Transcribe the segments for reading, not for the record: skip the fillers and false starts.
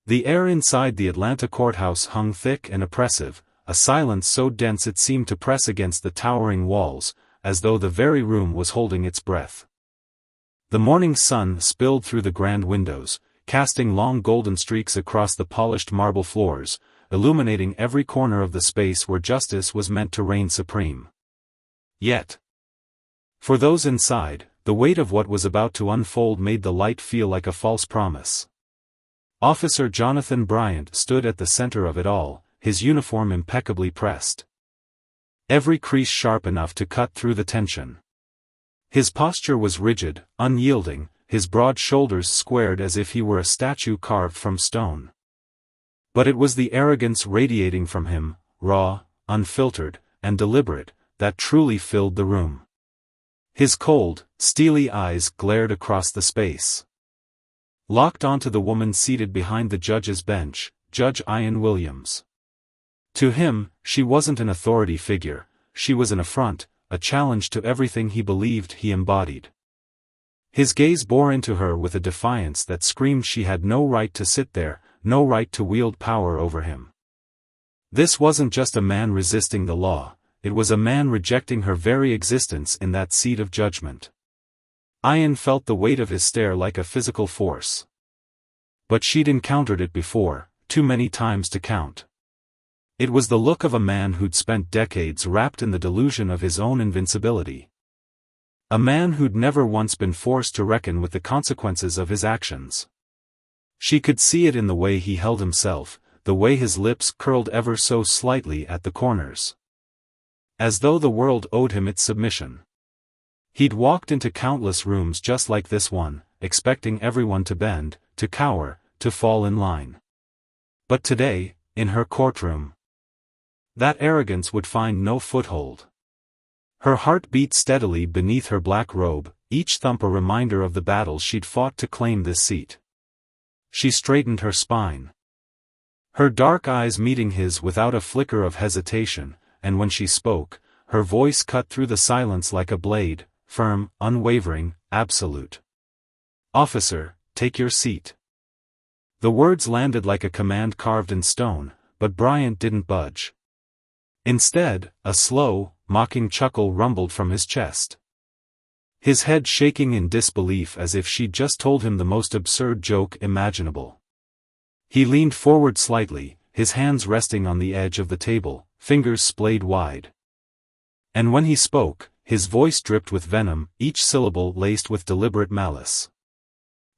The air inside the Atlanta courthouse hung thick and oppressive, a silence so dense it seemed to press against the towering walls, as though the very room was holding its breath. The morning sun spilled through the grand windows, casting long golden streaks across the polished marble floors, illuminating every corner of the space where justice was meant to reign supreme. Yet, for those inside, the weight of what was about to unfold made the light feel like a false promise. Officer Jonathan Bryant stood at the center of it all, his uniform impeccably pressed. Every crease sharp enough to cut through the tension. His posture was rigid, unyielding, his broad shoulders squared as if he were a statue carved from stone. But it was the arrogance radiating from him, raw, unfiltered, and deliberate, that truly filled the room. His cold, steely eyes glared across the space. Locked onto the woman seated behind the judge's bench, Judge Ian Williams. To him, she wasn't an authority figure, she was an affront, a challenge to everything he believed he embodied. His gaze bore into her with a defiance that screamed she had no right to sit there, no right to wield power over him. This wasn't just a man resisting the law, it was a man rejecting her very existence in that seat of judgment. Ian felt the weight of his stare like a physical force. But she'd encountered it before, too many times to count. It was the look of a man who'd spent decades wrapped in the delusion of his own invincibility. A man who'd never once been forced to reckon with the consequences of his actions. She could see it in the way he held himself, the way his lips curled ever so slightly at the corners. As though the world owed him its submission. He'd walked into countless rooms just like this one, expecting everyone to bend, to cower, to fall in line. But today, in her courtroom, that arrogance would find no foothold. Her heart beat steadily beneath her black robe, each thump a reminder of the battles she'd fought to claim this seat. She straightened her spine. Her dark eyes meeting his without a flicker of hesitation, and when she spoke, her voice cut through the silence like a blade, firm, unwavering, absolute. "Officer, take your seat." The words landed like a command carved in stone, but Bryant didn't budge. Instead, a slow, mocking chuckle rumbled from his chest. His head shaking in disbelief as if she'd just told him the most absurd joke imaginable. He leaned forward slightly, his hands resting on the edge of the table, fingers splayed wide. And when he spoke, his voice dripped with venom, each syllable laced with deliberate malice.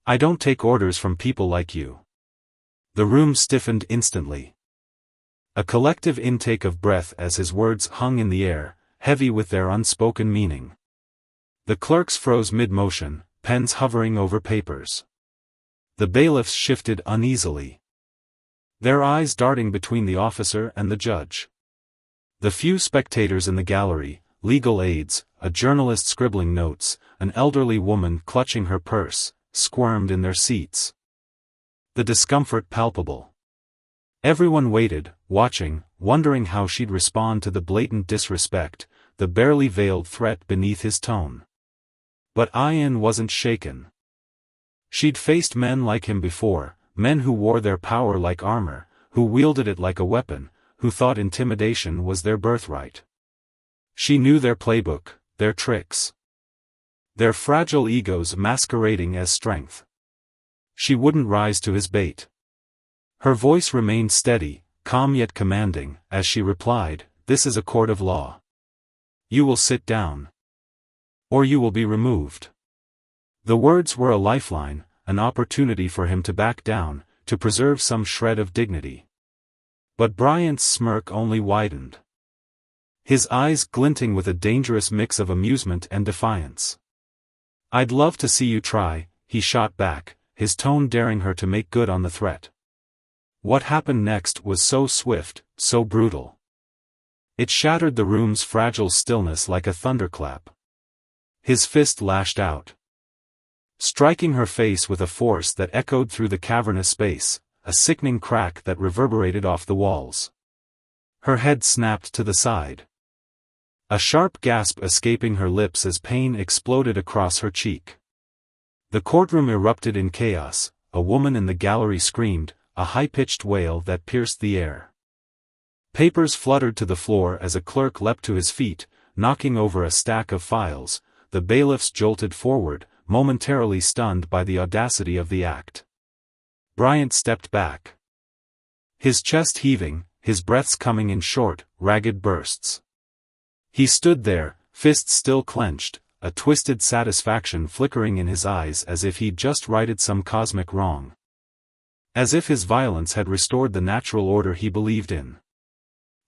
"I don't take orders from people like you." The room stiffened instantly. A collective intake of breath as his words hung in the air, heavy with their unspoken meaning. The clerks froze mid-motion, pens hovering over papers. The bailiffs shifted uneasily, their eyes darting between the officer and the judge. The few spectators in the gallery, legal aides, a journalist scribbling notes, an elderly woman clutching her purse, squirmed in their seats. The discomfort palpable. Everyone waited, watching, wondering how she'd respond to the blatant disrespect, the barely veiled threat beneath his tone. But Ian wasn't shaken. She'd faced men like him before, men who wore their power like armor, who wielded it like a weapon, who thought intimidation was their birthright. She knew their playbook, their tricks. Their fragile egos masquerading as strength. She wouldn't rise to his bait. Her voice remained steady, calm yet commanding, as she replied, "This is a court of law. You will sit down. Or you will be removed." The words were a lifeline, an opportunity for him to back down, to preserve some shred of dignity. But Bryant's smirk only widened. His eyes glinting with a dangerous mix of amusement and defiance. "I'd love to see you try," he shot back, his tone daring her to make good on the threat. What happened next was so swift, so brutal. It shattered the room's fragile stillness like a thunderclap. His fist lashed out, striking her face with a force that echoed through the cavernous space, a sickening crack that reverberated off the walls. Her head snapped to the side, a sharp gasp escaping her lips as pain exploded across her cheek. The courtroom erupted in chaos, a woman in the gallery screamed, a high-pitched wail that pierced the air. Papers fluttered to the floor as a clerk leapt to his feet, knocking over a stack of files. The bailiffs jolted forward, momentarily stunned by the audacity of the act. Bryant stepped back. His chest heaving, his breaths coming in short, ragged bursts. He stood there, fists still clenched, a twisted satisfaction flickering in his eyes as if he'd just righted some cosmic wrong. As if his violence had restored the natural order he believed in.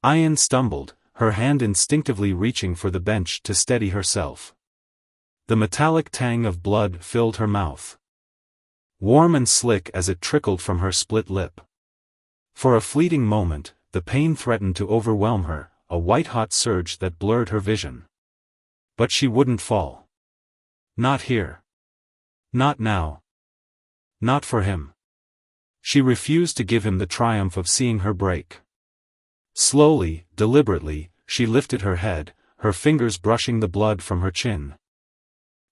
Ian stumbled, her hand instinctively reaching for the bench to steady herself. The metallic tang of blood filled her mouth. Warm and slick as it trickled from her split lip. For a fleeting moment, the pain threatened to overwhelm her, a white-hot surge that blurred her vision. But she wouldn't fall. Not here. Not now. Not for him. She refused to give him the triumph of seeing her break. Slowly, deliberately, she lifted her head, her fingers brushing the blood from her chin,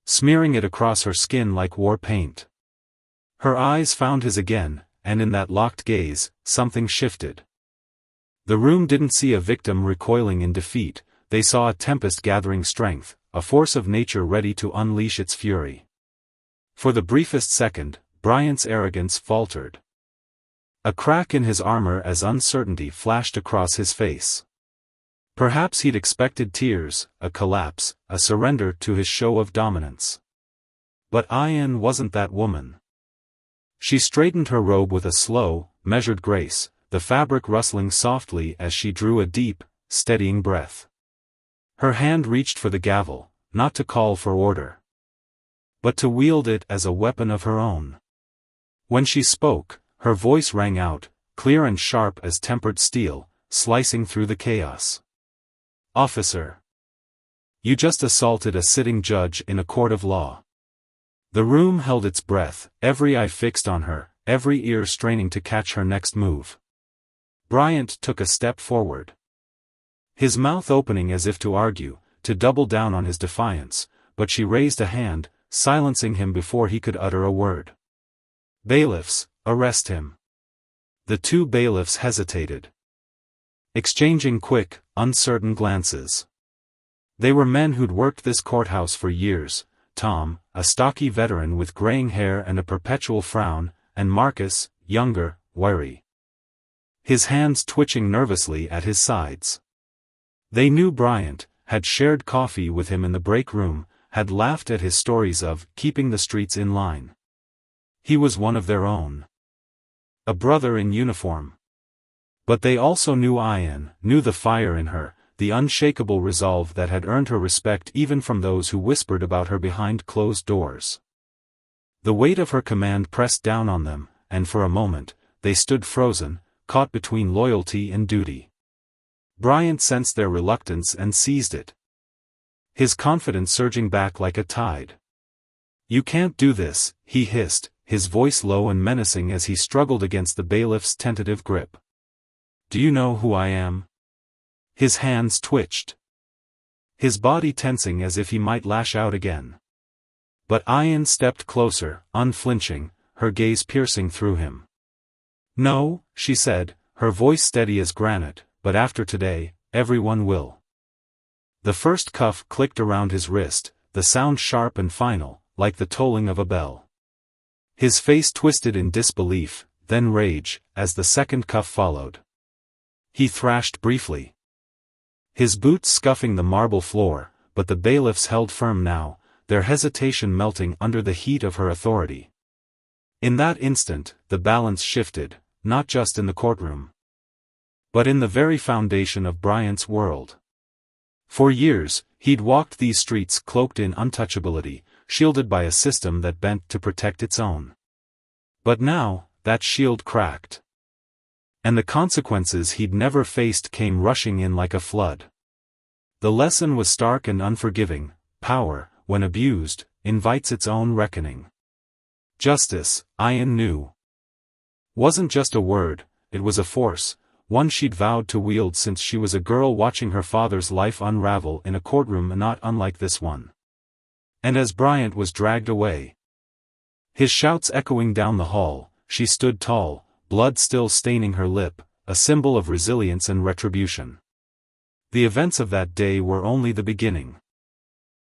smearing it across her skin like war paint. Her eyes found his again, and in that locked gaze, something shifted. The room didn't see a victim recoiling in defeat, they saw a tempest gathering strength, a force of nature ready to unleash its fury. For the briefest second, Bryant's arrogance faltered. A crack in his armor as uncertainty flashed across his face. Perhaps he'd expected tears, a collapse, a surrender to his show of dominance. But Ian wasn't that woman. She straightened her robe with a slow, measured grace, the fabric rustling softly as she drew a deep, steadying breath. Her hand reached for the gavel, not to call for order, but to wield it as a weapon of her own. When she spoke, her voice rang out, clear and sharp as tempered steel, slicing through the chaos. "Officer, you just assaulted a sitting judge in a court of law." The room held its breath, every eye fixed on her, every ear straining to catch her next move. Bryant took a step forward. His mouth opening as if to argue, to double down on his defiance, but she raised a hand, silencing him before he could utter a word. "Bailiffs, arrest him." The two bailiffs hesitated, exchanging quick, uncertain glances. They were men who'd worked this courthouse for years, Tom, a stocky veteran with graying hair and a perpetual frown, and Marcus, younger, wary, his hands twitching nervously at his sides. They knew Bryant, had shared coffee with him in the break room, had laughed at his stories of keeping the streets in line. He was one of their own. A brother in uniform. But they also knew Ian, knew the fire in her, the unshakable resolve that had earned her respect even from those who whispered about her behind closed doors. The weight of her command pressed down on them, and for a moment, they stood frozen, caught between loyalty and duty. Bryant sensed their reluctance and seized it. His confidence surging back like a tide. "You can't do this," he hissed, his voice low and menacing as he struggled against the bailiff's tentative grip. "Do you know who I am?" His hands twitched, his body tensing as if he might lash out again. But Ian stepped closer, unflinching, her gaze piercing through him. "No," she said, her voice steady as granite, "but after today, everyone will." The first cuff clicked around his wrist, the sound sharp and final, like the tolling of a bell. His face twisted in disbelief, then rage, as the second cuff followed. He thrashed briefly, his boots scuffing the marble floor, but the bailiffs held firm now, their hesitation melting under the heat of her authority. In that instant, the balance shifted, not just in the courtroom, but in the very foundation of Bryant's world. For years, he'd walked these streets cloaked in untouchability, shielded by a system that bent to protect its own. But now, that shield cracked. And the consequences he'd never faced came rushing in like a flood. The lesson was stark and unforgiving: power, when abused, invites its own reckoning. Justice, Ian knew, wasn't just a word, it was a force, one she'd vowed to wield since she was a girl watching her father's life unravel in a courtroom not unlike this one. And as Bryant was dragged away, his shouts echoing down the hall, she stood tall, blood still staining her lip, a symbol of resilience and retribution. The events of that day were only the beginning.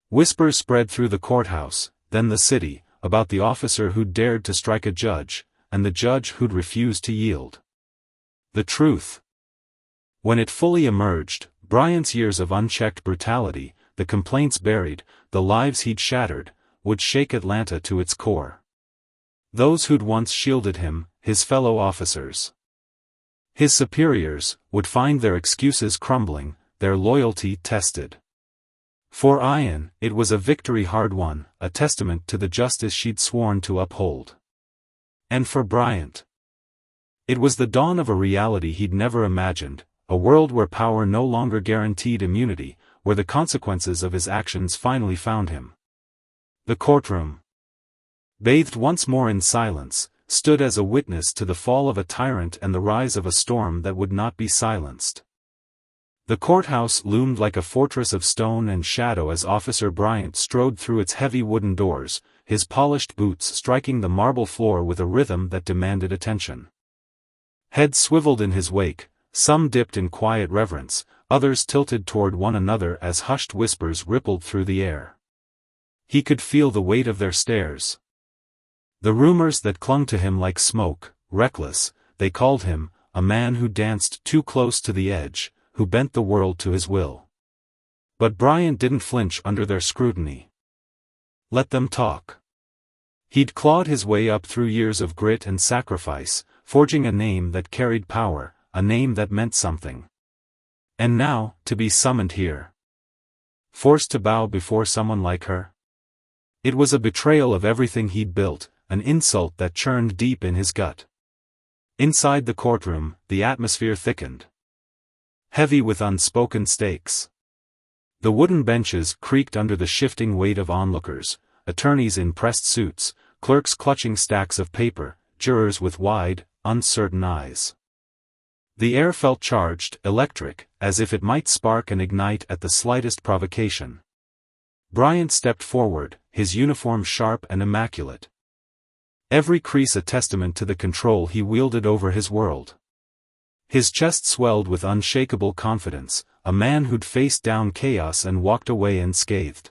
Whispers spread through the courthouse, then the city, about the officer who'd dared to strike a judge, and the judge who'd refused to yield. The truth. When it fully emerged, Bryant's years of unchecked brutality, the complaints buried, the lives he'd shattered, would shake Atlanta to its core. Those who'd once shielded him, his fellow officers, his superiors, would find their excuses crumbling, their loyalty tested. For Ian, it was a victory hard won, a testament to the justice she'd sworn to uphold. And for Bryant, it was the dawn of a reality he'd never imagined, a world where power no longer guaranteed immunity, where the consequences of his actions finally found him. The courtroom, bathed once more in silence, stood as a witness to the fall of a tyrant and the rise of a storm that would not be silenced. The courthouse loomed like a fortress of stone and shadow as Officer Bryant strode through its heavy wooden doors, his polished boots striking the marble floor with a rhythm that demanded attention. Heads swiveled in his wake, some dipped in quiet reverence, others tilted toward one another as hushed whispers rippled through the air. He could feel the weight of their stares. The rumors that clung to him like smoke, reckless, they called him, a man who danced too close to the edge, who bent the world to his will. But Bryant didn't flinch under their scrutiny. Let them talk. He'd clawed his way up through years of grit and sacrifice, forging a name that carried power, a name that meant something. And now, to be summoned here, forced to bow before someone like her? It was a betrayal of everything he'd built, an insult that churned deep in his gut. Inside the courtroom, the atmosphere thickened, heavy with unspoken stakes. The wooden benches creaked under the shifting weight of onlookers, attorneys in pressed suits, clerks clutching stacks of paper, jurors with wide, uncertain eyes. The air felt charged, electric, as if it might spark and ignite at the slightest provocation. Bryant stepped forward, his uniform sharp and immaculate. Every crease a testament to the control he wielded over his world. His chest swelled with unshakable confidence, a man who'd faced down chaos and walked away unscathed.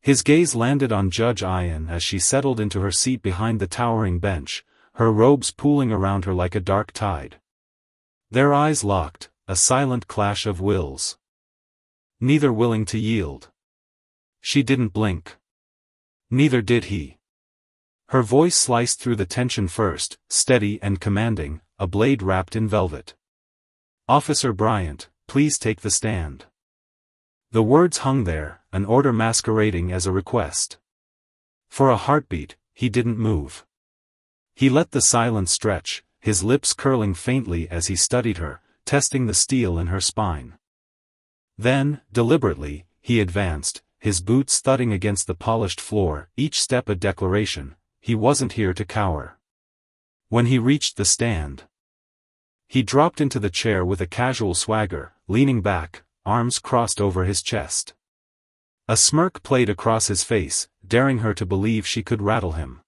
His gaze landed on Judge Ian as she settled into her seat behind the towering bench, her robes pooling around her like a dark tide. Their eyes locked, a silent clash of wills. Neither willing to yield. She didn't blink. Neither did he. Her voice sliced through the tension first, steady and commanding, a blade wrapped in velvet. "Officer Bryant, please take the stand." The words hung there, an order masquerading as a request. For a heartbeat, he didn't move. He let the silence stretch, his lips curling faintly as he studied her, testing the steel in her spine. Then, deliberately, he advanced, his boots thudding against the polished floor, each step a declaration. He wasn't here to cower. When he reached the stand, he dropped into the chair with a casual swagger, leaning back, arms crossed over his chest. A smirk played across his face, daring her to believe she could rattle him.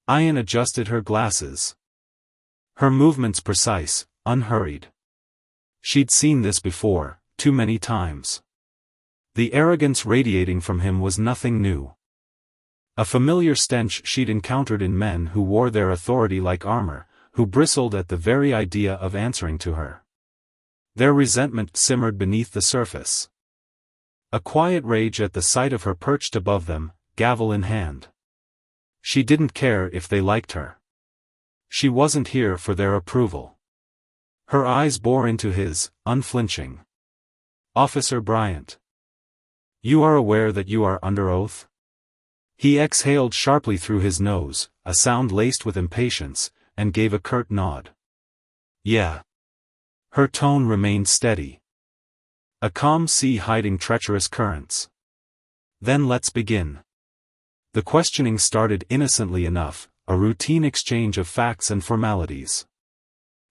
Ian adjusted her glasses. Her movements precise, unhurried. She'd seen this before, too many times. The arrogance radiating from him was nothing new. A familiar stench she'd encountered in men who wore their authority like armor, who bristled at the very idea of answering to her. Their resentment simmered beneath the surface. A quiet rage at the sight of her perched above them, gavel in hand. She didn't care if they liked her. She wasn't here for their approval. Her eyes bore into his, unflinching. "Officer Bryant, you are aware that you are under oath?" He exhaled sharply through his nose, a sound laced with impatience, and gave a curt nod. "Yeah." Her tone remained steady. A calm sea hiding treacherous currents. "Then let's begin." The questioning started innocently enough, a routine exchange of facts and formalities.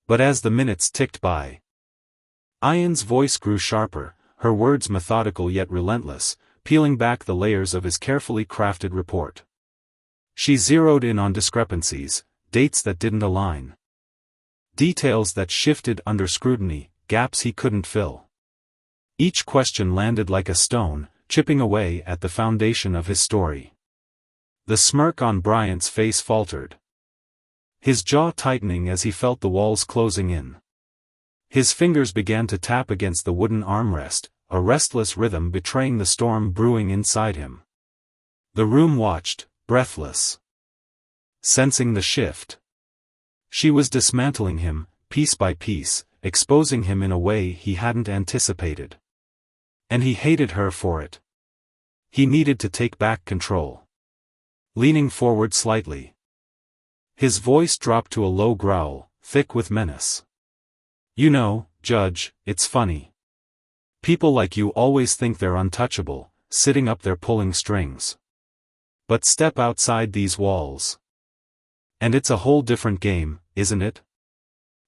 But as the minutes ticked by, Ian's voice grew sharper, her words methodical yet relentless, peeling back the layers of his carefully crafted report. She zeroed in on discrepancies, dates that didn't align. Details that shifted under scrutiny, gaps he couldn't fill. Each question landed like a stone, chipping away at the foundation of his story. The smirk on Bryant's face faltered, his jaw tightening as he felt the walls closing in. His fingers began to tap against the wooden armrest, a restless rhythm betraying the storm brewing inside him. The room watched, breathless, sensing the shift. She was dismantling him, piece by piece, exposing him in a way he hadn't anticipated. And he hated her for it. He needed to take back control. Leaning forward slightly, his voice dropped to a low growl, thick with menace. "You know, Judge, it's funny. People like you always think they're untouchable, sitting up there pulling strings. But step outside these walls, and it's a whole different game, isn't it?"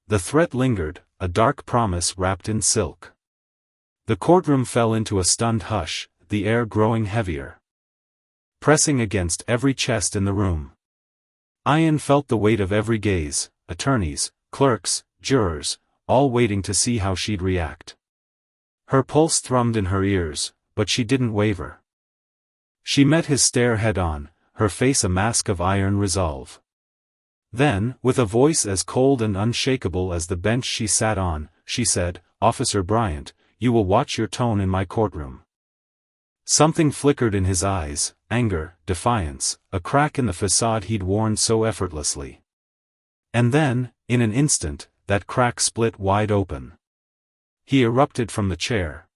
The threat lingered, a dark promise wrapped in silk. The courtroom fell into a stunned hush, the air growing heavier, pressing against every chest in the room. Ian felt the weight of every gaze, attorneys, clerks, jurors, all waiting to see how she'd react. Her pulse thrummed in her ears, but she didn't waver. She met his stare head-on, her face a mask of iron resolve. Then, with a voice as cold and unshakable as the bench she sat on, she said, "Officer Bryant, you will watch your tone in my courtroom." Something flickered in his eyes, anger, defiance, a crack in the facade he'd worn so effortlessly. And then, in an instant, that crack split wide open. He erupted from the chair,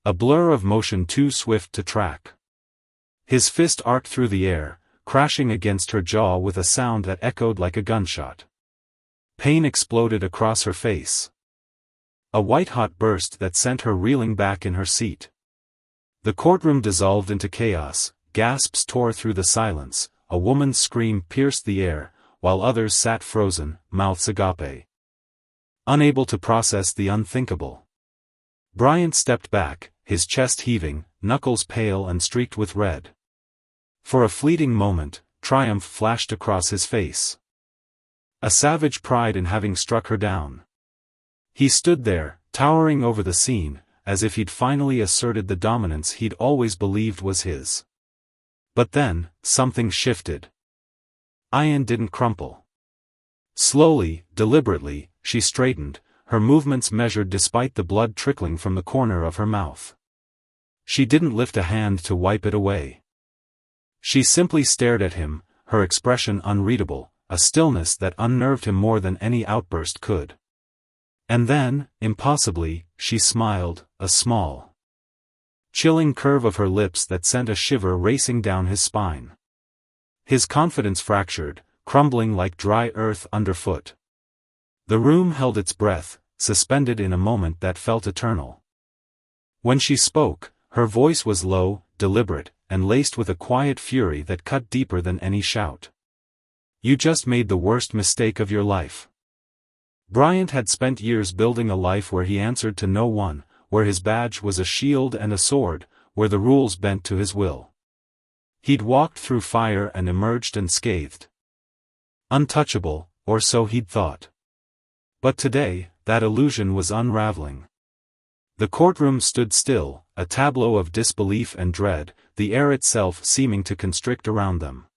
a blur of motion too swift to track. His fist arced through the air, crashing against her jaw with a sound that echoed like a gunshot. Pain exploded across her face, a white-hot burst that sent her reeling back in her seat. The courtroom dissolved into chaos, gasps tore through the silence, a woman's scream pierced the air, while others sat frozen, mouths agape, unable to process the unthinkable. Bryant stepped back, his chest heaving, knuckles pale and streaked with red. For a fleeting moment, triumph flashed across his face. A savage pride in having struck her down. He stood there, towering over the scene, as if he'd finally asserted the dominance he'd always believed was his. But then, something shifted. Ian didn't crumple. Slowly, deliberately, she straightened, her movements measured despite the blood trickling from the corner of her mouth. She didn't lift a hand to wipe it away. She simply stared at him, her expression unreadable, a stillness that unnerved him more than any outburst could. And then, impossibly, she smiled, a small, chilling curve of her lips that sent a shiver racing down his spine. His confidence fractured, crumbling like dry earth underfoot. The room held its breath, suspended in a moment that felt eternal. When she spoke, her voice was low, deliberate, and laced with a quiet fury that cut deeper than any shout. "You just made the worst mistake of your life." Bryant had spent years building a life where he answered to no one, where his badge was a shield and a sword, where the rules bent to his will. He'd walked through fire and emerged unscathed. Untouchable, or so he'd thought. But today, that illusion was unraveling. The courtroom stood still, a tableau of disbelief and dread, the air itself seeming to constrict around them.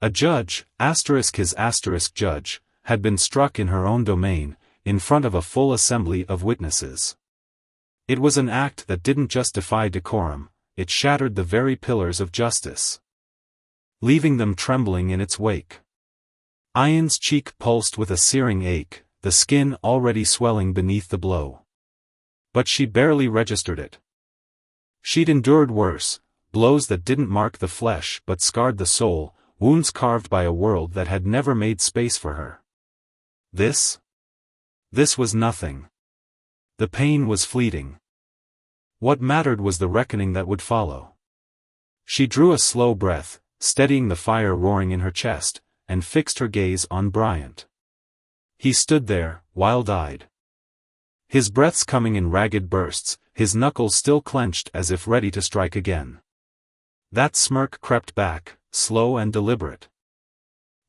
A judge, his judge, had been struck in her own domain, in front of a full assembly of witnesses. It was an act that didn't just defy decorum, it shattered the very pillars of justice, leaving them trembling in its wake. Ian's cheek pulsed with a searing ache, the skin already swelling beneath the blow. But she barely registered it. She'd endured worse, blows that didn't mark the flesh but scarred the soul, wounds carved by a world that had never made space for her. This was nothing. The pain was fleeting. What mattered was the reckoning that would follow. She drew a slow breath, steadying the fire roaring in her chest, and fixed her gaze on Bryant. He stood there, wild-eyed, his breaths coming in ragged bursts, his knuckles still clenched as if ready to strike again. That smirk crept back, slow and deliberate.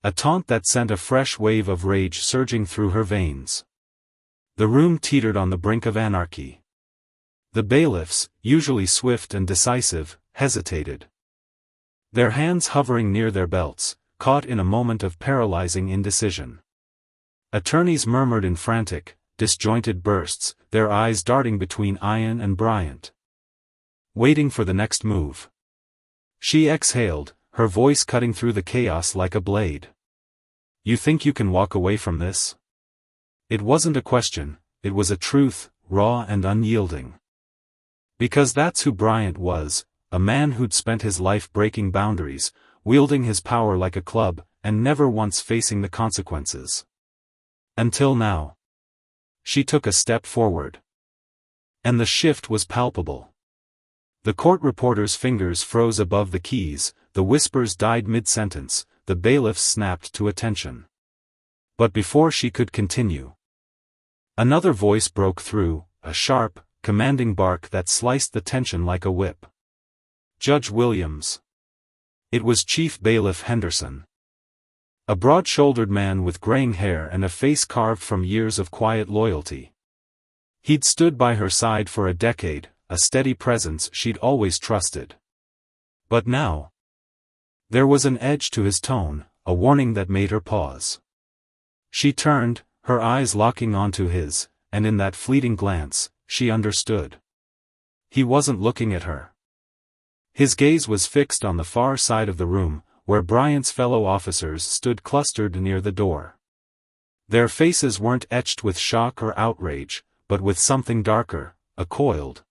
A taunt that sent a fresh wave of rage surging through her veins. The room teetered on the brink of anarchy. The bailiffs, usually swift and decisive, hesitated. Their hands hovering near their belts, caught in a moment of paralyzing indecision. Attorneys murmured in frantic, disjointed bursts, their eyes darting between Ian and Bryant, waiting for the next move. She exhaled, her voice cutting through the chaos like a blade. "You think you can walk away from this?" It wasn't a question, it was a truth, raw and unyielding. Because that's who Bryant was, a man who'd spent his life breaking boundaries, wielding his power like a club, and never once facing the consequences. Until now. She took a step forward. And the shift was palpable. The court reporter's fingers froze above the keys, the whispers died mid-sentence, the bailiffs snapped to attention. But before she could continue, another voice broke through, a sharp, commanding bark that sliced the tension like a whip. "Judge Williams." It was Chief Bailiff Henderson. A broad-shouldered man with graying hair and a face carved from years of quiet loyalty. He'd stood by her side for a decade, a steady presence she'd always trusted. But now, there was an edge to his tone, a warning that made her pause. She turned, her eyes locking onto his, and in that fleeting glance, she understood. He wasn't looking at her. His gaze was fixed on the far side of the room, where Bryant's fellow officers stood clustered near the door. Their faces weren't etched with shock or outrage, but with something darker, a coiled,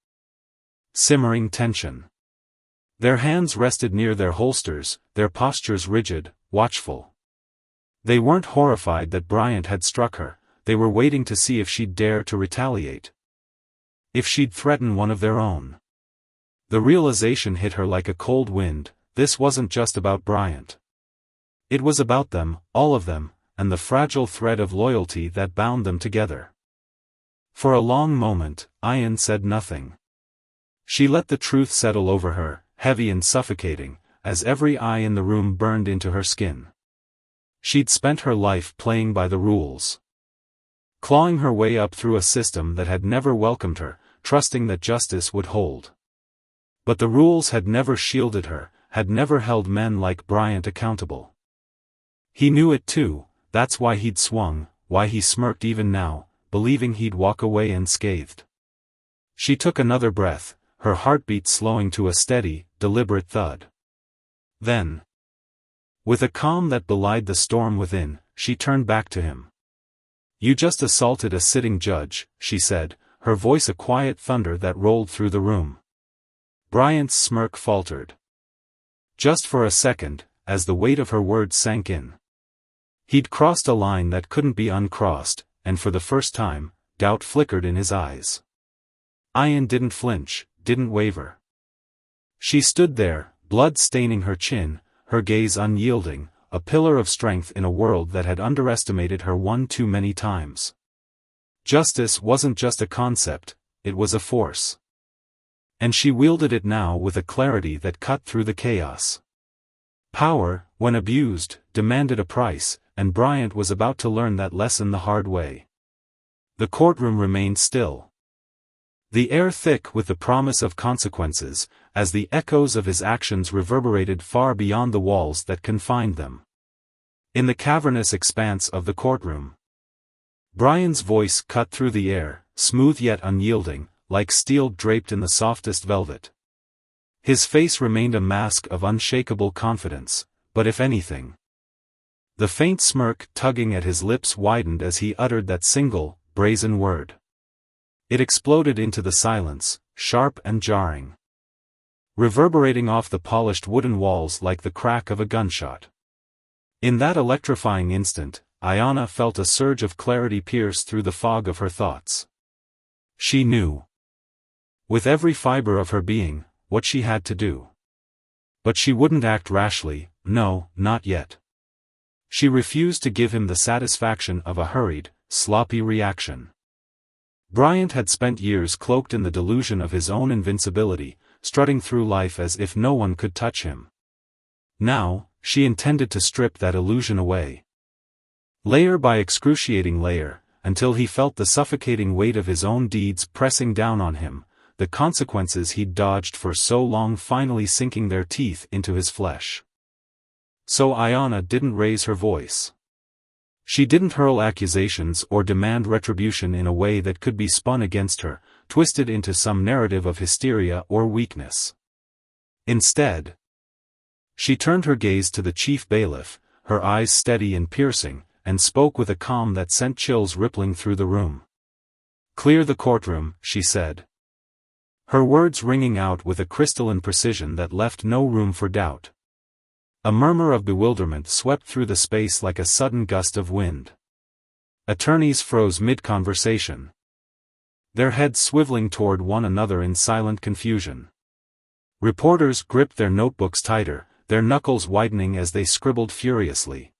simmering tension. Their hands rested near their holsters, their postures rigid, watchful. They weren't horrified that Bryant had struck her, they were waiting to see if she'd dare to retaliate. If she'd threaten one of their own. The realization hit her like a cold wind, this wasn't just about Bryant. It was about them, all of them, and the fragile thread of loyalty that bound them together. For a long moment, Ian said nothing. She let the truth settle over her, heavy and suffocating, as every eye in the room burned into her skin. She'd spent her life playing by the rules. Clawing her way up through a system that had never welcomed her, trusting that justice would hold. But the rules had never shielded her, had never held men like Bryant accountable. He knew it too, that's why he'd swung, why he smirked even now, believing he'd walk away unscathed. She took another breath, her heartbeat slowing to a steady, deliberate thud. Then, with a calm that belied the storm within, she turned back to him. "You just assaulted a sitting judge," she said, her voice a quiet thunder that rolled through the room. Bryant's smirk faltered. Just for a second, as the weight of her words sank in. He'd crossed a line that couldn't be uncrossed, and for the first time, doubt flickered in his eyes. Ian didn't flinch, didn't waver. She stood there, blood staining her chin, her gaze unyielding, a pillar of strength in a world that had underestimated her one too many times. Justice wasn't just a concept, it was a force. And she wielded it now with a clarity that cut through the chaos. Power, when abused, demanded a price, and Bryant was about to learn that lesson the hard way. The courtroom remained still. The air thick with the promise of consequences, as the echoes of his actions reverberated far beyond the walls that confined them. In the cavernous expanse of the courtroom, Bryant's voice cut through the air, smooth yet unyielding, like steel draped in the softest velvet. His face remained a mask of unshakable confidence, but if anything, the faint smirk tugging at his lips widened as he uttered that single, brazen word. It exploded into the silence, sharp and jarring, reverberating off the polished wooden walls like the crack of a gunshot. In that electrifying instant, Ayanna felt a surge of clarity pierce through the fog of her thoughts. She knew, with every fiber of her being, what she had to do. But she wouldn't act rashly, no, not yet. She refused to give him the satisfaction of a hurried, sloppy reaction. Bryant had spent years cloaked in the delusion of his own invincibility, strutting through life as if no one could touch him. Now, she intended to strip that illusion away. Layer by excruciating layer, until he felt the suffocating weight of his own deeds pressing down on him, the consequences he'd dodged for so long finally sinking their teeth into his flesh. So Ayanna didn't raise her voice. She didn't hurl accusations or demand retribution in a way that could be spun against her, twisted into some narrative of hysteria or weakness. Instead, she turned her gaze to the chief bailiff, her eyes steady and piercing, and spoke with a calm that sent chills rippling through the room. "Clear the courtroom," she said. Her words ringing out with a crystalline precision that left no room for doubt. A murmur of bewilderment swept through the space like a sudden gust of wind. Attorneys froze mid-conversation, their heads swiveling toward one another in silent confusion. Reporters gripped their notebooks tighter, their knuckles widening as they scribbled furiously.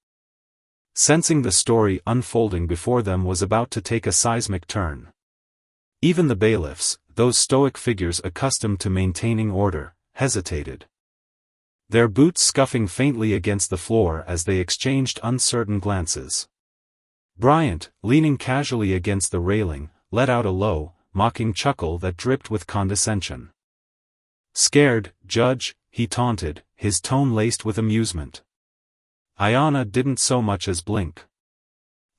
Sensing the story unfolding before them was about to take a seismic turn. Even the bailiffs, those stoic figures accustomed to maintaining order, hesitated, their boots scuffing faintly against the floor as they exchanged uncertain glances. Bryant, leaning casually against the railing, let out a low, mocking chuckle that dripped with condescension. "Scared, Judge?" he taunted, his tone laced with amusement. Ayanna didn't so much as blink.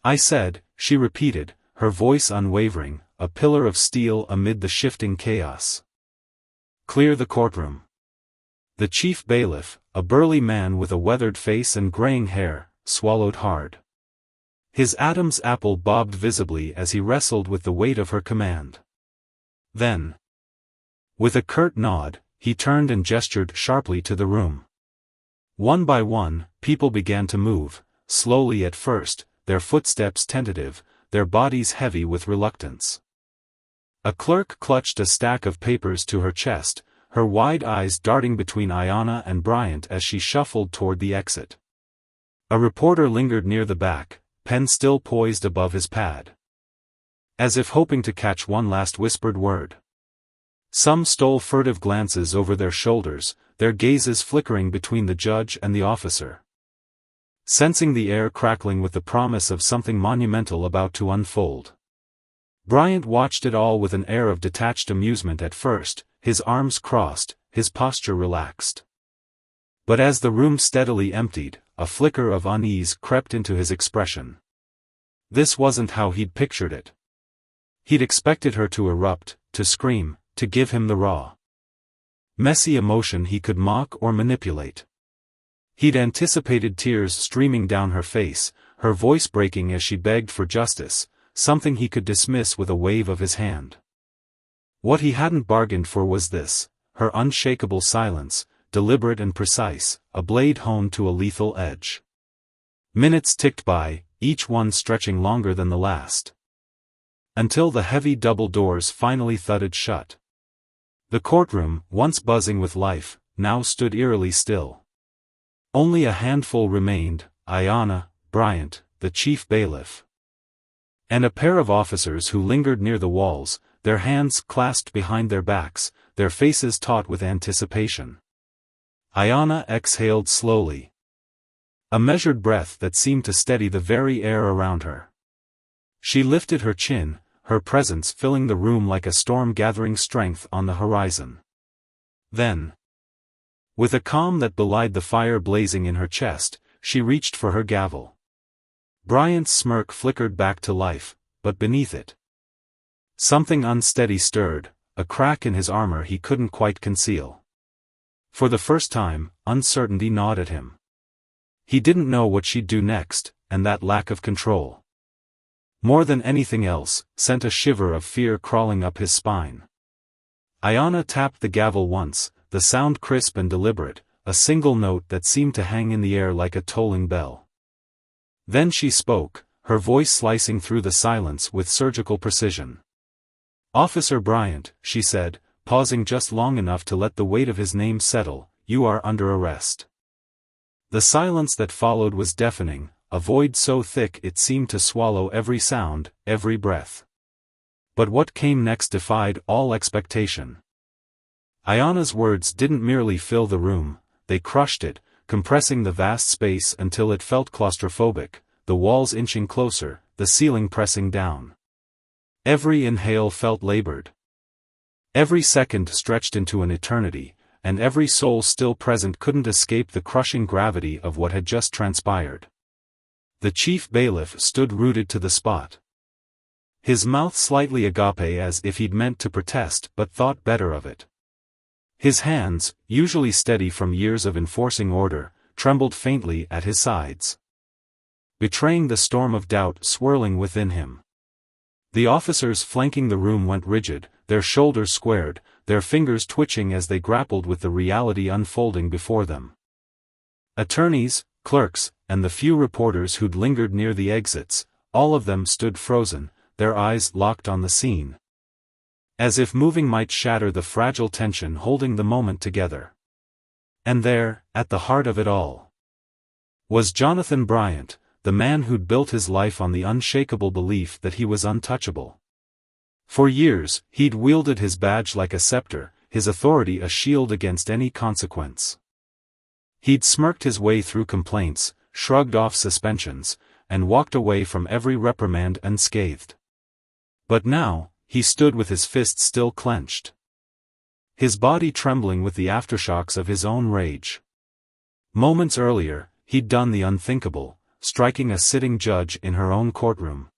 "I said," she repeated, her voice unwavering, a pillar of steel amid the shifting chaos. "Clear the courtroom." The chief bailiff, a burly man with a weathered face and graying hair, swallowed hard. His Adam's apple bobbed visibly as he wrestled with the weight of her command. Then, with a curt nod, he turned and gestured sharply to the room. One by one, people began to move, slowly at first, their footsteps tentative, their bodies heavy with reluctance. A clerk clutched a stack of papers to her chest, her wide eyes darting between Ayanna and Bryant as she shuffled toward the exit. A reporter lingered near the back, pen still poised above his pad, as if hoping to catch one last whispered word. Some stole furtive glances over their shoulders, their gazes flickering between the judge and the officer. Sensing the air crackling with the promise of something monumental about to unfold, Bryant watched it all with an air of detached amusement at first, his arms crossed, his posture relaxed. But as the room steadily emptied, a flicker of unease crept into his expression. This wasn't how he'd pictured it. He'd expected her to erupt, to scream, to give him the raw, messy emotion he could mock or manipulate. He'd anticipated tears streaming down her face, her voice breaking as she begged for justice, something he could dismiss with a wave of his hand. What he hadn't bargained for was this, her unshakable silence, deliberate and precise, a blade honed to a lethal edge. Minutes ticked by, each one stretching longer than the last, until the heavy double doors finally thudded shut. The courtroom, once buzzing with life, now stood eerily still. Only a handful remained, Ayanna, Bryant, the chief bailiff, and a pair of officers who lingered near the walls, their hands clasped behind their backs, their faces taut with anticipation. Ayanna exhaled slowly, a measured breath that seemed to steady the very air around her. She lifted her chin, her presence filling the room like a storm gathering strength on the horizon. Then, with a calm that belied the fire blazing in her chest, she reached for her gavel. Bryant's smirk flickered back to life, but beneath it, something unsteady stirred, a crack in his armor he couldn't quite conceal. For the first time, uncertainty gnawed at him. He didn't know what she'd do next, and that lack of control, more than anything else, sent a shiver of fear crawling up his spine. Ayanna tapped the gavel once, the sound crisp and deliberate, a single note that seemed to hang in the air like a tolling bell. Then she spoke, her voice slicing through the silence with surgical precision. "Officer Bryant," she said, pausing just long enough to let the weight of his name settle, "you are under arrest." The silence that followed was deafening, a void so thick it seemed to swallow every sound, every breath. But what came next defied all expectation. Ayanna's words didn't merely fill the room, they crushed it, compressing the vast space until it felt claustrophobic, the walls inching closer, the ceiling pressing down. Every inhale felt labored. Every second stretched into an eternity, and every soul still present couldn't escape the crushing gravity of what had just transpired. The chief bailiff stood rooted to the spot. His mouth slightly agape as if he'd meant to protest but thought better of it. His hands, usually steady from years of enforcing order, trembled faintly at his sides, betraying the storm of doubt swirling within him. The officers flanking the room went rigid, their shoulders squared, their fingers twitching as they grappled with the reality unfolding before them. Attorneys, clerks, and the few reporters who'd lingered near the exits, all of them stood frozen, their eyes locked on the scene, as if moving might shatter the fragile tension holding the moment together. And there, at the heart of it all, was Jonathan Bryant, the man who'd built his life on the unshakable belief that he was untouchable. For years, he'd wielded his badge like a scepter, his authority a shield against any consequence. He'd smirked his way through complaints, shrugged off suspensions, and walked away from every reprimand unscathed. But now, he stood with his fists still clenched, his body trembling with the aftershocks of his own rage. Moments earlier, he'd done the unthinkable, striking a sitting judge in her own courtroom,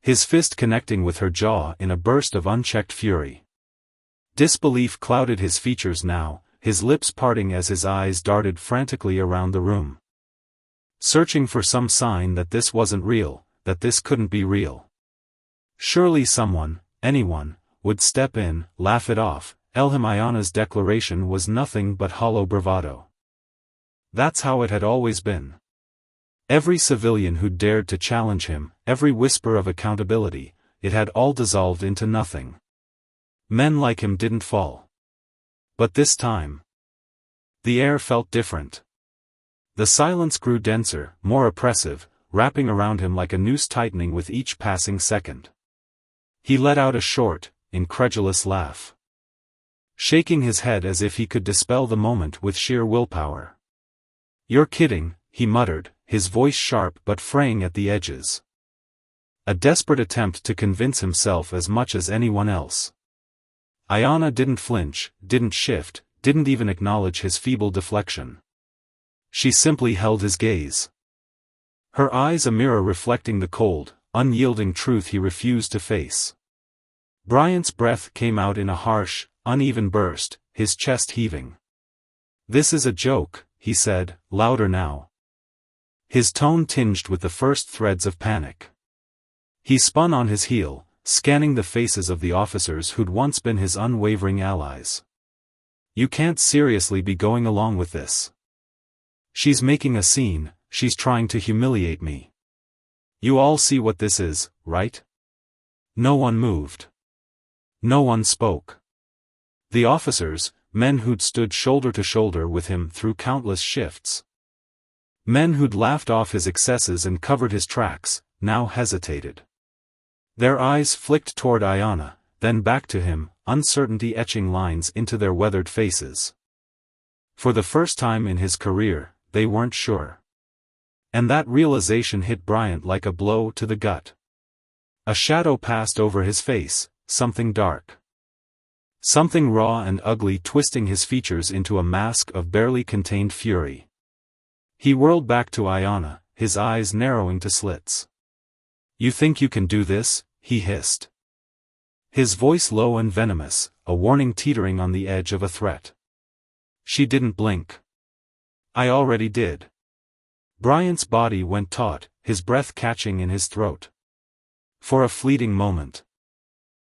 his fist connecting with her jaw in a burst of unchecked fury. Disbelief clouded his features now, his lips parting as his eyes darted frantically around the room, searching for some sign that this wasn't real, that this couldn't be real. Surely someone, anyone, would step in, laugh it off, tell him Ayana's declaration was nothing but hollow bravado. That's how it had always been. Every civilian who dared to challenge him, every whisper of accountability, it had all dissolved into nothing. Men like him didn't fall. But this time, the air felt different. The silence grew denser, more oppressive, wrapping around him like a noose tightening with each passing second. He let out a short, incredulous laugh, shaking his head as if he could dispel the moment with sheer willpower. "You're kidding," he muttered, his voice sharp but fraying at the edges. A desperate attempt to convince himself as much as anyone else. Ayana didn't flinch, didn't shift, didn't even acknowledge his feeble deflection. She simply held his gaze, her eyes a mirror reflecting the cold, unyielding truth he refused to face. Bryant's breath came out in a harsh, uneven burst, his chest heaving. "This is a joke," he said, louder now, his tone tinged with the first threads of panic. He spun on his heel, scanning the faces of the officers who'd once been his unwavering allies. "You can't seriously be going along with this. She's making a scene, she's trying to humiliate me. You all see what this is, right?" No one moved. No one spoke. The officers, men who'd stood shoulder to shoulder with him through countless shifts, men who'd laughed off his excesses and covered his tracks, now hesitated. Their eyes flicked toward Ayana, then back to him, uncertainty etching lines into their weathered faces. For the first time in his career, they weren't sure. And that realization hit Bryant like a blow to the gut. A shadow passed over his face, something dark, something raw and ugly twisting his features into a mask of barely contained fury. He whirled back to Ayana, his eyes narrowing to slits. "You think you can do this?" he hissed, his voice low and venomous, a warning teetering on the edge of a threat. She didn't blink. "I already did." Bryant's body went taut, his breath catching in his throat. For a fleeting moment,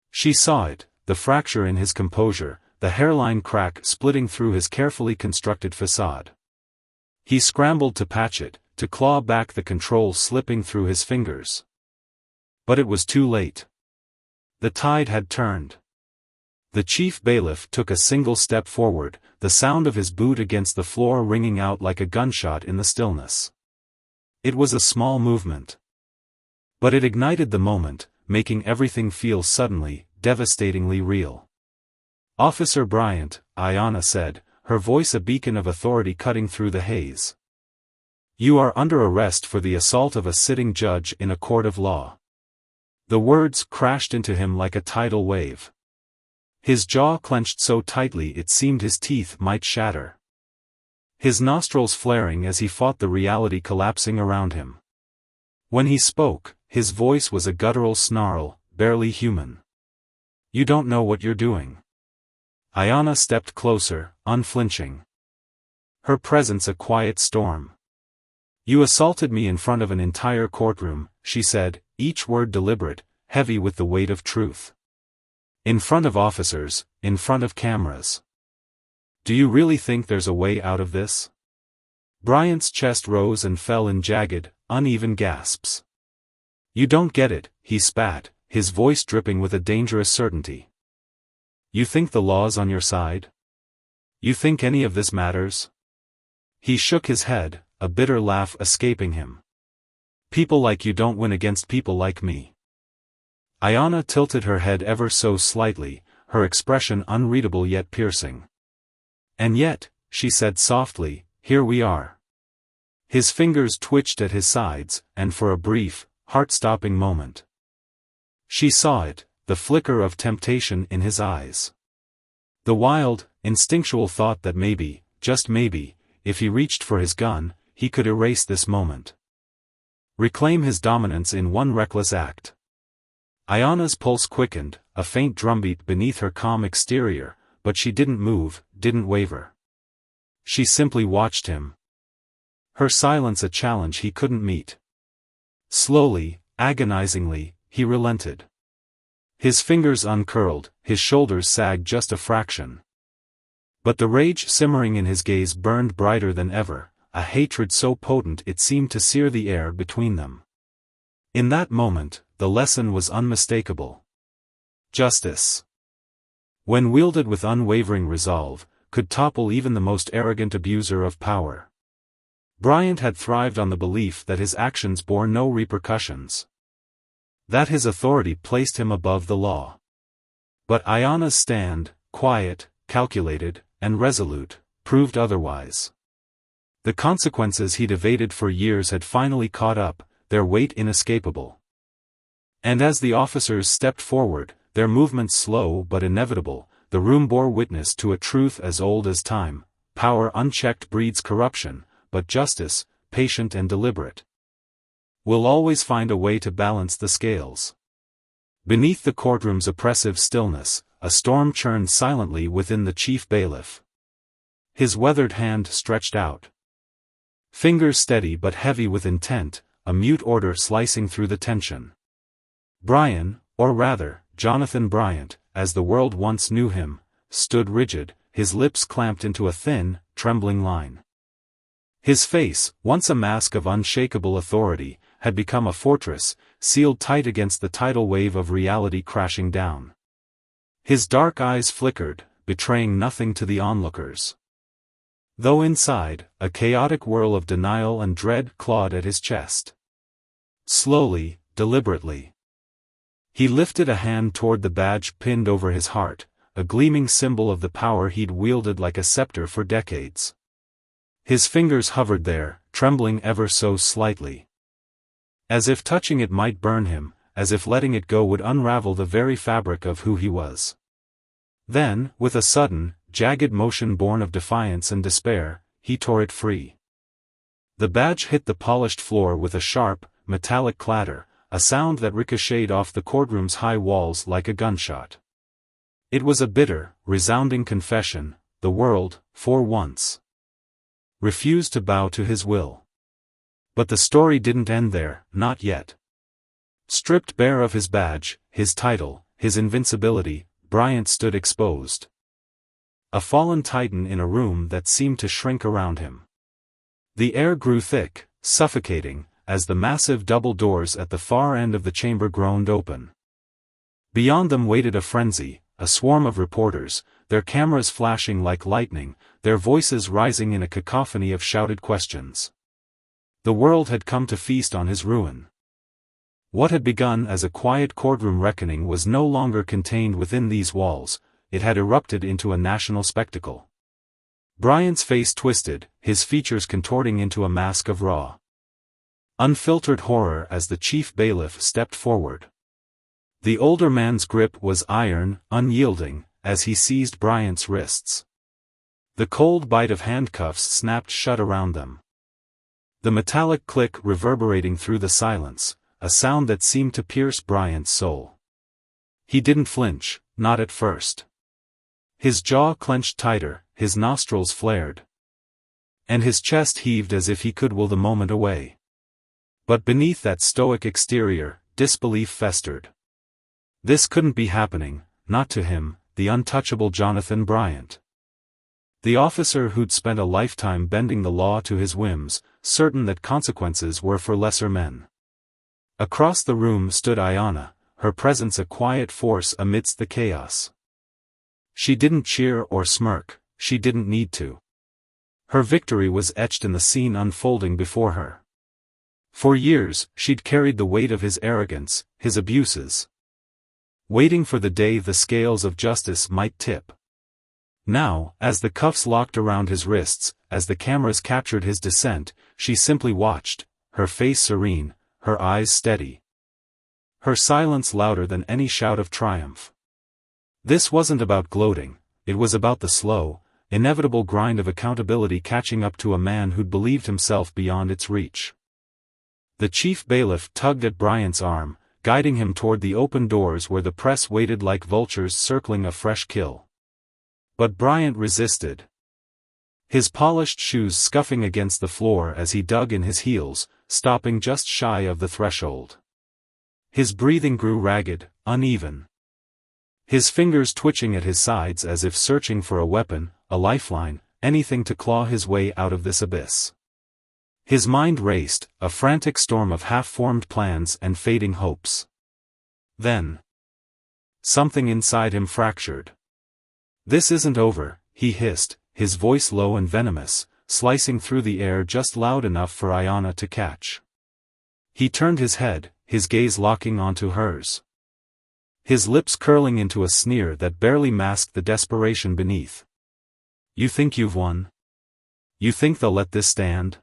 she saw it, the fracture in his composure, the hairline crack splitting through his carefully constructed facade. He scrambled to patch it, to claw back the control slipping through his fingers. But it was too late. The tide had turned. The chief bailiff took a single step forward, the sound of his boot against the floor ringing out like a gunshot in the stillness. It was a small movement, but it ignited the moment, making everything feel suddenly, devastatingly real. "Officer Bryant," Ayana said, her voice a beacon of authority cutting through the haze. "You are under arrest for the assault of a sitting judge in a court of law." The words crashed into him like a tidal wave. His jaw clenched so tightly it seemed his teeth might shatter. His nostrils flaring as he fought the reality collapsing around him. When he spoke, his voice was a guttural snarl, barely human. "You don't know what you're doing." Ayanna stepped closer, unflinching. Her presence a quiet storm. "You assaulted me in front of an entire courtroom," she said, each word deliberate, heavy with the weight of truth. "In front of officers, in front of cameras. Do you really think there's a way out of this?" Bryant's chest rose and fell in jagged, uneven gasps. "You don't get it," he spat, his voice dripping with a dangerous certainty. "You think the law's on your side? You think any of this matters?" He shook his head, a bitter laugh escaping him. "People like you don't win against people like me." Ayanna tilted her head ever so slightly, her expression unreadable yet piercing. "And yet," she said softly, "here we are." His fingers twitched at his sides, and for a brief, heart-stopping moment, she saw it, the flicker of temptation in his eyes. The wild, instinctual thought that maybe, just maybe, if he reached for his gun, he could erase this moment. Reclaim his dominance in one reckless act. Ayanna's pulse quickened, a faint drumbeat beneath her calm exterior, but she didn't move, didn't waver. She simply watched him. Her silence a challenge he couldn't meet. Slowly, agonizingly, he relented. His fingers uncurled, his shoulders sagged just a fraction. But the rage simmering in his gaze burned brighter than ever, a hatred so potent it seemed to sear the air between them. In that moment, the lesson was unmistakable. Justice, when wielded with unwavering resolve, could topple even the most arrogant abuser of power. Bryant had thrived on the belief that his actions bore no repercussions. That his authority placed him above the law. But Ayanna's stand, quiet, calculated, and resolute, proved otherwise. The consequences he'd evaded for years had finally caught up, their weight inescapable. And as the officers stepped forward, their movements slow but inevitable, the room bore witness to a truth as old as time: power unchecked breeds corruption, but justice, patient and deliberate, will always find a way to balance the scales. Beneath the courtroom's oppressive stillness, a storm churned silently within the chief bailiff. His weathered hand stretched out. Fingers steady but heavy with intent, a mute order slicing through the tension. Brian, or rather, Jonathan Bryant, as the world once knew him, stood rigid, his lips clamped into a thin, trembling line. His face, once a mask of unshakable authority, had become a fortress, sealed tight against the tidal wave of reality crashing down. His dark eyes flickered, betraying nothing to the onlookers. Though inside, a chaotic whirl of denial and dread clawed at his chest. Slowly, deliberately, he lifted a hand toward the badge pinned over his heart, a gleaming symbol of the power he'd wielded like a scepter for decades. His fingers hovered there, trembling ever so slightly. As if touching it might burn him, as if letting it go would unravel the very fabric of who he was. Then, with a sudden, jagged motion born of defiance and despair, he tore it free. The badge hit the polished floor with a sharp, metallic clatter, a sound that ricocheted off the courtroom's high walls like a gunshot. It was a bitter, resounding confession: the world, for once, refused to bow to his will. But the story didn't end there, not yet. Stripped bare of his badge, his title, his invincibility, Bryant stood exposed. A fallen titan in a room that seemed to shrink around him. The air grew thick, suffocating, as the massive double doors at the far end of the chamber groaned open. Beyond them waited a frenzy, a swarm of reporters, their cameras flashing like lightning, their voices rising in a cacophony of shouted questions. The world had come to feast on his ruin. What had begun as a quiet courtroom reckoning was no longer contained within these walls, it had erupted into a national spectacle. Bryant's face twisted, his features contorting into a mask of raw, unfiltered horror as the chief bailiff stepped forward. The older man's grip was iron, unyielding, as he seized Bryant's wrists. The cold bite of handcuffs snapped shut around them. The metallic click reverberating through the silence, a sound that seemed to pierce Bryant's soul. He didn't flinch, not at first. His jaw clenched tighter, his nostrils flared, and his chest heaved as if he could will the moment away. But beneath that stoic exterior, disbelief festered. This couldn't be happening, not to him, the untouchable Jonathan Bryant. The officer who'd spent a lifetime bending the law to his whims, certain that consequences were for lesser men. Across the room stood Ayanna, her presence a quiet force amidst the chaos. She didn't cheer or smirk, she didn't need to. Her victory was etched in the scene unfolding before her. For years, she'd carried the weight of his arrogance, his abuses, waiting for the day the scales of justice might tip. Now, as the cuffs locked around his wrists, as the cameras captured his descent, she simply watched, her face serene, her eyes steady, her silence louder than any shout of triumph. This wasn't about gloating, it was about the slow, inevitable grind of accountability catching up to a man who'd believed himself beyond its reach. The chief bailiff tugged at Bryant's arm, guiding him toward the open doors where the press waited like vultures circling a fresh kill. But Bryant resisted. His polished shoes scuffing against the floor as he dug in his heels, stopping just shy of the threshold. His breathing grew ragged, uneven. His fingers twitching at his sides as if searching for a weapon, a lifeline, anything to claw his way out of this abyss. His mind raced, a frantic storm of half-formed plans and fading hopes. Then, something inside him fractured. "This isn't over," he hissed, his voice low and venomous, slicing through the air just loud enough for Ayanna to catch. He turned his head, his gaze locking onto hers, his lips curling into a sneer that barely masked the desperation beneath. "You think you've won? You think they'll let this stand?"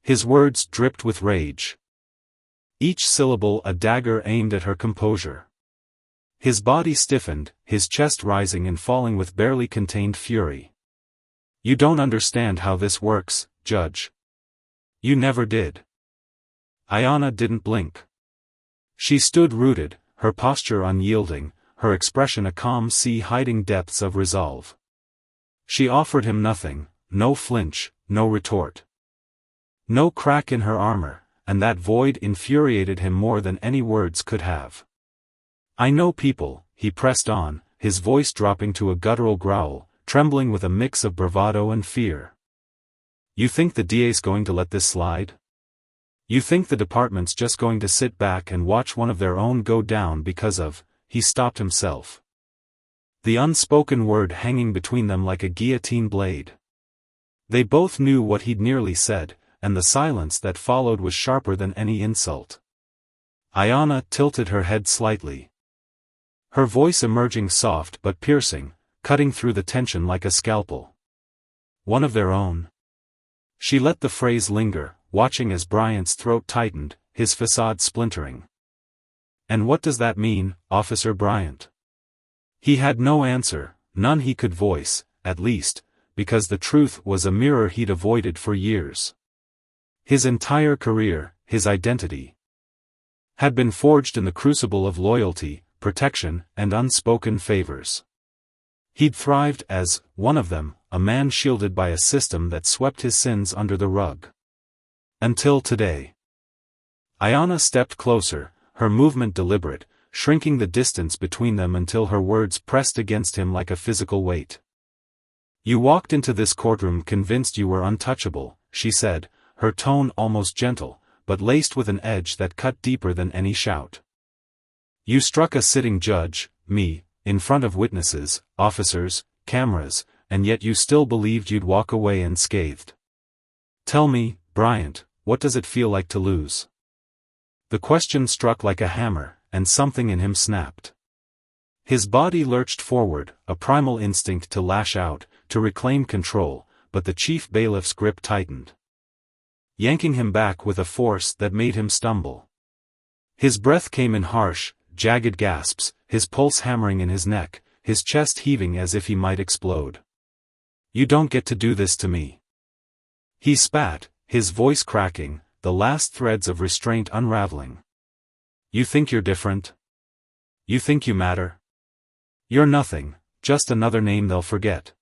His words dripped with rage, each syllable a dagger aimed at her composure. His body stiffened, his chest rising and falling with barely contained fury. "You don't understand how this works, Judge. You never did." Ayanna didn't blink. She stood rooted, her posture unyielding, her expression a calm sea hiding depths of resolve. She offered him nothing, no flinch, no retort, no crack in her armor, and that void infuriated him more than any words could have. "I know people," he pressed on, his voice dropping to a guttural growl, trembling with a mix of bravado and fear. "You think the DA's going to let this slide? You think the department's just going to sit back and watch one of their own go down because of—" He stopped himself, the unspoken word hanging between them like a guillotine blade. They both knew what he'd nearly said, and the silence that followed was sharper than any insult. Ayanna tilted her head slightly, her voice emerging soft but piercing, cutting through the tension like a scalpel. "One of their own." She let the phrase linger, watching as Bryant's throat tightened, his facade splintering. "And what does that mean, Officer Bryant?" He had no answer, none he could voice, at least, because the truth was a mirror he'd avoided for years. His entire career, his identity, had been forged in the crucible of loyalty, protection, and unspoken favors. He'd thrived as, one of them, a man shielded by a system that swept his sins under the rug. Until today. Ayanna stepped closer, her movement deliberate, shrinking the distance between them until her words pressed against him like a physical weight. "You walked into this courtroom convinced you were untouchable," she said, her tone almost gentle, but laced with an edge that cut deeper than any shout. "You struck a sitting judge, me, in front of witnesses, officers, cameras, and yet you still believed you'd walk away unscathed. Tell me, Bryant, what does it feel like to lose?" The question struck like a hammer, and something in him snapped. His body lurched forward, a primal instinct to lash out, to reclaim control, but the chief bailiff's grip tightened, yanking him back with a force that made him stumble. His breath came in harsh, jagged gasps, his pulse hammering in his neck, his chest heaving as if he might explode. "You don't get to do this to me." He spat, his voice cracking, the last threads of restraint unraveling. "You think you're different? You think you matter? You're nothing, just another name they'll forget.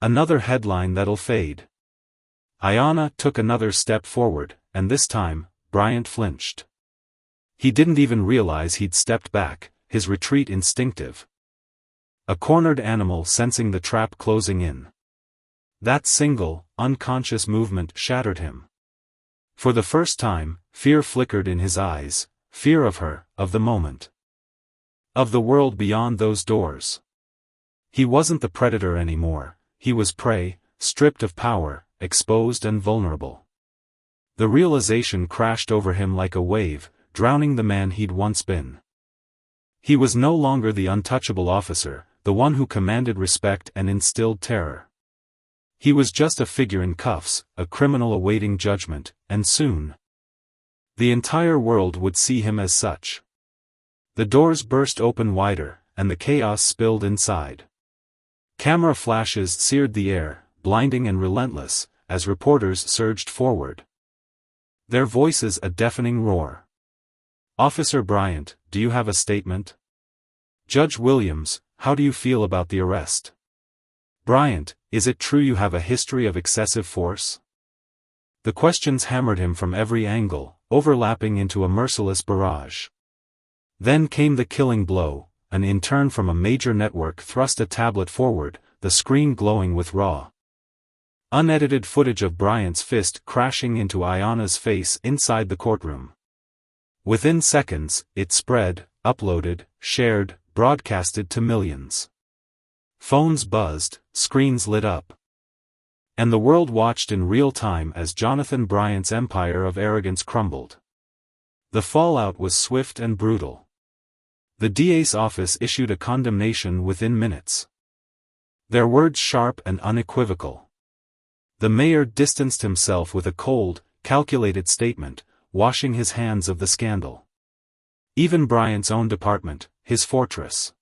Another headline that'll fade." Ayanna took another step forward, and this time, Bryant flinched. He didn't even realize he'd stepped back, his retreat instinctive. A cornered animal sensing the trap closing in. That single, unconscious movement shattered him. For the first time, fear flickered in his eyes, fear of her, of the moment. Of the world beyond those doors. He wasn't the predator anymore, he was prey, stripped of power, exposed and vulnerable. The realization crashed over him like a wave, drowning the man he'd once been. He was no longer the untouchable officer, the one who commanded respect and instilled terror. He was just a figure in cuffs, a criminal awaiting judgment, and soon the entire world would see him as such. The doors burst open wider, and the chaos spilled inside. Camera flashes seared the air, blinding and relentless, as reporters surged forward. Their voices a deafening roar. "Officer Bryant, do you have a statement? Judge Williams, how do you feel about the arrest? Bryant, is it true you have a history of excessive force?" The questions hammered him from every angle, overlapping into a merciless barrage. Then came the killing blow. An intern from a major network thrust a tablet forward, the screen glowing with raw, unedited footage of Bryant's fist crashing into Ayanna's face inside the courtroom. Within seconds, it spread, uploaded, shared, broadcasted to millions. Phones buzzed, screens lit up. And the world watched in real time as Jonathan Bryant's empire of arrogance crumbled. The fallout was swift and brutal. The DA's office issued a condemnation within minutes. Their words sharp and unequivocal. The mayor distanced himself with a cold, calculated statement, washing his hands of the scandal. Even Bryant's own department, his fortress,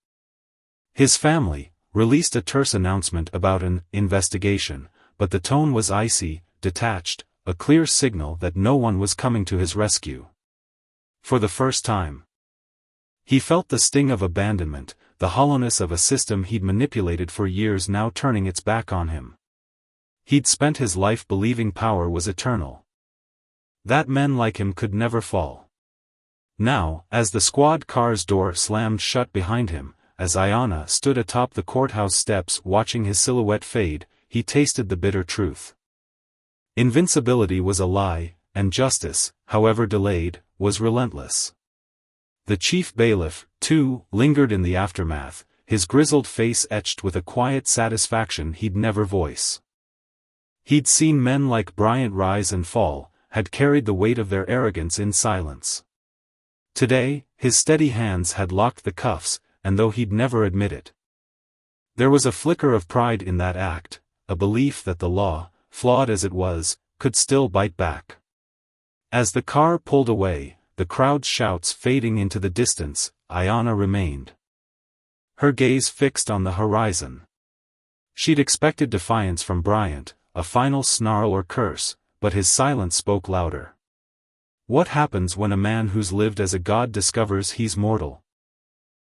his family, released a terse announcement about an investigation, but the tone was icy, detached, a clear signal that no one was coming to his rescue. For the first time, he felt the sting of abandonment, the hollowness of a system he'd manipulated for years now turning its back on him. He'd spent his life believing power was eternal, that men like him could never fall. Now, as the squad car's door slammed shut behind him, as Ayanna stood atop the courthouse steps watching his silhouette fade, he tasted the bitter truth. Invincibility was a lie, and justice, however delayed, was relentless. The chief bailiff, too, lingered in the aftermath, his grizzled face etched with a quiet satisfaction he'd never voice. He'd seen men like Bryant rise and fall, had carried the weight of their arrogance in silence. Today, his steady hands had locked the cuffs, and though he'd never admit it, there was a flicker of pride in that act, a belief that the law, flawed as it was, could still bite back. As the car pulled away, the crowd's shouts fading into the distance, Ayanna remained, her gaze fixed on the horizon. She'd expected defiance from Bryant, a final snarl or curse, but his silence spoke louder. What happens when a man who's lived as a god discovers he's mortal?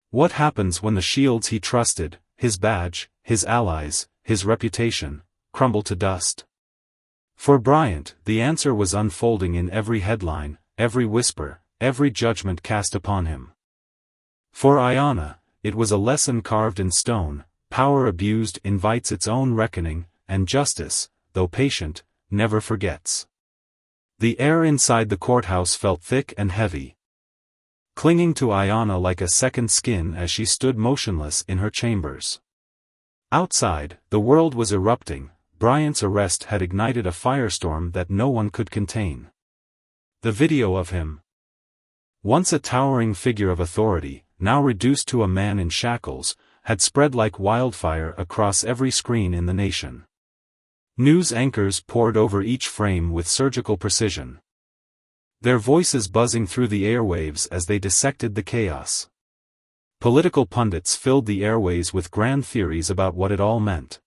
What happens when the shields he trusted, his badge, his allies, his reputation, crumble to dust? For Bryant, the answer was unfolding in every headline, every whisper, every judgment cast upon him. For Ayanna, it was a lesson carved in stone: power abused invites its own reckoning, and justice, though patient, never forgets. The air inside the courthouse felt thick and heavy, clinging to Ayanna like a second skin as she stood motionless in her chambers. Outside, the world was erupting. Bryant's arrest had ignited a firestorm that no one could contain. The video of him, once a towering figure of authority, now reduced to a man in shackles, had spread like wildfire across every screen in the nation. News anchors pored over each frame with surgical precision, their voices buzzing through the airwaves as they dissected the chaos. Political pundits filled the airways with grand theories about what it all meant,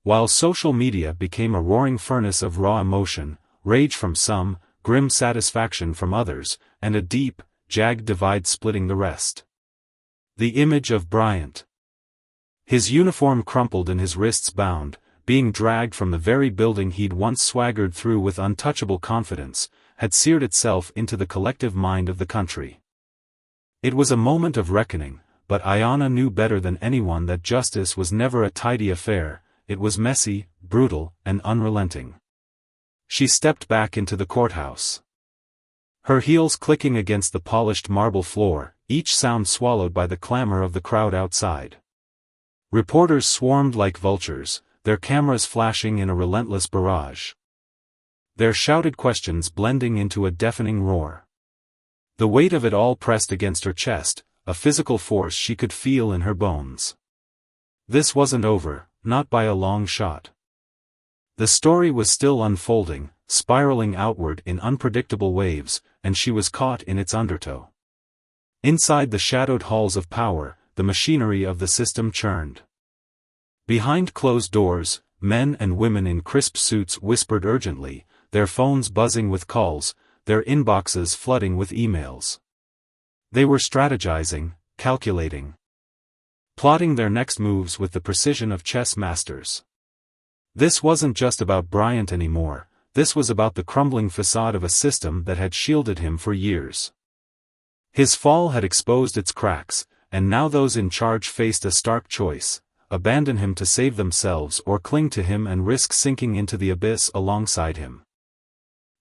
while social media became a roaring furnace of raw emotion, rage from some, grim satisfaction from others, and a deep, jagged divide splitting the rest. The image of Bryant, his uniform crumpled and his wrists bound, being dragged from the very building he'd once swaggered through with untouchable confidence, had seared itself into the collective mind of the country. It was a moment of reckoning, but Ayanna knew better than anyone that justice was never a tidy affair. It was messy, brutal, and unrelenting. She stepped back into the courthouse, her heels clicking against the polished marble floor, each sound swallowed by the clamor of the crowd outside. Reporters swarmed like vultures, their cameras flashing in a relentless barrage, their shouted questions blending into a deafening roar. The weight of it all pressed against her chest, a physical force she could feel in her bones. This wasn't over, not by a long shot. The story was still unfolding, spiraling outward in unpredictable waves, and she was caught in its undertow. Inside the shadowed halls of power, the machinery of the system churned. Behind closed doors, men and women in crisp suits whispered urgently, their phones buzzing with calls, their inboxes flooding with emails. They were strategizing, calculating, plotting their next moves with the precision of chess masters. This wasn't just about Bryant anymore, this was about the crumbling facade of a system that had shielded him for years. His fall had exposed its cracks, and now those in charge faced a stark choice: abandon him to save themselves or cling to him and risk sinking into the abyss alongside him.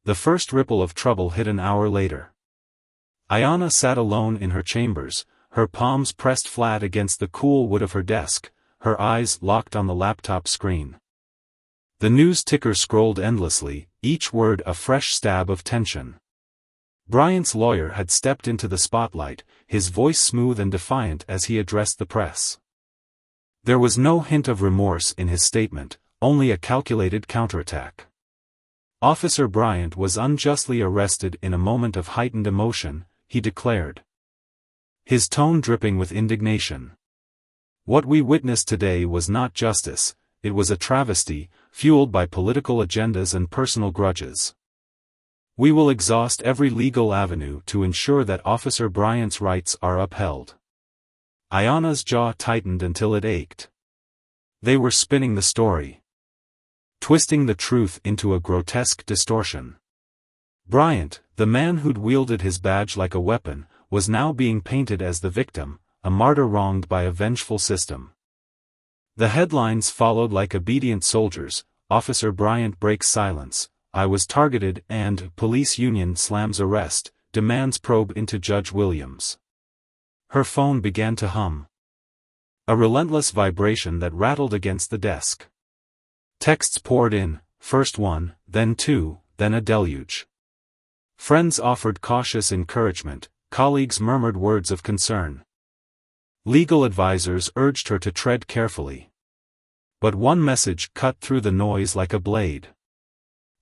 The first ripple of trouble hit an hour later. Ayanna sat alone in her chambers, her palms pressed flat against the cool wood of her desk, her eyes locked on the laptop screen. The news ticker scrolled endlessly, each word a fresh stab of tension. Bryant's lawyer had stepped into the spotlight, his voice smooth and defiant as he addressed the press. There was no hint of remorse in his statement, only a calculated counterattack. Officer Bryant was unjustly arrested in a moment of heightened emotion, he declared, his tone dripping with indignation. What we witnessed today was not justice, it was a travesty, fueled by political agendas and personal grudges. We will exhaust every legal avenue to ensure that Officer Bryant's rights are upheld. Ayanna's jaw tightened until it ached. They were spinning the story, twisting the truth into a grotesque distortion. Bryant, the man who'd wielded his badge like a weapon, was now being painted as the victim, a martyr wronged by a vengeful system. The headlines followed like obedient soldiers: Officer Bryant breaks silence, I was targeted, and police union slams arrest, demands probe into Judge Williams. Her phone began to hum, a relentless vibration that rattled against the desk. Texts poured in, first one, then two, then a deluge. Friends offered cautious encouragement, colleagues murmured words of concern. Legal advisors urged her to tread carefully. But one message cut through the noise like a blade.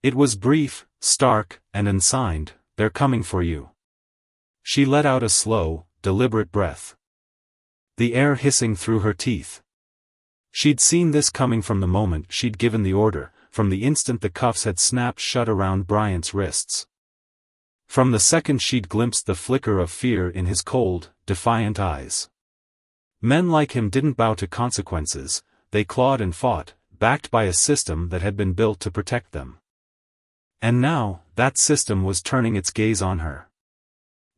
It was brief, stark, and unsigned: they're coming for you. She let out a slow, deliberate breath, the air hissing through her teeth. She'd seen this coming from the moment she'd given the order, from the instant the cuffs had snapped shut around Bryant's wrists. From the second she'd glimpsed the flicker of fear in his cold, defiant eyes. Men like him didn't bow to consequences, they clawed and fought, backed by a system that had been built to protect them. And now, that system was turning its gaze on her.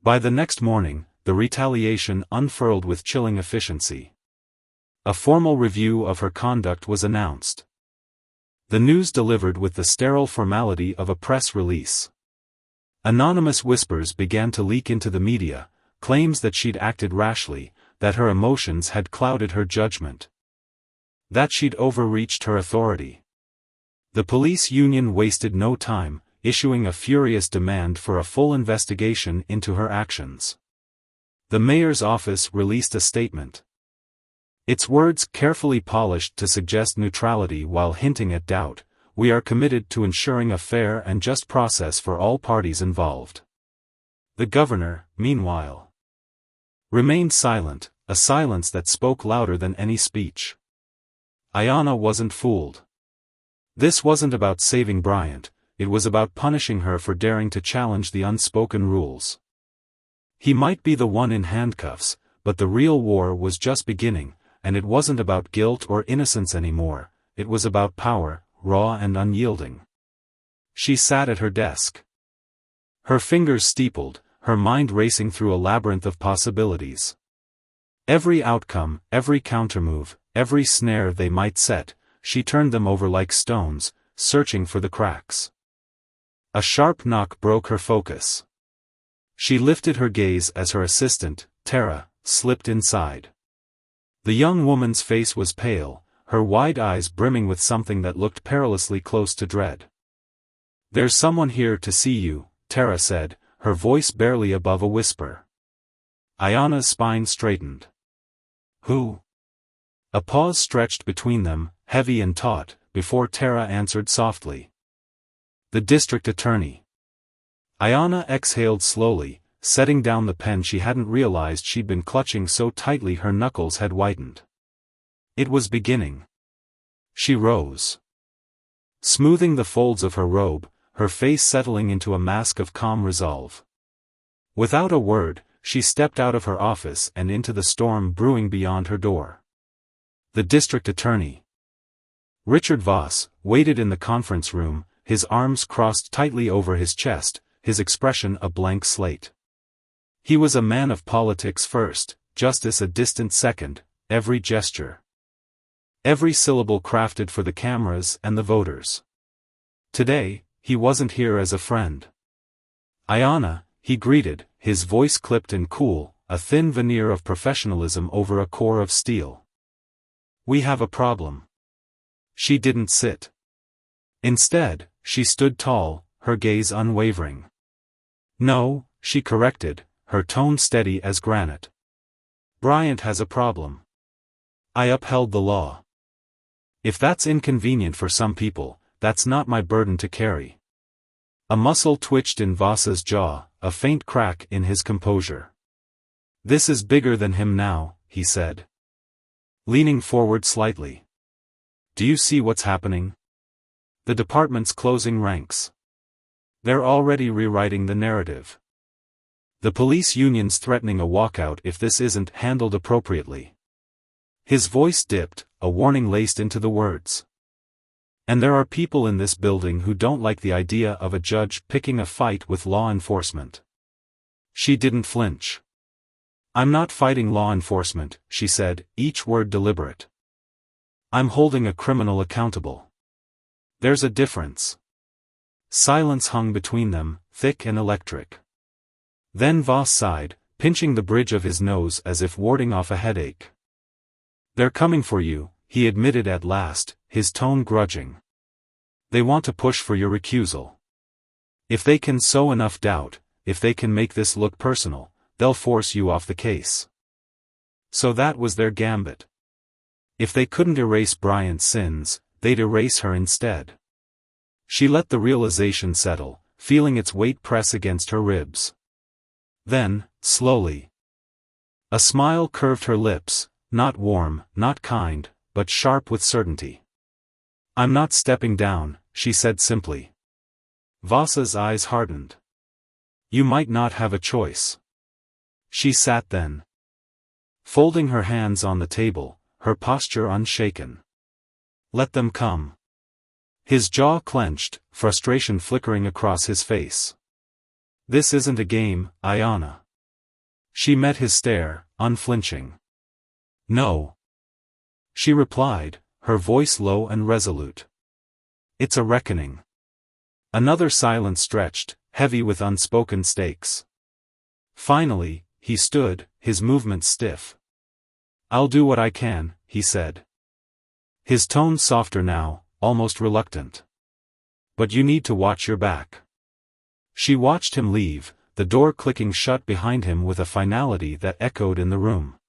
By the next morning, the retaliation unfurled with chilling efficiency. A formal review of her conduct was announced. The news delivered with the sterile formality of a press release. Anonymous whispers began to leak into the media, claims that she'd acted rashly, that her emotions had clouded her judgment, that she'd overreached her authority. The police union wasted no time, issuing a furious demand for a full investigation into her actions. The mayor's office released a statement. Its words carefully polished to suggest neutrality while hinting at doubt. We are committed to ensuring a fair and just process for all parties involved. The governor, meanwhile, remained silent, a silence that spoke louder than any speech. Ayanna wasn't fooled. This wasn't about saving Bryant, it was about punishing her for daring to challenge the unspoken rules. He might be the one in handcuffs, but the real war was just beginning, and it wasn't about guilt or innocence anymore, it was about power, raw and unyielding. She sat at her desk. Her fingers steepled, her mind racing through a labyrinth of possibilities. Every outcome, every countermove, every snare they might set, she turned them over like stones, searching for the cracks. A sharp knock broke her focus. She lifted her gaze as her assistant, Tara, slipped inside. The young woman's face was pale, her wide eyes brimming with something that looked perilously close to dread. "There's someone here to see you," Tara said, her voice barely above a whisper. Ayanna's spine straightened. "Who?" A pause stretched between them, heavy and taut, before Tara answered softly. "The district attorney." Ayanna exhaled slowly, setting down the pen she hadn't realized she'd been clutching so tightly her knuckles had whitened. It was beginning. She rose. Smoothing the folds of her robe, her face settling into a mask of calm resolve. Without a word, she stepped out of her office and into the storm brewing beyond her door. The district attorney, Richard Voss, waited in the conference room, his arms crossed tightly over his chest, his expression a blank slate. He was a man of politics first, justice a distant second, every gesture, every syllable crafted for the cameras and the voters. Today, he wasn't here as a friend. "Ayanna," he greeted, his voice clipped and cool, a thin veneer of professionalism over a core of steel. "We have a problem." She didn't sit. Instead, she stood tall, her gaze unwavering. "No," she corrected, her tone steady as granite. "Bryant has a problem. I upheld the law. If that's inconvenient for some people, that's not my burden to carry." A muscle twitched in Voss's jaw, a faint crack in his composure. "This is bigger than him now," he said, leaning forward slightly. "Do you see what's happening? The department's closing ranks. They're already rewriting the narrative. The police union's threatening a walkout if this isn't handled appropriately." His voice dipped, a warning laced into the words. "And there are people in this building who don't like the idea of a judge picking a fight with law enforcement." She didn't flinch. "I'm not fighting law enforcement," she said, each word deliberate. "I'm holding a criminal accountable. There's a difference." Silence hung between them, thick and electric. Then Voss sighed, pinching the bridge of his nose as if warding off a headache. "They're coming for you," he admitted at last, his tone grudging. "They want to push for your recusal. If they can sow enough doubt, if they can make this look personal, they'll force you off the case." So that was their gambit. If they couldn't erase Bryant's sins, they'd erase her instead. She let the realization settle, feeling its weight press against her ribs. Then, slowly, a smile curved her lips, not warm, not kind, but sharp with certainty. "I'm not stepping down," she said simply. Voss's eyes hardened. "You might not have a choice." She sat then, folding her hands on the table, her posture unshaken. "Let them come." His jaw clenched, frustration flickering across his face. "This isn't a game, Ayanna." She met his stare, unflinching. "No," she replied, her voice low and resolute. "It's a reckoning." Another silence stretched, heavy with unspoken stakes. Finally, he stood, his movements stiff. "I'll do what I can," he said. His tone softer now, almost reluctant. "But you need to watch your back." She watched him leave, the door clicking shut behind him with a finality that echoed in the room.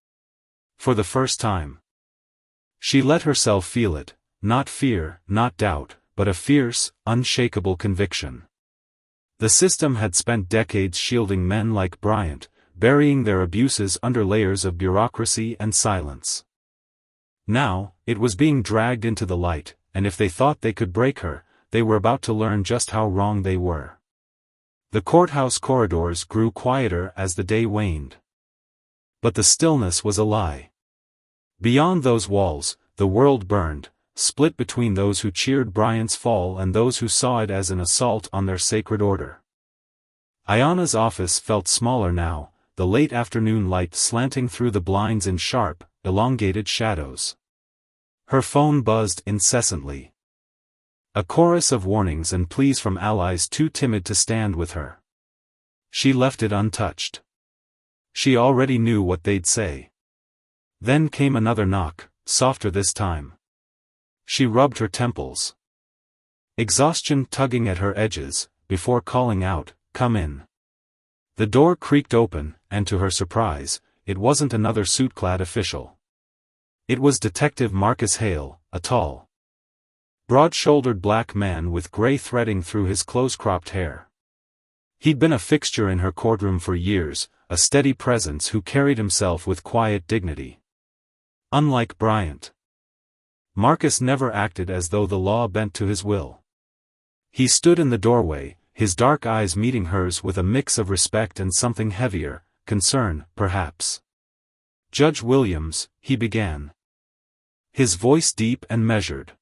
For the first time, She let herself feel it, not fear, not doubt, but a fierce, unshakable conviction. The system had spent decades shielding men like Bryant, burying their abuses under layers of bureaucracy and silence. Now, it was being dragged into the light, and if they thought they could break her, they were about to learn just how wrong they were. The courthouse corridors grew quieter as the day waned. But the stillness was a lie. Beyond those walls, the world burned, split between those who cheered Bryant's fall and those who saw it as an assault on their sacred order. Ayanna's office felt smaller now, the late afternoon light slanting through the blinds in sharp, elongated shadows. Her phone buzzed incessantly. A chorus of warnings and pleas from allies too timid to stand with her. She left it untouched. She already knew what they'd say. Then came another knock, softer this time. She rubbed her temples. Exhaustion tugging at her edges, before calling out, "Come in." The door creaked open, and to her surprise, it wasn't another suit-clad official. It was Detective Marcus Hale, a tall, broad-shouldered black man with gray threading through his close-cropped hair. He'd been a fixture in her courtroom for years, a steady presence who carried himself with quiet dignity. Unlike Bryant, Marcus never acted as though the law bent to his will. He stood in the doorway, his dark eyes meeting hers with a mix of respect and something heavier, concern, perhaps. "Judge Williams," he began, his voice deep and measured.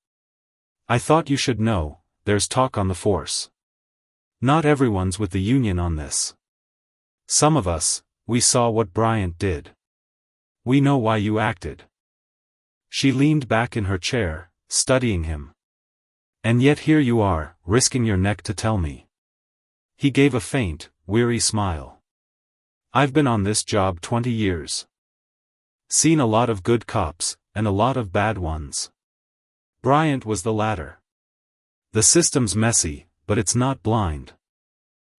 "I thought you should know, there's talk on the force. Not everyone's with the union on this. Some of us, we saw what Bryant did. We know why you acted." She leaned back in her chair, studying him. "And yet here you are, risking your neck to tell me." He gave a faint, weary smile. "I've been on this job 20 years. Seen a lot of good cops, and a lot of bad ones. Bryant was the latter. The system's messy, but it's not blind.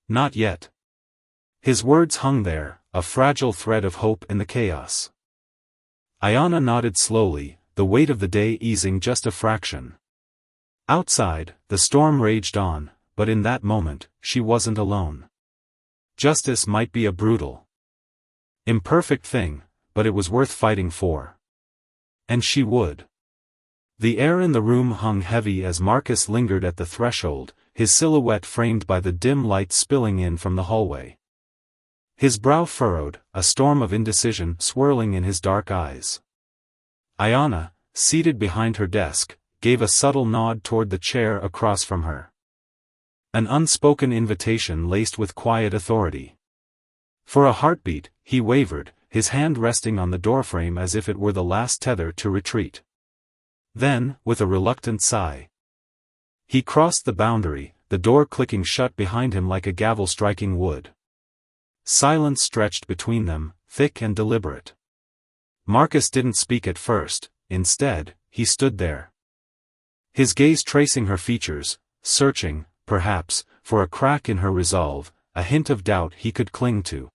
Not yet." His words hung there, a fragile thread of hope in the chaos. Ayanna nodded slowly, the weight of the day easing just a fraction. Outside, the storm raged on, but in that moment, she wasn't alone. Justice might be a brutal, imperfect thing, but it was worth fighting for. And she would. The air in the room hung heavy as Marcus lingered at the threshold, his silhouette framed by the dim light spilling in from the hallway. His brow furrowed, a storm of indecision swirling in his dark eyes. Ayanna, seated behind her desk, gave a subtle nod toward the chair across from her. An unspoken invitation laced with quiet authority. For a heartbeat, he wavered, his hand resting on the doorframe as if it were the last tether to retreat. Then, with a reluctant sigh, he crossed the boundary, the door clicking shut behind him like a gavel striking wood. Silence stretched between them, thick and deliberate. Marcus didn't speak at first, instead, he stood there. His gaze tracing her features, searching, perhaps, for a crack in her resolve, a hint of doubt he could cling to.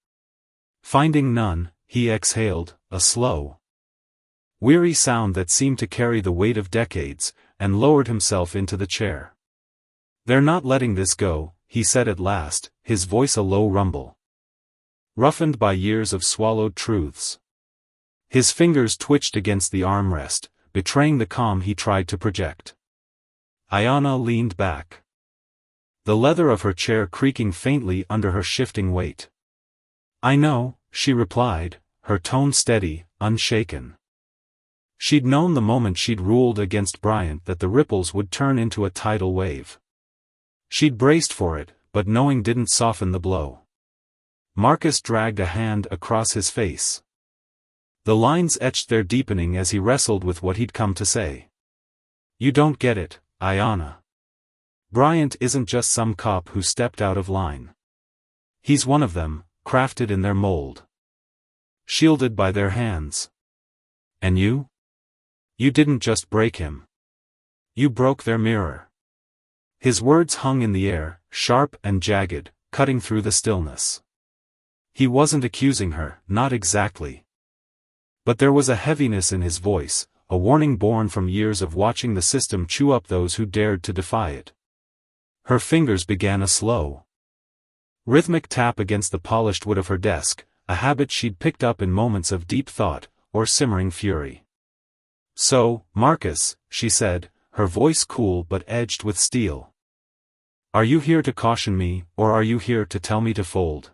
Finding none, he exhaled, a slow, weary sound that seemed to carry the weight of decades, and lowered himself into the chair. "They're not letting this go," he said at last, his voice a low rumble, roughened by years of swallowed truths. His fingers twitched against the armrest, betraying the calm he tried to project. Ayanna leaned back, the leather of her chair creaking faintly under her shifting weight. "I know," she replied, her tone steady, unshaken. She'd known the moment she'd ruled against Bryant that the ripples would turn into a tidal wave. She'd braced for it, but knowing didn't soften the blow. Marcus dragged a hand across his face. The lines etched their deepening as he wrestled with what he'd come to say. "You don't get it, Ayanna. Bryant isn't just some cop who stepped out of line. He's one of them, crafted in their mold, shielded by their hands. And you? You didn't just break him. You broke their mirror." His words hung in the air, sharp and jagged, cutting through the stillness. He wasn't accusing her, not exactly. But there was a heaviness in his voice, a warning born from years of watching the system chew up those who dared to defy it. Her fingers began a slow, rhythmic tap against the polished wood of her desk, a habit she'd picked up in moments of deep thought, or simmering fury. "So, Marcus," she said, her voice cool but edged with steel. "Are you here to caution me, or are you here to tell me to fold?"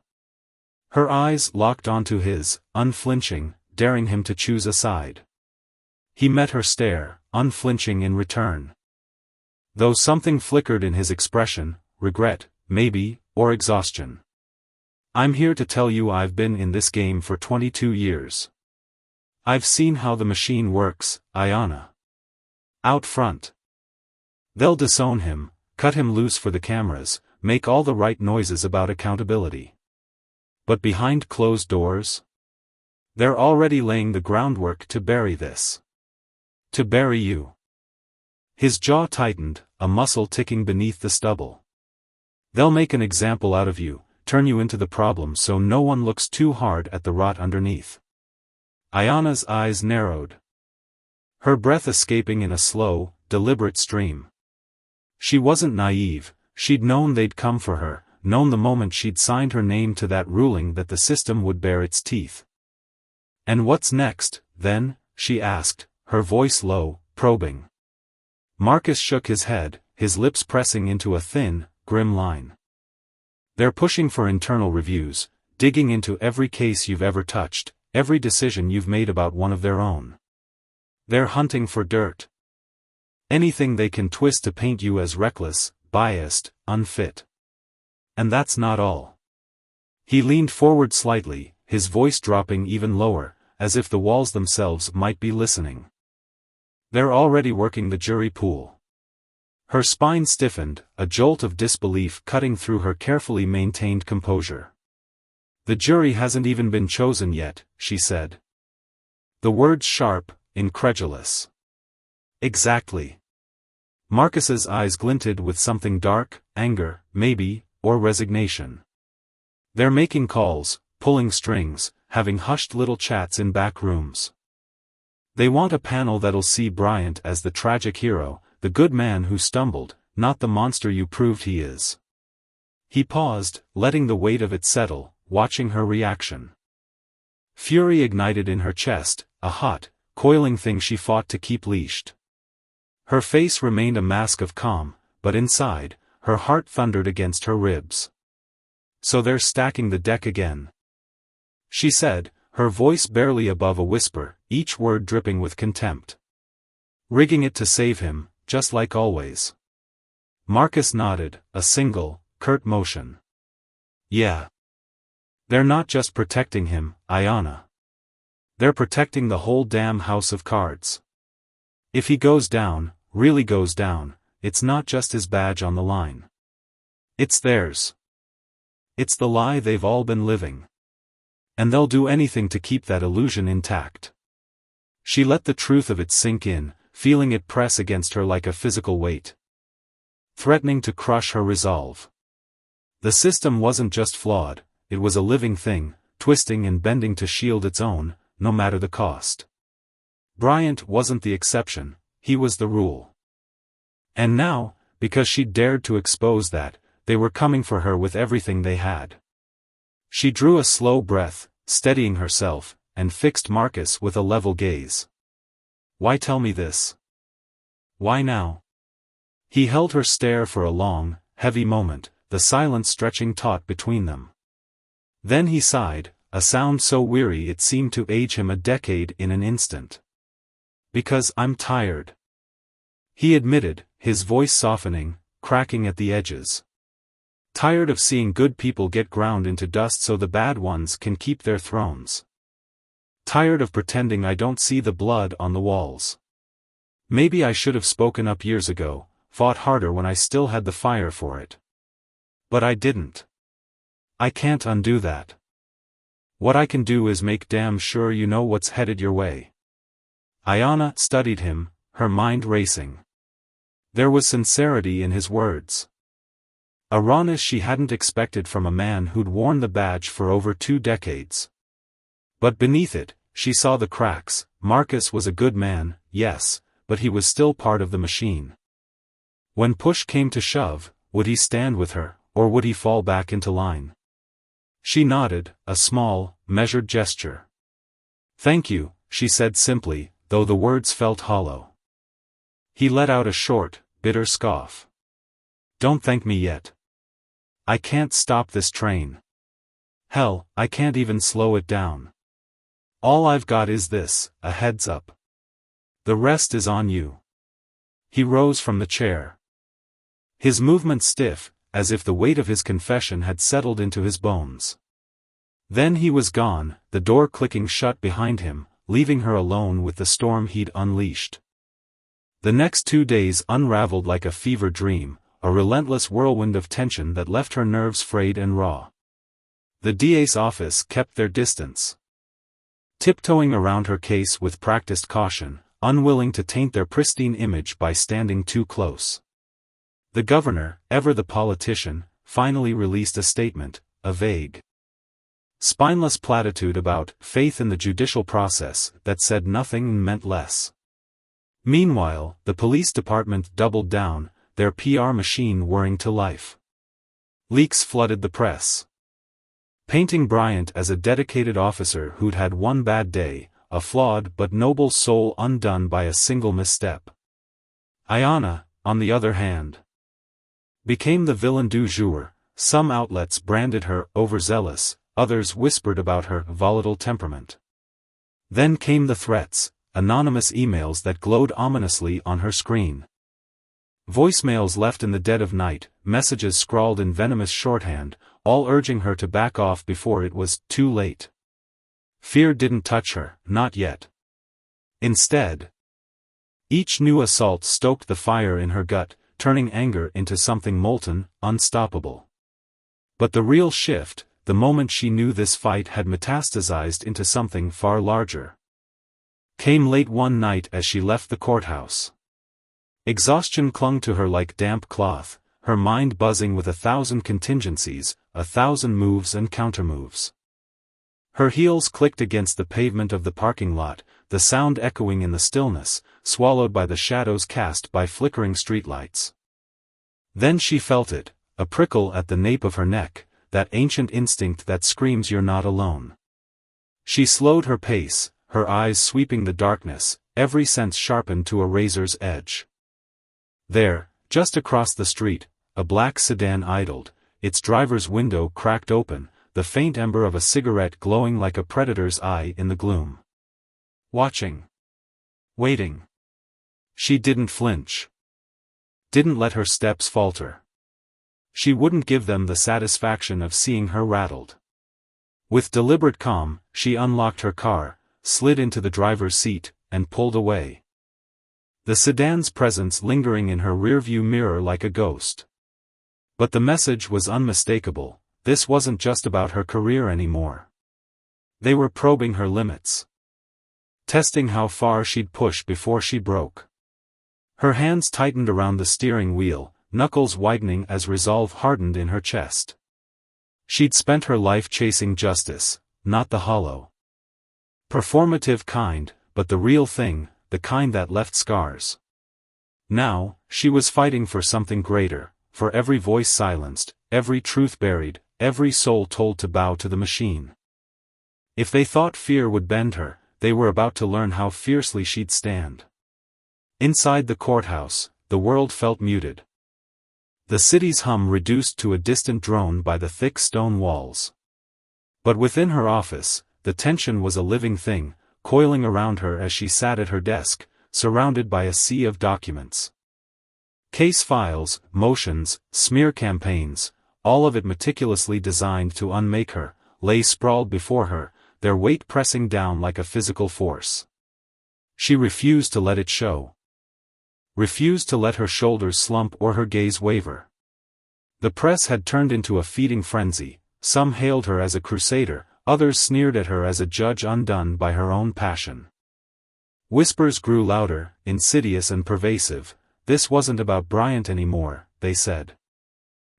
Her eyes locked onto his, unflinching, daring him to choose a side. He met her stare, unflinching in return. Though something flickered in his expression, regret, maybe, or exhaustion. "I'm here to tell you I've been in this game for 22 years. I've seen how the machine works, Ayanna. Out front. They'll disown him, cut him loose for the cameras, make all the right noises about accountability. But behind closed doors? They're already laying the groundwork to bury this. To bury you." His jaw tightened, a muscle ticking beneath the stubble. "They'll make an example out of you, turn you into the problem so no one looks too hard at the rot underneath." Ayanna's eyes narrowed, her breath escaping in a slow, deliberate stream. She wasn't naive, she'd known they'd come for her, known the moment she'd signed her name to that ruling that the system would bare its teeth. "And what's next, then?" she asked, her voice low, probing. Marcus shook his head, his lips pressing into a thin, grim line. "They're pushing for internal reviews, digging into every case you've ever touched, every decision you've made about one of their own. They're hunting for dirt. Anything they can twist to paint you as reckless, biased, unfit. And that's not all." He leaned forward slightly, his voice dropping even lower, as if the walls themselves might be listening. "They're already working the jury pool." Her spine stiffened, a jolt of disbelief cutting through her carefully maintained composure. "The jury hasn't even been chosen yet," she said. The words sharp, incredulous. "Exactly." Marcus's eyes glinted with something dark, anger, maybe, or resignation. "They're making calls, pulling strings, having hushed little chats in back rooms. They want a panel that'll see Bryant as the tragic hero, the good man who stumbled, not the monster you proved he is." He paused, letting the weight of it settle, watching her reaction. Fury ignited in her chest, a hot, coiling thing she fought to keep leashed. Her face remained a mask of calm, but inside, her heart thundered against her ribs. "So they're stacking the deck again," she said, her voice barely above a whisper, each word dripping with contempt. "Rigging it to save him, just like always." Marcus nodded, a single, curt motion. "Yeah. They're not just protecting him, Ayanna. They're protecting the whole damn house of cards. If he goes down, really goes down, it's not just his badge on the line. It's theirs. It's the lie they've all been living. And they'll do anything to keep that illusion intact." She let the truth of it sink in, feeling it press against her like a physical weight, threatening to crush her resolve. The system wasn't just flawed, it was a living thing, twisting and bending to shield its own, no matter the cost. Bryant wasn't the exception, he was the rule. And now, because she'd dared to expose that, they were coming for her with everything they had. She drew a slow breath, steadying herself, and fixed Marcus with a level gaze. "Why tell me this? Why now?" He held her stare for a long, heavy moment, the silence stretching taut between them. Then he sighed, a sound so weary it seemed to age him a decade in an instant. "Because I'm tired," he admitted, his voice softening, cracking at the edges. "Tired of seeing good people get ground into dust so the bad ones can keep their thrones. Tired of pretending I don't see the blood on the walls. Maybe I should have spoken up years ago, fought harder when I still had the fire for it. But I didn't. I can't undo that. What I can do is make damn sure you know what's headed your way." Ayanna studied him, her mind racing. There was sincerity in his words. A rawness she hadn't expected from a man who'd worn the badge for over 2 decades. But beneath it, she saw the cracks, Marcus was a good man, yes, but he was still part of the machine. When push came to shove, would he stand with her, or would he fall back into line? She nodded, a small, measured gesture. "Thank you," she said simply, though the words felt hollow. He let out a short, bitter scoff. "Don't thank me yet. I can't stop this train. Hell, I can't even slow it down. All I've got is this, a heads up. The rest is on you." He rose from the chair. His movement stiff, as if the weight of his confession had settled into his bones. Then he was gone, the door clicking shut behind him, leaving her alone with the storm he'd unleashed. The next 2 days unraveled like a fever dream, a relentless whirlwind of tension that left her nerves frayed and raw. The DA's office kept their distance, tiptoeing around her case with practiced caution, unwilling to taint their pristine image by standing too close. The governor, ever the politician, finally released a statement, a vague, spineless platitude about faith in the judicial process that said nothing and meant less. Meanwhile, the police department doubled down, their PR machine whirring to life. Leaks flooded the press, painting Bryant as a dedicated officer who'd had one bad day, a flawed but noble soul undone by a single misstep. Ayanna, on the other hand, became the villain du jour. Some outlets branded her overzealous, others whispered about her volatile temperament. Then came the threats, anonymous emails that glowed ominously on her screen. Voicemails left in the dead of night, messages scrawled in venomous shorthand, all urging her to back off before it was too late. Fear didn't touch her, not yet. Instead, each new assault stoked the fire in her gut, turning anger into something molten, unstoppable. But the real shift, the moment she knew this fight had metastasized into something far larger, came late one night as she left the courthouse. Exhaustion clung to her like damp cloth, her mind buzzing with 1,000 contingencies, 1,000 moves and countermoves. Her heels clicked against the pavement of the parking lot, the sound echoing in the stillness, swallowed by the shadows cast by flickering streetlights. Then she felt it, a prickle at the nape of her neck, that ancient instinct that screams you're not alone. She slowed her pace, her eyes sweeping the darkness, every sense sharpened to a razor's edge. There, just across the street, a black sedan idled, its driver's window cracked open, the faint ember of a cigarette glowing like a predator's eye in the gloom. Watching. Waiting. She didn't flinch. Didn't let her steps falter. She wouldn't give them the satisfaction of seeing her rattled. With deliberate calm, she unlocked her car, slid into the driver's seat, and pulled away. The sedan's presence lingering in her rearview mirror like a ghost. But the message was unmistakable, this wasn't just about her career anymore. They were probing her limits, testing how far she'd push before she broke. Her hands tightened around the steering wheel, knuckles widening as resolve hardened in her chest. She'd spent her life chasing justice, not the hollow, performative kind, but the real thing, the kind that left scars. Now, she was fighting for something greater, for every voice silenced, every truth buried, every soul told to bow to the machine. If they thought fear would bend her, they were about to learn how fiercely she'd stand. Inside the courthouse, the world felt muted. The city's hum reduced to a distant drone by the thick stone walls. But within her office, the tension was a living thing, coiling around her as she sat at her desk, surrounded by a sea of documents. Case files, motions, smear campaigns, all of it meticulously designed to unmake her, lay sprawled before her, their weight pressing down like a physical force. She refused to let it show. Refused to let her shoulders slump or her gaze waver. The press had turned into a feeding frenzy, some hailed her as a crusader, others sneered at her as a judge undone by her own passion. Whispers grew louder, insidious and pervasive. This wasn't about Bryant anymore, they said.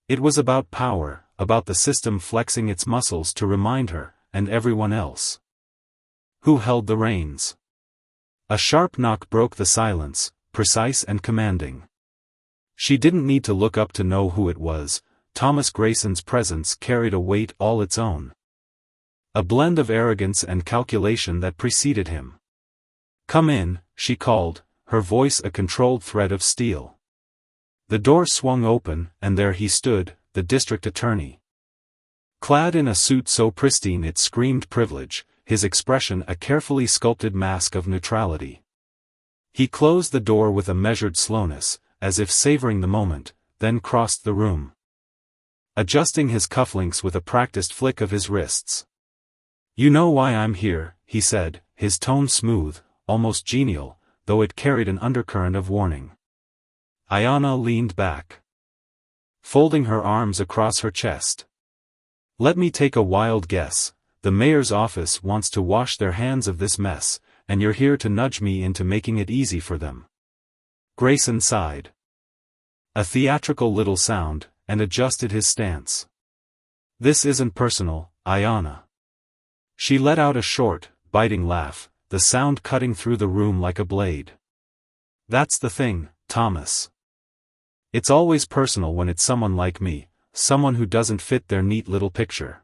It was about power, about the system flexing its muscles to remind her, and everyone else, who held the reins. A sharp knock broke the silence, precise and commanding. She didn't need to look up to know who it was. Thomas Grayson's presence carried a weight all its own. A blend of arrogance and calculation that preceded him. "Come in," she called, her voice a controlled thread of steel. The door swung open, and there he stood, the district attorney. Clad in a suit so pristine it screamed privilege, his expression a carefully sculpted mask of neutrality. He closed the door with a measured slowness, as if savoring the moment, then crossed the room, adjusting his cufflinks with a practiced flick of his wrists. "You know why I'm here," he said, his tone smooth, almost genial, though it carried an undercurrent of warning. Ayanna leaned back, folding her arms across her chest. "Let me take a wild guess. The mayor's office wants to wash their hands of this mess, and you're here to nudge me into making it easy for them." Grayson sighed. A theatrical little sound, and adjusted his stance. "This isn't personal, Ayanna." She let out a short, biting laugh, the sound cutting through the room like a blade. "That's the thing, Thomas. It's always personal when it's someone like me, someone who doesn't fit their neat little picture."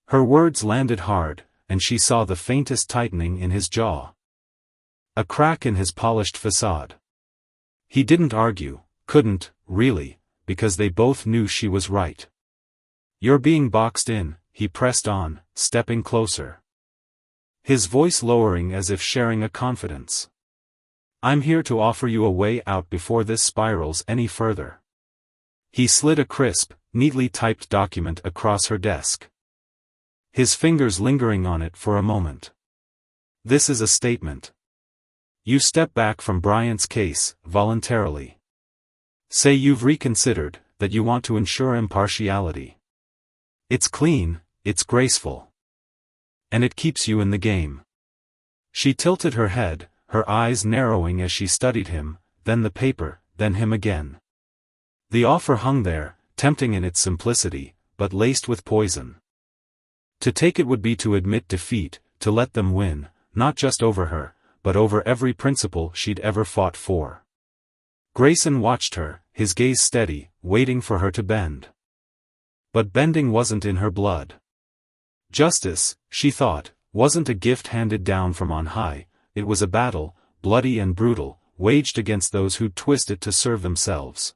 Her words landed hard, and she saw the faintest tightening in his jaw. A crack in his polished facade. He didn't argue, couldn't, really, because they both knew she was right. "You're being boxed in," he pressed on, stepping closer, his voice lowering as if sharing a confidence. "I'm here to offer you a way out before this spirals any further." He slid a crisp, neatly typed document across her desk, his fingers lingering on it for a moment. "This is a statement. You step back from Bryant's case, voluntarily. Say you've reconsidered, that you want to ensure impartiality. It's clean, it's graceful. And it keeps you in the game." She tilted her head, her eyes narrowing as she studied him, then the paper, then him again. The offer hung there, tempting in its simplicity, but laced with poison. To take it would be to admit defeat, to let them win, not just over her, but over every principle she'd ever fought for. Grayson watched her, his gaze steady, waiting for her to bend. But bending wasn't in her blood. Justice, she thought, wasn't a gift handed down from on high, it was a battle, bloody and brutal, waged against those who'd twist it to serve themselves.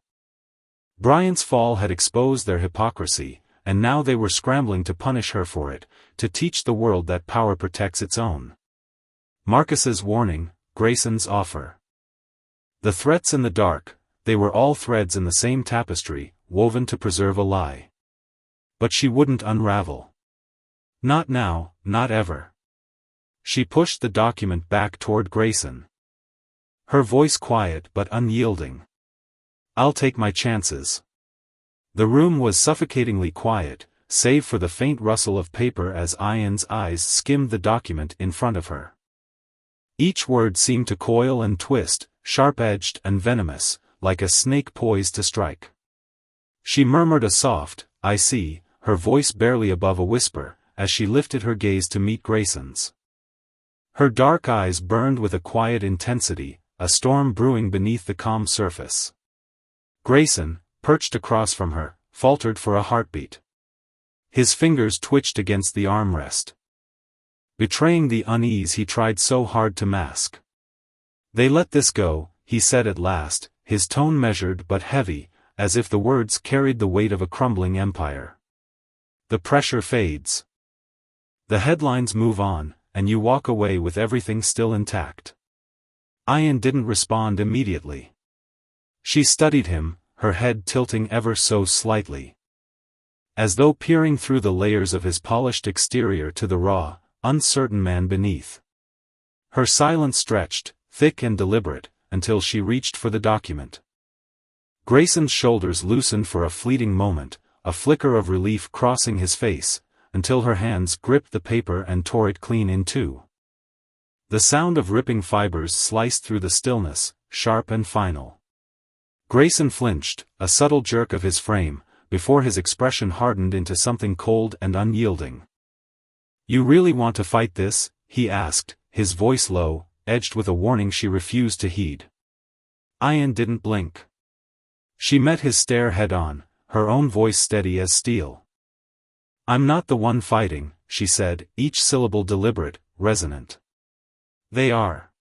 Bryant's fall had exposed their hypocrisy, and now they were scrambling to punish her for it, to teach the world that power protects its own. Marcus's warning, Grayson's offer. The threats in the dark, they were all threads in the same tapestry, woven to preserve a lie. But she wouldn't unravel. Not now, not ever. She pushed the document back toward Grayson, her voice quiet but unyielding. "I'll take my chances." The room was suffocatingly quiet, save for the faint rustle of paper as Ayanna's eyes skimmed the document in front of her. Each word seemed to coil and twist, sharp-edged and venomous, like a snake poised to strike. She murmured a soft, "I see," her voice barely above a whisper, as she lifted her gaze to meet Grayson's. Her dark eyes burned with a quiet intensity, a storm brewing beneath the calm surface. Grayson, perched across from her, faltered for a heartbeat. His fingers twitched against the armrest, betraying the unease he tried so hard to mask. "They let this go," he said at last, his tone measured but heavy, as if the words carried the weight of a crumbling empire. "The pressure fades. The headlines move on, and you walk away with everything still intact." Ayanna didn't respond immediately. She studied him, her head tilting ever so slightly, as though peering through the layers of his polished exterior to the raw, uncertain man beneath. Her silence stretched, thick and deliberate, until she reached for the document. Grayson's shoulders loosened for a fleeting moment, a flicker of relief crossing his face, until her hands gripped the paper and tore it clean in two. The sound of ripping fibers sliced through the stillness, sharp and final. Grayson flinched, a subtle jerk of his frame, before his expression hardened into something cold and unyielding. "You really want to fight this?" he asked, his voice low, edged with a warning she refused to heed. Ian didn't blink. She met his stare head-on, her own voice steady as steel. "I'm not the one fighting," she said, each syllable deliberate, resonant. "They are."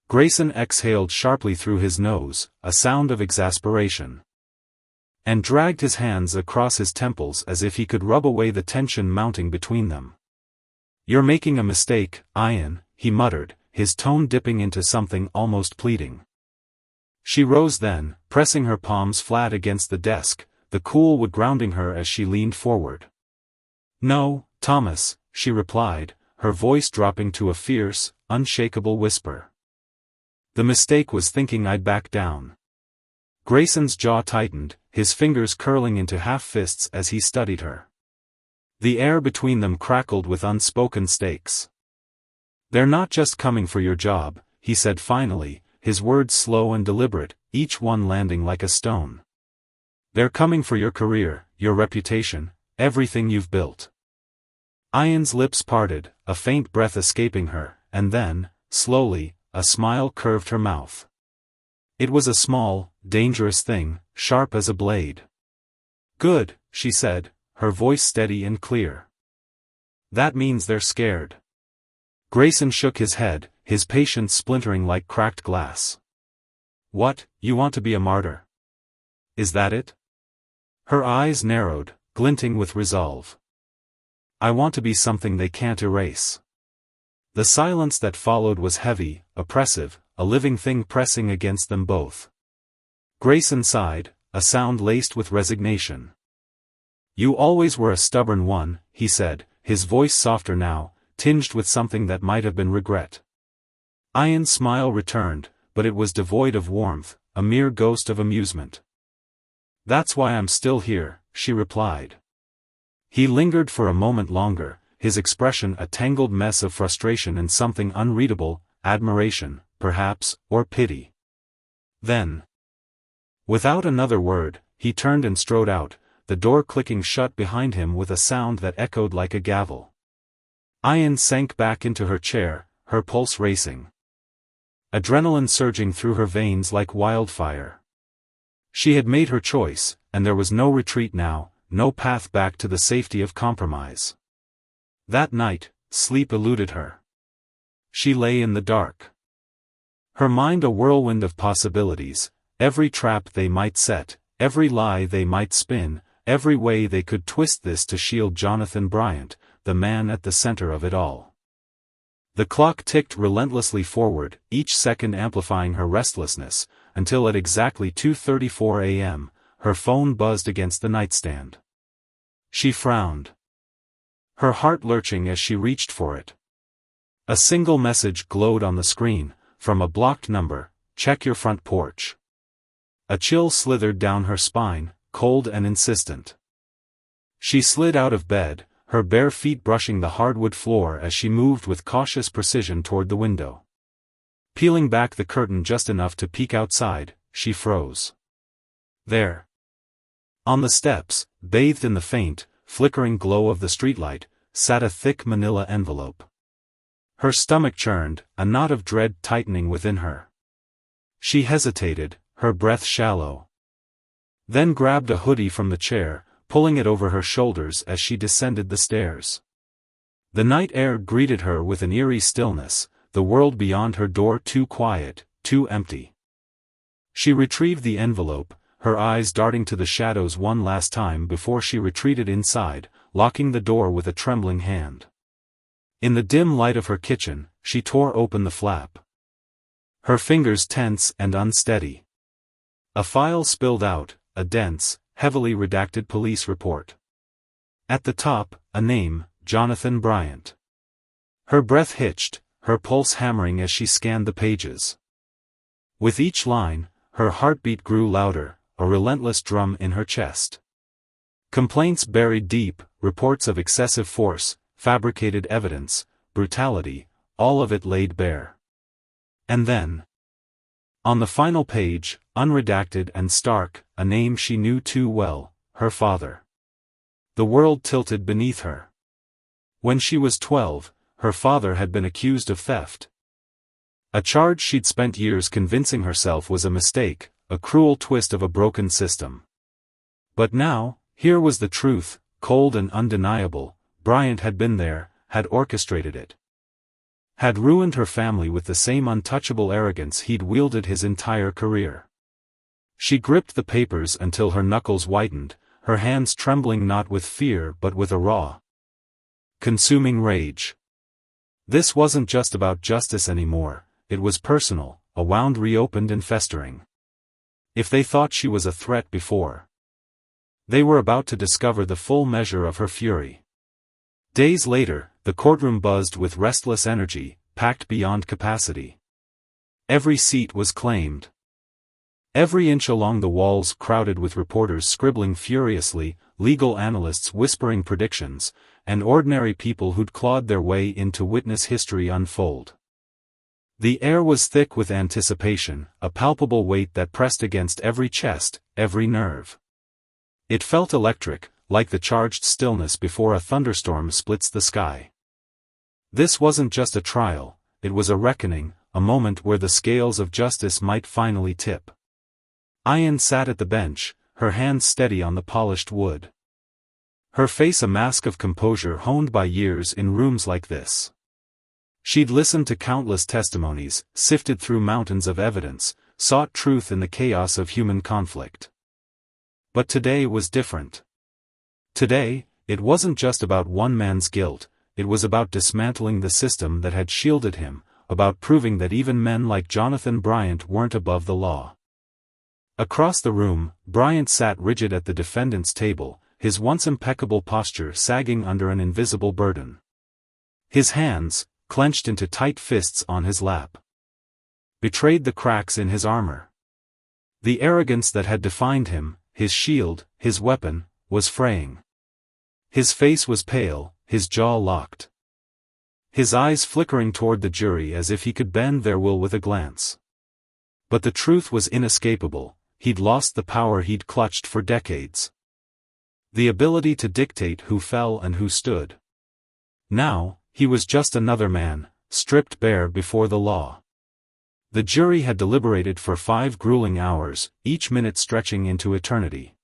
Grayson exhaled sharply through his nose, a sound of exasperation, and dragged his hands across his temples as if he could rub away the tension mounting between them. "You're making a mistake, Ian," he muttered, his tone dipping into something almost pleading. She rose then, pressing her palms flat against the desk, the cool wood grounding her as she leaned forward. "No, Thomas," she replied, her voice dropping to a fierce, unshakable whisper. "The mistake was thinking I'd back down." Grayson's jaw tightened, his fingers curling into half-fists as he studied her. The air between them crackled with unspoken stakes. "They're not just coming for your job," he said finally, his words slow and deliberate, each one landing like a stone. "They're coming for your career, your reputation, everything you've built." Ian's lips parted, a faint breath escaping her, and then, slowly, a smile curved her mouth. It was a small, dangerous thing, sharp as a blade. "Good," she said, her voice steady and clear. "That means they're scared." Grayson shook his head, his patience splintering like cracked glass. "What, you want to be a martyr? Is that it?" Her eyes narrowed, glinting with resolve. "I want to be something they can't erase." The silence that followed was heavy, oppressive, a living thing pressing against them both. Grayson sighed, a sound laced with resignation. "You always were a stubborn one," he said, his voice softer now, tinged with something that might have been regret. Ian's smile returned, but it was devoid of warmth, a mere ghost of amusement. "That's why I'm still here," she replied. He lingered for a moment longer, his expression a tangled mess of frustration and something unreadable, admiration, perhaps, or pity. Then, without another word, he turned and strode out, the door clicking shut behind him with a sound that echoed like a gavel. Ian sank back into her chair, her pulse racing. Adrenaline surging through her veins like wildfire. She had made her choice, and there was no retreat now, no path back to the safety of compromise. That night, sleep eluded her. She lay in the dark. Her mind a whirlwind of possibilities, every trap they might set, every lie they might spin, every way they could twist this to shield Jonathan Bryant, the man at the center of it all. The clock ticked relentlessly forward, each second amplifying her restlessness, until at exactly 2:34 a.m., her phone buzzed against the nightstand. She frowned, her heart lurching as she reached for it. A single message glowed on the screen, from a blocked number: "Check your front porch." A chill slithered down her spine, cold and insistent. She slid out of bed, her bare feet brushing the hardwood floor as she moved with cautious precision toward the window. Peeling back the curtain just enough to peek outside, she froze. There, on the steps, bathed in the faint, flickering glow of the streetlight, sat a thick manila envelope. Her stomach churned, a knot of dread tightening within her. She hesitated, her breath shallow. Then grabbed a hoodie from the chair, pulling it over her shoulders as she descended the stairs. The night air greeted her with an eerie stillness, the world beyond her door too quiet, too empty. She retrieved the envelope, her eyes darting to the shadows one last time before she retreated inside, locking the door with a trembling hand. In the dim light of her kitchen, she tore open the flap. Her fingers tense and unsteady. A file spilled out, a dense, heavily redacted police report. At the top, a name: Jonathan Bryant. Her breath hitched, her pulse hammering as she scanned the pages. With each line, her heartbeat grew louder, a relentless drum in her chest. Complaints buried deep, reports of excessive force, fabricated evidence, brutality, all of it laid bare. And then, on the final page, unredacted and stark, a name she knew too well: her father. The world tilted beneath her. When she was 12, her father had been accused of theft. A charge she'd spent years convincing herself was a mistake, a cruel twist of a broken system. But now, here was the truth, cold and undeniable. Bryant had been there, had orchestrated it. Had ruined her family with the same untouchable arrogance he'd wielded his entire career. She gripped the papers until her knuckles whitened, her hands trembling not with fear but with a raw, consuming rage. This wasn't just about justice anymore, it was personal, a wound reopened and festering. If they thought she was a threat before, they were about to discover the full measure of her fury. Days later, the courtroom buzzed with restless energy, packed beyond capacity. Every seat was claimed. Every inch along the walls crowded with reporters scribbling furiously, legal analysts whispering predictions, and ordinary people who'd clawed their way in to witness history unfold. The air was thick with anticipation, a palpable weight that pressed against every chest, every nerve. It felt electric, like the charged stillness before a thunderstorm splits the sky. This wasn't just a trial, it was a reckoning, a moment where the scales of justice might finally tip. Ian sat at the bench, her hands steady on the polished wood. Her face a mask of composure honed by years in rooms like this. She'd listened to countless testimonies, sifted through mountains of evidence, sought truth in the chaos of human conflict. But today was different. Today, it wasn't just about one man's guilt, it was about dismantling the system that had shielded him, about proving that even men like Jonathan Bryant weren't above the law. Across the room, Bryant sat rigid at the defendant's table, his once impeccable posture sagging under an invisible burden. His hands, clenched into tight fists on his lap, betrayed the cracks in his armor. The arrogance that had defined him, his shield, his weapon, was fraying. His face was pale, his jaw locked. His eyes flickering toward the jury as if he could bend their will with a glance. But the truth was inescapable, he'd lost the power he'd clutched for decades. The ability to dictate who fell and who stood. Now, he was just another man, stripped bare before the law. The jury had deliberated for 5 grueling hours, each minute stretching into eternity.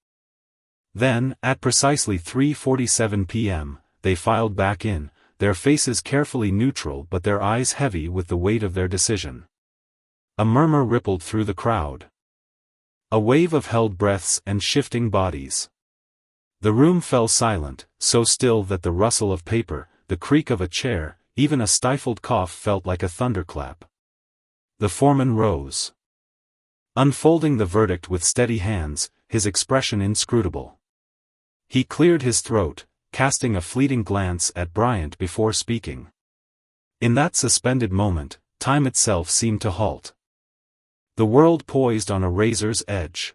Then, at precisely 3:47 p.m., they filed back in, their faces carefully neutral but their eyes heavy with the weight of their decision. A murmur rippled through the crowd. A wave of held breaths and shifting bodies. The room fell silent, so still that the rustle of paper, the creak of a chair, even a stifled cough felt like a thunderclap. The foreman rose, unfolding the verdict with steady hands, his expression inscrutable. He cleared his throat, casting a fleeting glance at Bryant before speaking. In that suspended moment, time itself seemed to halt. The world poised on a razor's edge.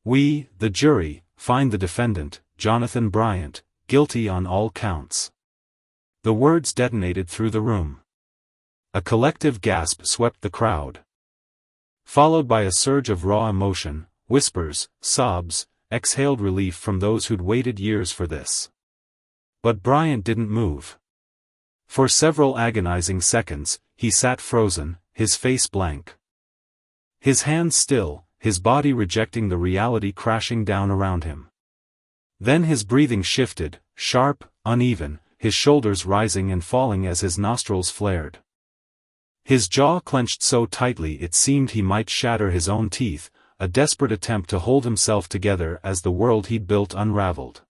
We, the jury, find the defendant, Jonathan Bryant, guilty on all counts. The words detonated through the room. A collective gasp swept the crowd, followed by a surge of raw emotion, whispers, sobs, exhaled relief from those who'd waited years for this. But Bryant didn't move. For several agonizing seconds, he sat frozen, his face blank. His hands still, his body rejecting the reality crashing down around him. Then his breathing shifted, sharp, uneven, his shoulders rising and falling as his nostrils flared. His jaw clenched so tightly it seemed he might shatter his own teeth, a desperate attempt to hold himself together as the world he'd built unraveled.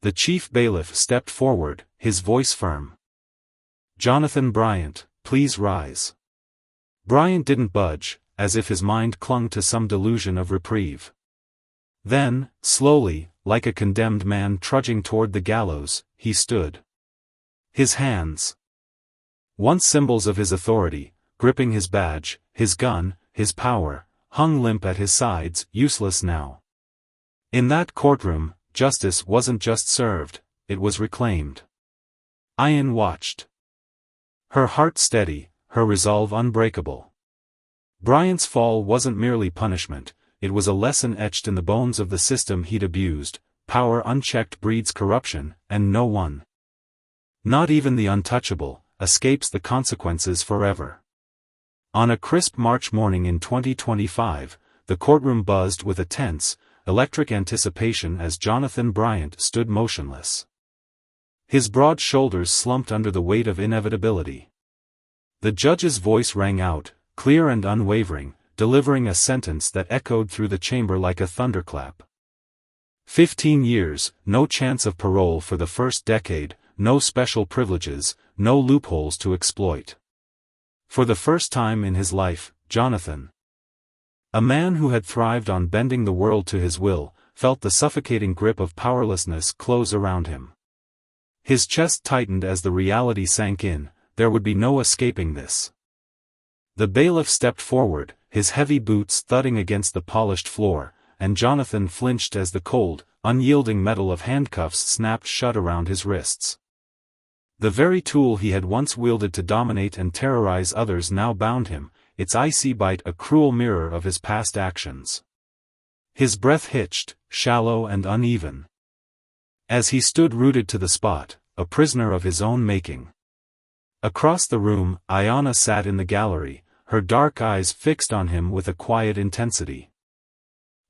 The chief bailiff stepped forward, his voice firm. "Jonathan Bryant, please rise." Bryant didn't budge, as if his mind clung to some delusion of reprieve. Then, slowly, like a condemned man trudging toward the gallows, he stood. His hands, once symbols of his authority, gripping his badge, his gun, his power, hung limp at his sides, useless now. In that courtroom, justice wasn't just served, it was reclaimed. Ian watched. Her heart steady, her resolve unbreakable. Bryant's fall wasn't merely punishment, it was a lesson etched in the bones of the system he'd abused. Power unchecked breeds corruption, and no one, not even the untouchable, escapes the consequences forever. On a crisp March morning in 2025, the courtroom buzzed with a tense, electric anticipation as Jonathan Bryant stood motionless. His broad shoulders slumped under the weight of inevitability. The judge's voice rang out, clear and unwavering, delivering a sentence that echoed through the chamber like a thunderclap. 15 years, no chance of parole for the first decade, no special privileges, no loopholes to exploit. For the first time in his life, Jonathan, a man who had thrived on bending the world to his will, felt the suffocating grip of powerlessness close around him. His chest tightened as the reality sank in, there would be no escaping this. The bailiff stepped forward, his heavy boots thudding against the polished floor, and Jonathan flinched as the cold, unyielding metal of handcuffs snapped shut around his wrists. The very tool he had once wielded to dominate and terrorize others now bound him, its icy bite a cruel mirror of his past actions. His breath hitched, shallow and uneven, as he stood rooted to the spot, a prisoner of his own making. Across the room, Ayanna sat in the gallery, her dark eyes fixed on him with a quiet intensity.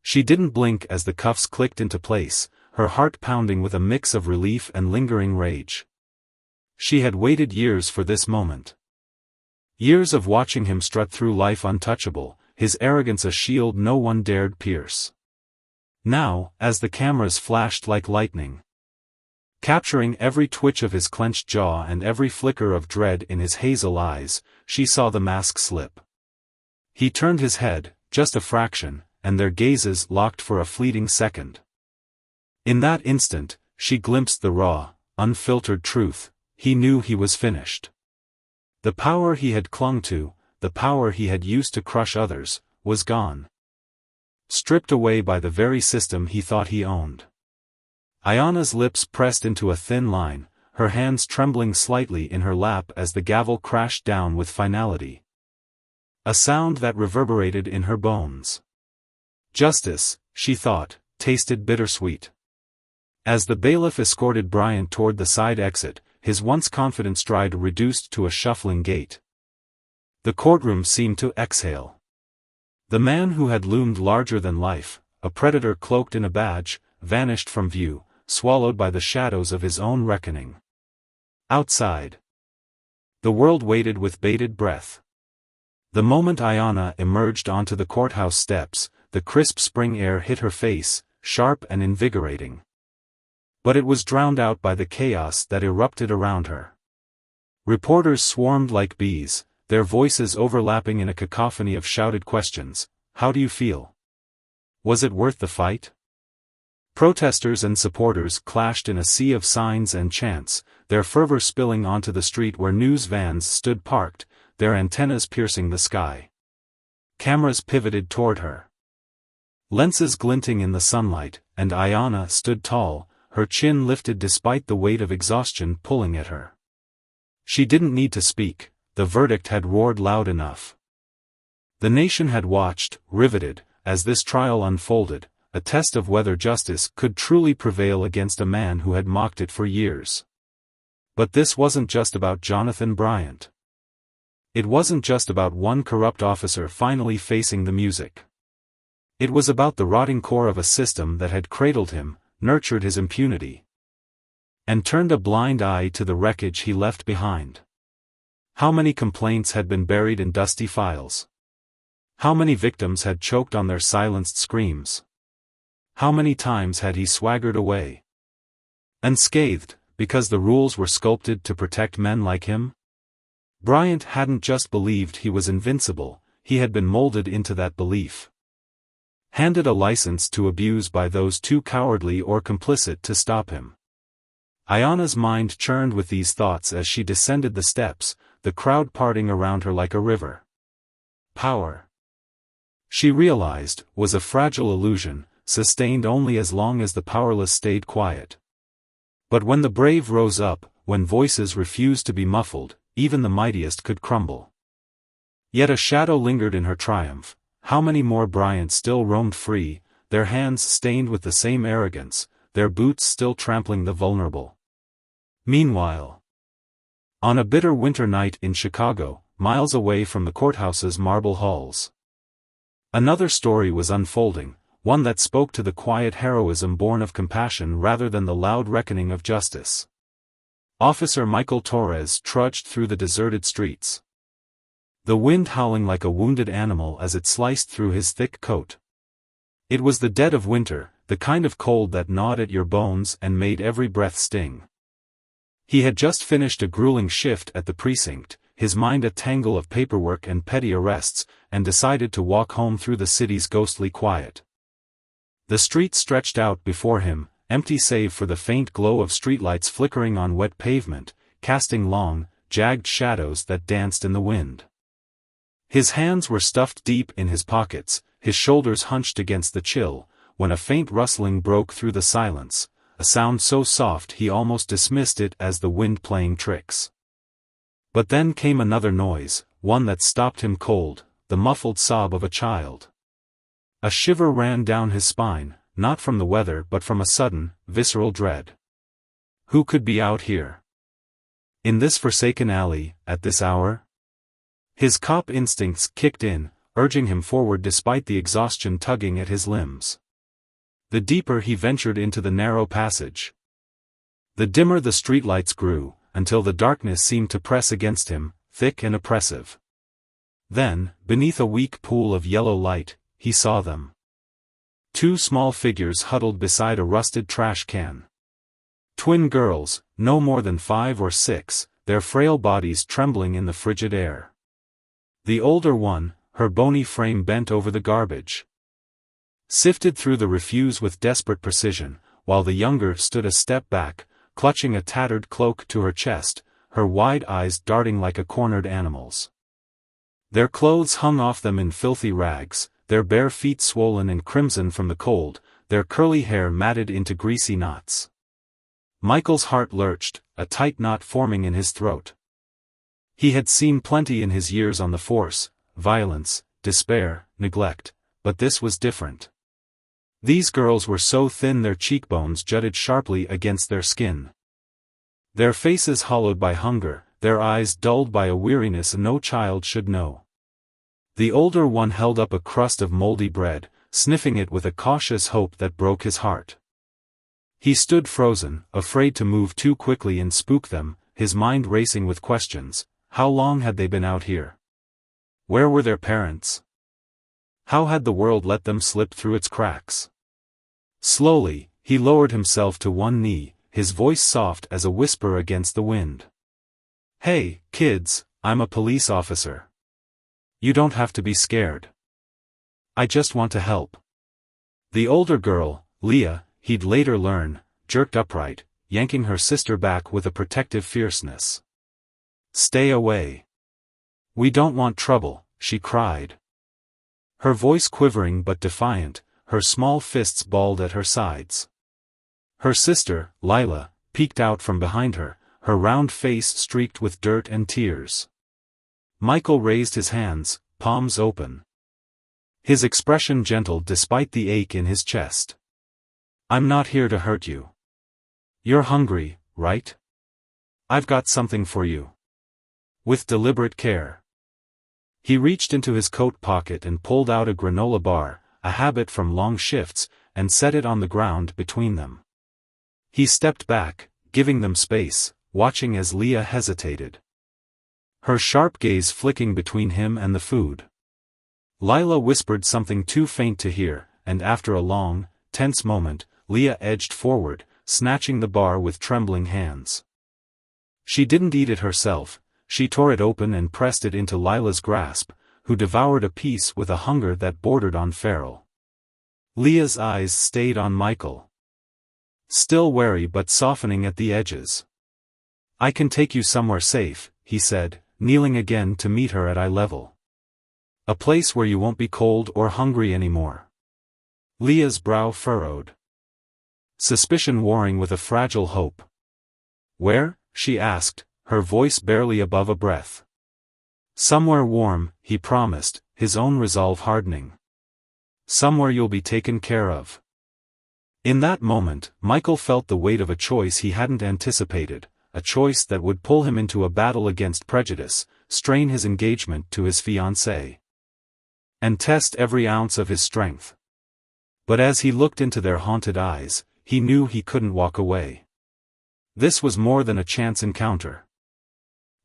She didn't blink as the cuffs clicked into place, her heart pounding with a mix of relief and lingering rage. She had waited years for this moment. Years of watching him strut through life untouchable, his arrogance a shield no one dared pierce. Now, as the cameras flashed like lightning, capturing every twitch of his clenched jaw and every flicker of dread in his hazel eyes, she saw the mask slip. He turned his head, just a fraction, and their gazes locked for a fleeting second. In that instant, she glimpsed the raw, unfiltered truth. He knew he was finished. The power he had clung to, the power he had used to crush others, was gone. Stripped away by the very system he thought he owned. Ayanna's lips pressed into a thin line, her hands trembling slightly in her lap as the gavel crashed down with finality. A sound that reverberated in her bones. Justice, she thought, tasted bittersweet. As the bailiff escorted Bryant toward the side exit, his once confident stride reduced to a shuffling gait. The courtroom seemed to exhale. The man who had loomed larger than life, a predator cloaked in a badge, vanished from view, swallowed by the shadows of his own reckoning. Outside, the world waited with bated breath. The moment Ayanna emerged onto the courthouse steps, the crisp spring air hit her face, sharp and invigorating. But it was drowned out by the chaos that erupted around her. Reporters swarmed like bees, their voices overlapping in a cacophony of shouted questions. How do you feel? Was it worth the fight? Protesters and supporters clashed in a sea of signs and chants, their fervor spilling onto the street where news vans stood parked, their antennas piercing the sky. Cameras pivoted toward her, lenses glinting in the sunlight, and Ayanna stood tall, her chin lifted despite the weight of exhaustion pulling at her. She didn't need to speak, the verdict had roared loud enough. The nation had watched, riveted, as this trial unfolded, a test of whether justice could truly prevail against a man who had mocked it for years. But this wasn't just about Jonathan Bryant. It wasn't just about one corrupt officer finally facing the music. It was about the rotting core of a system that had cradled him, nurtured his impunity, and turned a blind eye to the wreckage he left behind. How many complaints had been buried in dusty files? How many victims had choked on their silenced screams? How many times had he swaggered away, unscathed, because the rules were sculpted to protect men like him? Bryant hadn't just believed he was invincible, he had been molded into that belief. Handed a license to abuse by those too cowardly or complicit to stop him. Ayanna's mind churned with these thoughts as she descended the steps, the crowd parting around her like a river. Power, she realized, was a fragile illusion, sustained only as long as the powerless stayed quiet. But when the brave rose up, when voices refused to be muffled, even the mightiest could crumble. Yet a shadow lingered in her triumph. How many more Bryants still roamed free, their hands stained with the same arrogance, their boots still trampling the vulnerable? Meanwhile, on a bitter winter night in Chicago, miles away from the courthouse's marble halls. Another story was unfolding, one that spoke to the quiet heroism born of compassion rather than the loud reckoning of justice. Officer Michael Torres trudged through the deserted streets, the wind howling like a wounded animal as it sliced through his thick coat. It was the dead of winter, the kind of cold that gnawed at your bones and made every breath sting. He had just finished a grueling shift at the precinct, his mind a tangle of paperwork and petty arrests, and decided to walk home through the city's ghostly quiet. The street stretched out before him, empty save for the faint glow of streetlights flickering on wet pavement, casting long, jagged shadows that danced in the wind. His hands were stuffed deep in his pockets, his shoulders hunched against the chill, when a faint rustling broke through the silence, a sound so soft he almost dismissed it as the wind playing tricks. But then came another noise, one that stopped him cold, the muffled sob of a child. A shiver ran down his spine, not from the weather but from a sudden, visceral dread. Who could be out here? In this forsaken alley, at this hour? His cop instincts kicked in, urging him forward despite the exhaustion tugging at his limbs. The deeper he ventured into the narrow passage, the dimmer the streetlights grew, until the darkness seemed to press against him, thick and oppressive. Then, beneath a weak pool of yellow light, he saw them. Two small figures huddled beside a rusted trash can. Twin girls, no more than 5 or 6, their frail bodies trembling in the frigid air. The older one, her bony frame bent over the garbage, sifted through the refuse with desperate precision, while the younger stood a step back, clutching a tattered cloak to her chest, her wide eyes darting like a cornered animal's. Their clothes hung off them in filthy rags, their bare feet swollen and crimson from the cold, their curly hair matted into greasy knots. Michael's heart lurched, a tight knot forming in his throat. He had seen plenty in his years on the force, violence, despair, neglect, but this was different. These girls were so thin their cheekbones jutted sharply against their skin. Their faces hollowed by hunger, their eyes dulled by a weariness no child should know. The older one held up a crust of moldy bread, sniffing it with a cautious hope that broke his heart. He stood frozen, afraid to move too quickly and spook them, his mind racing with questions. How long had they been out here? Where were their parents? How had the world let them slip through its cracks? Slowly, he lowered himself to one knee, his voice soft as a whisper against the wind. Hey, kids, I'm a police officer. You don't have to be scared. I just want to help. The older girl, Leah, he'd later learn, jerked upright, yanking her sister back with a protective fierceness. Stay away. We don't want trouble, she cried. Her voice quivering but defiant, her small fists balled at her sides. Her sister, Lila, peeked out from behind her, her round face streaked with dirt and tears. Michael raised his hands, palms open, his expression gentle despite the ache in his chest. I'm not here to hurt you. You're hungry, right? I've got something for you. With deliberate care, he reached into his coat pocket and pulled out a granola bar, a habit from long shifts, and set it on the ground between them. He stepped back, giving them space, watching as Leah hesitated, her sharp gaze flicking between him and the food. Lila whispered something too faint to hear, and after a long, tense moment, Leah edged forward, snatching the bar with trembling hands. She didn't eat it herself. She tore it open and pressed it into Lila's grasp, who devoured a piece with a hunger that bordered on feral. Leah's eyes stayed on Michael, still wary but softening at the edges. I can take you somewhere safe, he said, kneeling again to meet her at eye level. A place where you won't be cold or hungry anymore. Leah's brow furrowed, suspicion warring with a fragile hope. Where? She asked, her voice barely above a breath. Somewhere warm, he promised, his own resolve hardening. Somewhere you'll be taken care of. In that moment, Michael felt the weight of a choice he hadn't anticipated, a choice that would pull him into a battle against prejudice, strain his engagement to his fiancée, and test every ounce of his strength. But as he looked into their haunted eyes, he knew he couldn't walk away. This was more than a chance encounter.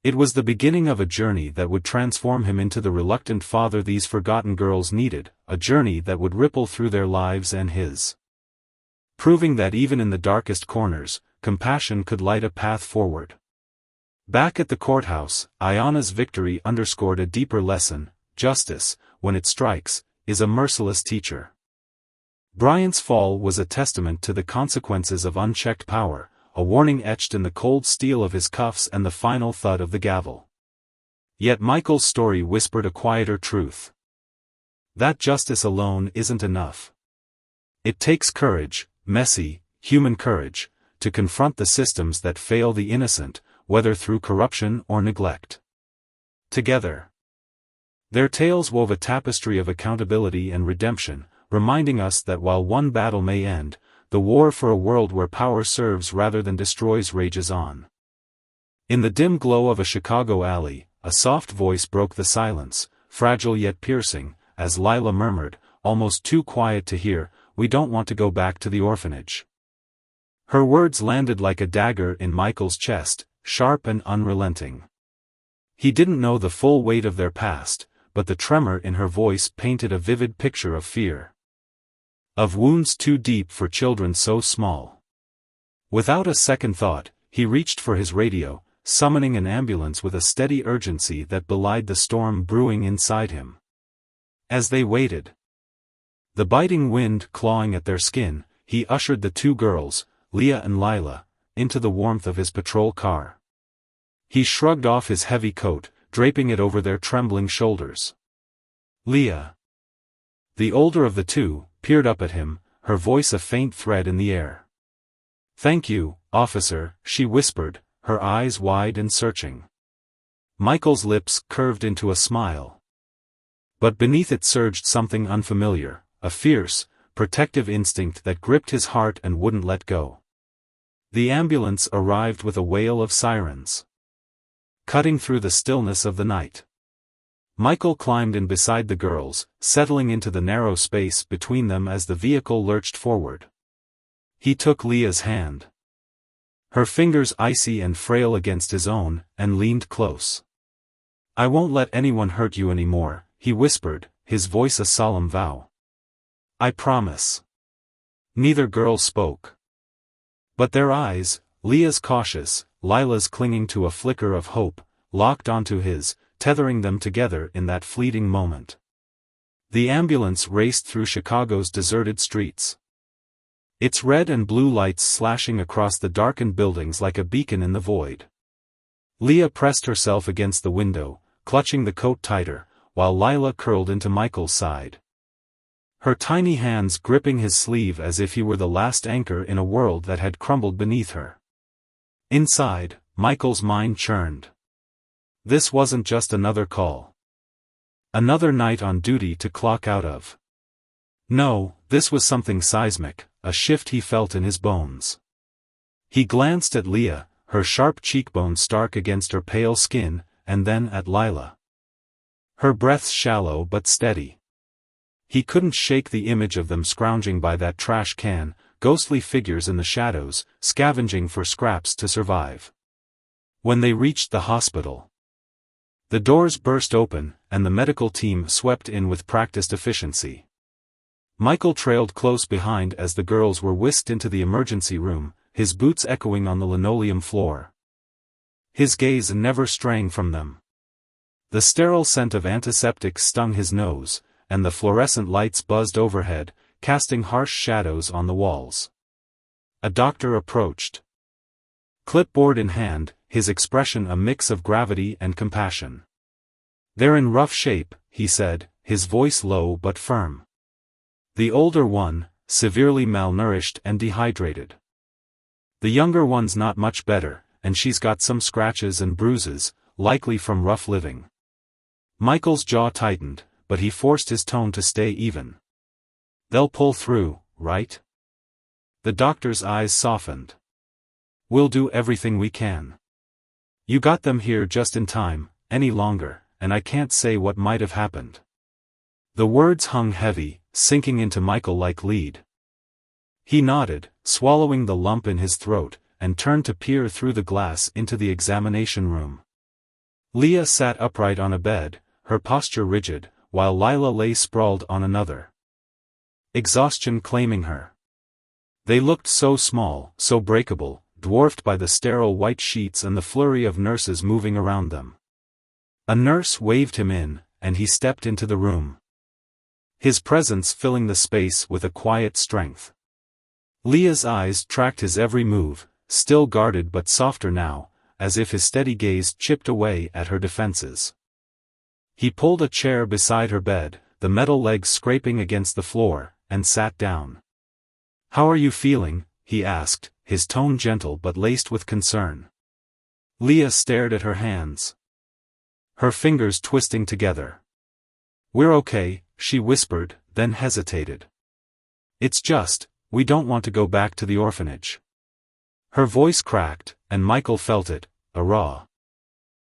It was the beginning of a journey that would transform him into the reluctant father these forgotten girls needed, a journey that would ripple through their lives and his, proving that even in the darkest corners, compassion could light a path forward. Back at the courthouse, Ayana's victory underscored a deeper lesson: justice, when it strikes, is a merciless teacher. Bryant's fall was a testament to the consequences of unchecked power, a warning etched in the cold steel of his cuffs and the final thud of the gavel. Yet Michael's story whispered a quieter truth. That justice alone isn't enough. It takes courage, messy, human courage, to confront the systems that fail the innocent, whether through corruption or neglect. Together, their tales wove a tapestry of accountability and redemption, reminding us that while one battle may end, the war for a world where power serves rather than destroys rages on. In the dim glow of a Chicago alley, a soft voice broke the silence, fragile yet piercing, as Lila murmured, almost too quiet to hear, "We don't want to go back to the orphanage." Her words landed like a dagger in Michael's chest, sharp and unrelenting. He didn't know the full weight of their past, but the tremor in her voice painted a vivid picture of fear, of wounds too deep for children so small. Without a second thought, he reached for his radio, summoning an ambulance with a steady urgency that belied the storm brewing inside him. As they waited, the biting wind clawing at their skin, he ushered the two girls, Leah and Lila, into the warmth of his patrol car. He shrugged off his heavy coat, draping it over their trembling shoulders. Leah, the older of the two, peered up at him, her voice a faint thread in the air. "Thank you, officer," she whispered, her eyes wide and searching. Michael's lips curved into a smile. But beneath it surged something unfamiliar, a fierce, protective instinct that gripped his heart and wouldn't let go. The ambulance arrived with a wail of sirens, cutting through the stillness of the night. Michael climbed in beside the girls, settling into the narrow space between them as the vehicle lurched forward. He took Leah's hand, her fingers icy and frail against his own, and leaned close. "I won't let anyone hurt you anymore," he whispered, his voice a solemn vow. "I promise." Neither girl spoke. But their eyes, Leah's cautious, Lila's clinging to a flicker of hope, locked onto his, tethering them together in that fleeting moment. The ambulance raced through Chicago's deserted streets, its red and blue lights slashing across the darkened buildings like a beacon in the void. Leah pressed herself against the window, clutching the coat tighter, while Lila curled into Michael's side, her tiny hands gripping his sleeve as if he were the last anchor in a world that had crumbled beneath her. Inside, Michael's mind churned. This wasn't just another call, another night on duty to clock out of. No, this was something seismic, a shift he felt in his bones. He glanced at Leah, her sharp cheekbones stark against her pale skin, and then at Lila, her breaths shallow but steady. He couldn't shake the image of them scrounging by that trash can, ghostly figures in the shadows, scavenging for scraps to survive. When they reached the hospital, the doors burst open, and the medical team swept in with practiced efficiency. Michael trailed close behind as the girls were whisked into the emergency room, his boots echoing on the linoleum floor, his gaze never straying from them. The sterile scent of antiseptics stung his nose, and the fluorescent lights buzzed overhead, casting harsh shadows on the walls. A doctor approached, clipboard in hand, his expression a mix of gravity and compassion. "They're in rough shape," he said, his voice low but firm. "The older one, severely malnourished and dehydrated. The younger one's not much better, and she's got some scratches and bruises, likely from rough living." Michael's jaw tightened, but he forced his tone to stay even. "They'll pull through, right?" The doctor's eyes softened. "We'll do everything we can. You got them here just in time, any longer, and I can't say what might have happened." The words hung heavy, sinking into Michael like lead. He nodded, swallowing the lump in his throat, and turned to peer through the glass into the examination room. Leah sat upright on a bed, her posture rigid, while Lila lay sprawled on another. Exhaustion claiming her. They looked so small, so breakable, dwarfed by the sterile white sheets and the flurry of nurses moving around them. A nurse waved him in, and he stepped into the room. His presence filling the space with a quiet strength. Leah's eyes tracked his every move, still guarded but softer now, as if his steady gaze chipped away at her defenses. He pulled a chair beside her bed, the metal legs scraping against the floor, and sat down. "How are you feeling?" he asked, his tone gentle but laced with concern. Leah stared at her hands, her fingers twisting together. "We're okay," she whispered, then hesitated. "It's just, we don't want to go back to the orphanage." Her voice cracked, and Michael felt it, a raw,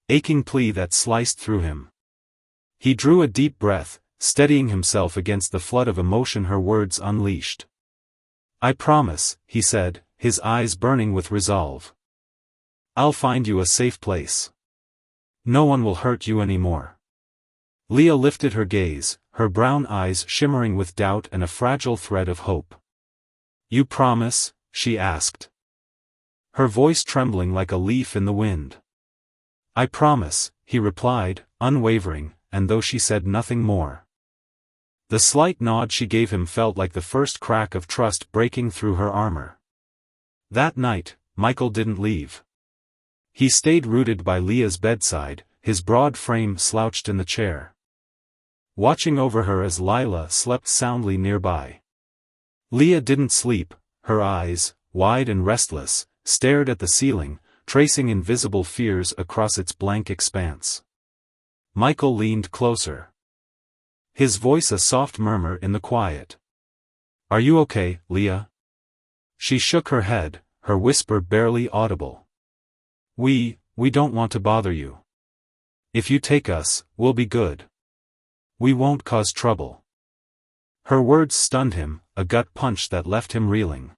aching plea that sliced through him. He drew a deep breath, steadying himself against the flood of emotion her words unleashed. "I promise," he said, his eyes burning with resolve. "I'll find you a safe place. No one will hurt you anymore." Leah lifted her gaze, her brown eyes shimmering with doubt and a fragile thread of hope. "You promise?" she asked, her voice trembling like a leaf in the wind. "I promise," he replied, unwavering, and though she said nothing more. The slight nod she gave him felt like the first crack of trust breaking through her armor. That night, Michael didn't leave. He stayed rooted by Leah's bedside, his broad frame slouched in the chair, watching over her as Lila slept soundly nearby. Leah didn't sleep, her eyes, wide and restless, stared at the ceiling, tracing invisible fears across its blank expanse. Michael leaned closer, his voice a soft murmur in the quiet. "Are you okay, Leah?" She shook her head, her whisper barely audible. We don't want to bother you. If you take us, we'll be good. We won't cause trouble." Her words stunned him, a gut punch that left him reeling.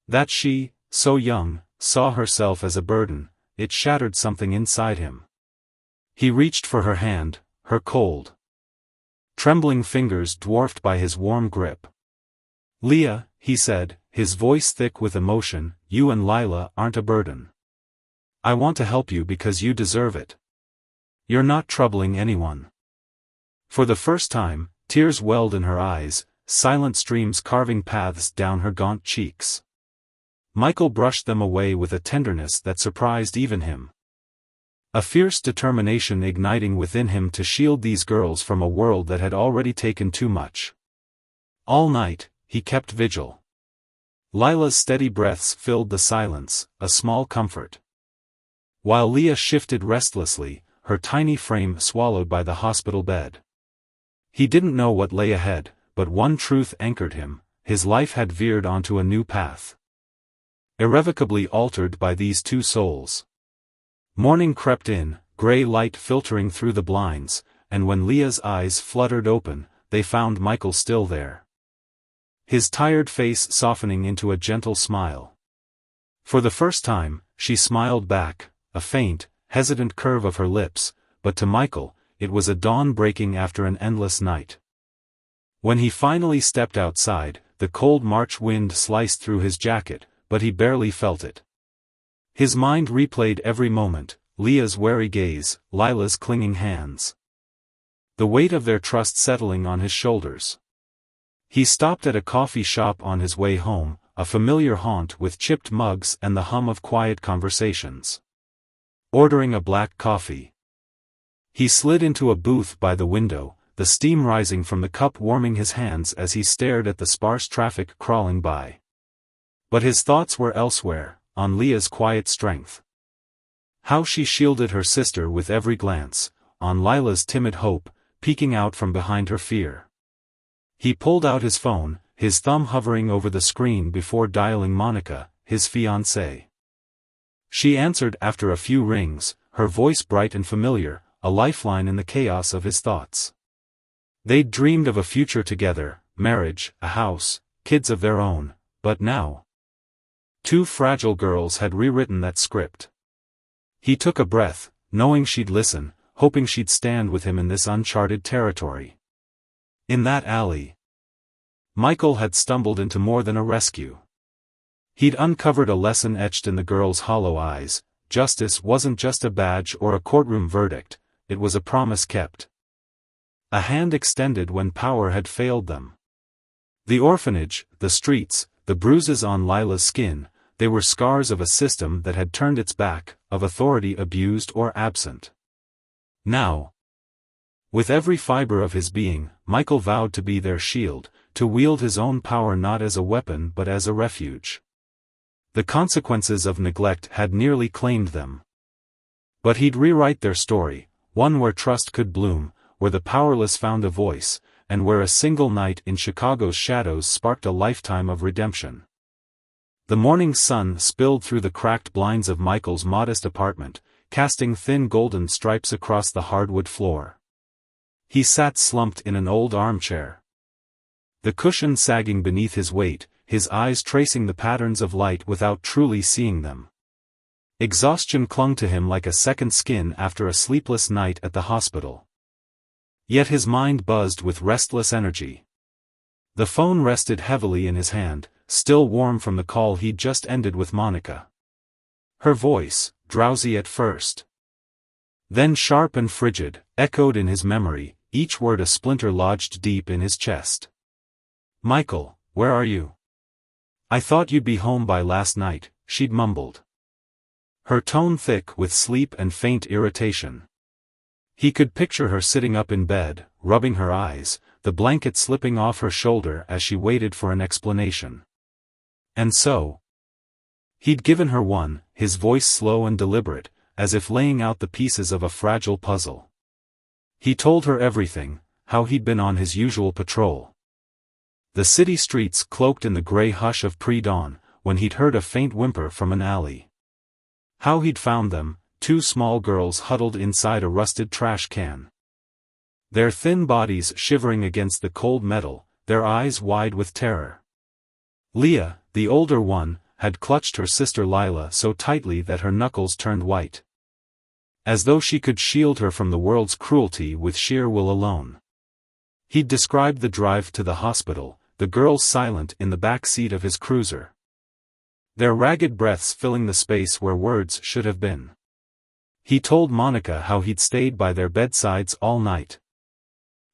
That she, so young, saw herself as a burden, it shattered something inside him. He reached for her hand, her cold, trembling fingers dwarfed by his warm grip. "Leah," he said, his voice thick with emotion, "you and Lila aren't a burden. I want to help you because you deserve it. You're not troubling anyone." For the first time, tears welled in her eyes, silent streams carving paths down her gaunt cheeks. Michael brushed them away with a tenderness that surprised even him. A fierce determination igniting within him to shield these girls from a world that had already taken too much. All night, he kept vigil. Lila's steady breaths filled the silence, a small comfort. While Leah shifted restlessly, her tiny frame swallowed by the hospital bed. He didn't know what lay ahead, but one truth anchored him: his life had veered onto a new path, irrevocably altered by these two souls. Morning crept in, gray light filtering through the blinds, and when Leah's eyes fluttered open, they found Michael still there, his tired face softening into a gentle smile. For the first time, she smiled back, a faint, hesitant curve of her lips, but to Michael, it was a dawn breaking after an endless night. When he finally stepped outside, the cold March wind sliced through his jacket, but he barely felt it. His mind replayed every moment: Leah's wary gaze, Lila's clinging hands, the weight of their trust settling on his shoulders. He stopped at a coffee shop on his way home, a familiar haunt with chipped mugs and the hum of quiet conversations. Ordering a black coffee, he slid into a booth by the window, the steam rising from the cup warming his hands as he stared at the sparse traffic crawling by. But his thoughts were elsewhere, on Leah's quiet strength. How she shielded her sister with every glance, on Lila's timid hope, peeking out from behind her fear. He pulled out his phone, his thumb hovering over the screen before dialing Monica, his fiancée. She answered after a few rings, her voice bright and familiar, a lifeline in the chaos of his thoughts. They'd dreamed of a future together, marriage, a house, kids of their own, but now, two fragile girls had rewritten that script. He took a breath, knowing she'd listen, hoping she'd stand with him in this uncharted territory. In that alley, Michael had stumbled into more than a rescue. He'd uncovered a lesson etched in the girls' hollow eyes: justice wasn't just a badge or a courtroom verdict, it was a promise kept. A hand extended when power had failed them. The orphanage, the streets, the bruises on Lila's skin, they were scars of a system that had turned its back, of authority abused or absent. Now, with every fiber of his being, Michael vowed to be their shield, to wield his own power not as a weapon but as a refuge. The consequences of neglect had nearly claimed them. But he'd rewrite their story, one where trust could bloom, where the powerless found a voice, and where a single night in Chicago's shadows sparked a lifetime of redemption. The morning sun spilled through the cracked blinds of Michael's modest apartment, casting thin golden stripes across the hardwood floor. He sat slumped in an old armchair, the cushion sagging beneath his weight, his eyes tracing the patterns of light without truly seeing them. Exhaustion clung to him like a second skin after a sleepless night at the hospital. Yet his mind buzzed with restless energy. The phone rested heavily in his hand, still warm from the call he'd just ended with Monica. Her voice, drowsy at first, then sharp and frigid, echoed in his memory, each word a splinter lodged deep in his chest. "Michael, where are you? I thought you'd be home by last night," she'd mumbled, her tone thick with sleep and faint irritation. He could picture her sitting up in bed, rubbing her eyes, the blanket slipping off her shoulder as she waited for an explanation. And so, he'd given her one, his voice slow and deliberate, as if laying out the pieces of a fragile puzzle. He told her everything, how he'd been on his usual patrol. The city streets cloaked in the gray hush of pre-dawn, when he'd heard a faint whimper from an alley. How he'd found them, two small girls huddled inside a rusted trash can, their thin bodies shivering against the cold metal, their eyes wide with terror. Leah, the older one, had clutched her sister Lila so tightly that her knuckles turned white, as though she could shield her from the world's cruelty with sheer will alone. He'd described the drive to the hospital, the girls silent in the back seat of his cruiser, their ragged breaths filling the space where words should have been. He told Monica how he'd stayed by their bedsides all night,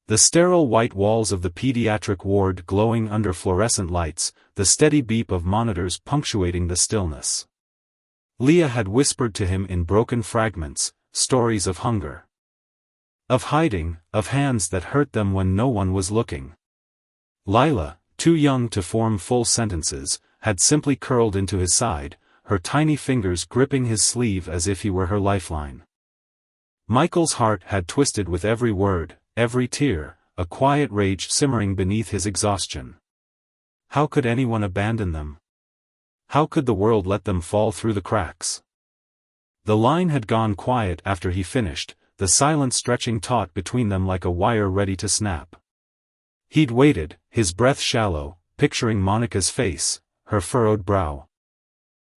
the sterile white walls of the pediatric ward glowing under fluorescent lights, the steady beep of monitors punctuating the stillness. Leah had whispered to him in broken fragments, stories of hunger, of hiding, of hands that hurt them when no one was looking. Lila, too young to form full sentences, had simply curled into his side, her tiny fingers gripping his sleeve as if he were her lifeline. Michael's heart had twisted with every word, every tear, a quiet rage simmering beneath his exhaustion. How could anyone abandon them? How could the world let them fall through the cracks? The line had gone quiet after he finished, the silence stretching taut between them like a wire ready to snap. He'd waited, his breath shallow, picturing Monica's face, her furrowed brow,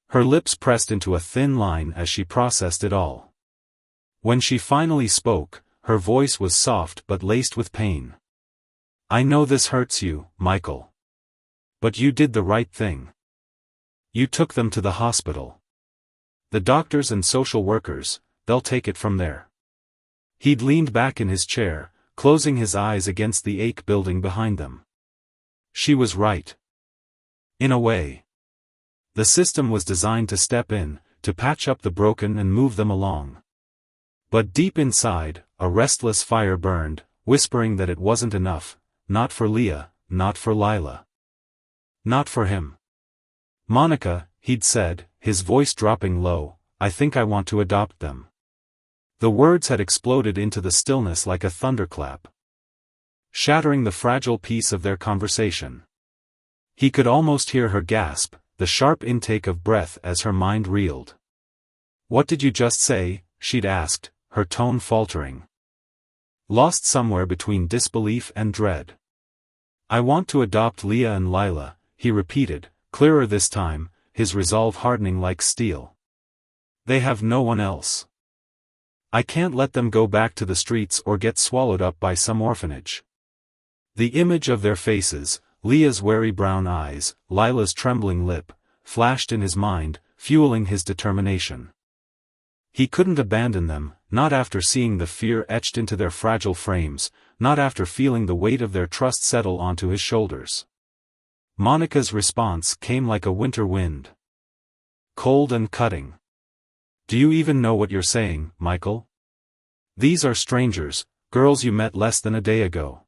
her lips pressed into a thin line as she processed it all. When she finally spoke, her voice was soft but laced with pain. "I know this hurts you, Michael. But you did the right thing. You took them to the hospital. The doctors and social workers, they'll take it from there." He'd leaned back in his chair, closing his eyes against the ache building behind them. She was right. In a way. The system was designed to step in, to patch up the broken and move them along. But deep inside, a restless fire burned, whispering that it wasn't enough, not for Leah, not for Lila, not for him. "Monica," he'd said, his voice dropping low, "I think I want to adopt them." The words had exploded into the stillness like a thunderclap, shattering the fragile peace of their conversation. He could almost hear her gasp, the sharp intake of breath as her mind reeled. "What did you just say?" she'd asked, her tone faltering. Lost somewhere between disbelief and dread. "I want to adopt Leah and Lila," he repeated, clearer this time, his resolve hardening like steel. "They have no one else. I can't let them go back to the streets or get swallowed up by some orphanage." The image of their faces, Leah's wary brown eyes, Lila's trembling lip, flashed in his mind, fueling his determination. He couldn't abandon them, not after seeing the fear etched into their fragile frames, not after feeling the weight of their trust settle onto his shoulders. Monica's response came like a winter wind. Cold and cutting. "Do you even know what you're saying, Michael? These are strangers, girls you met less than a day ago.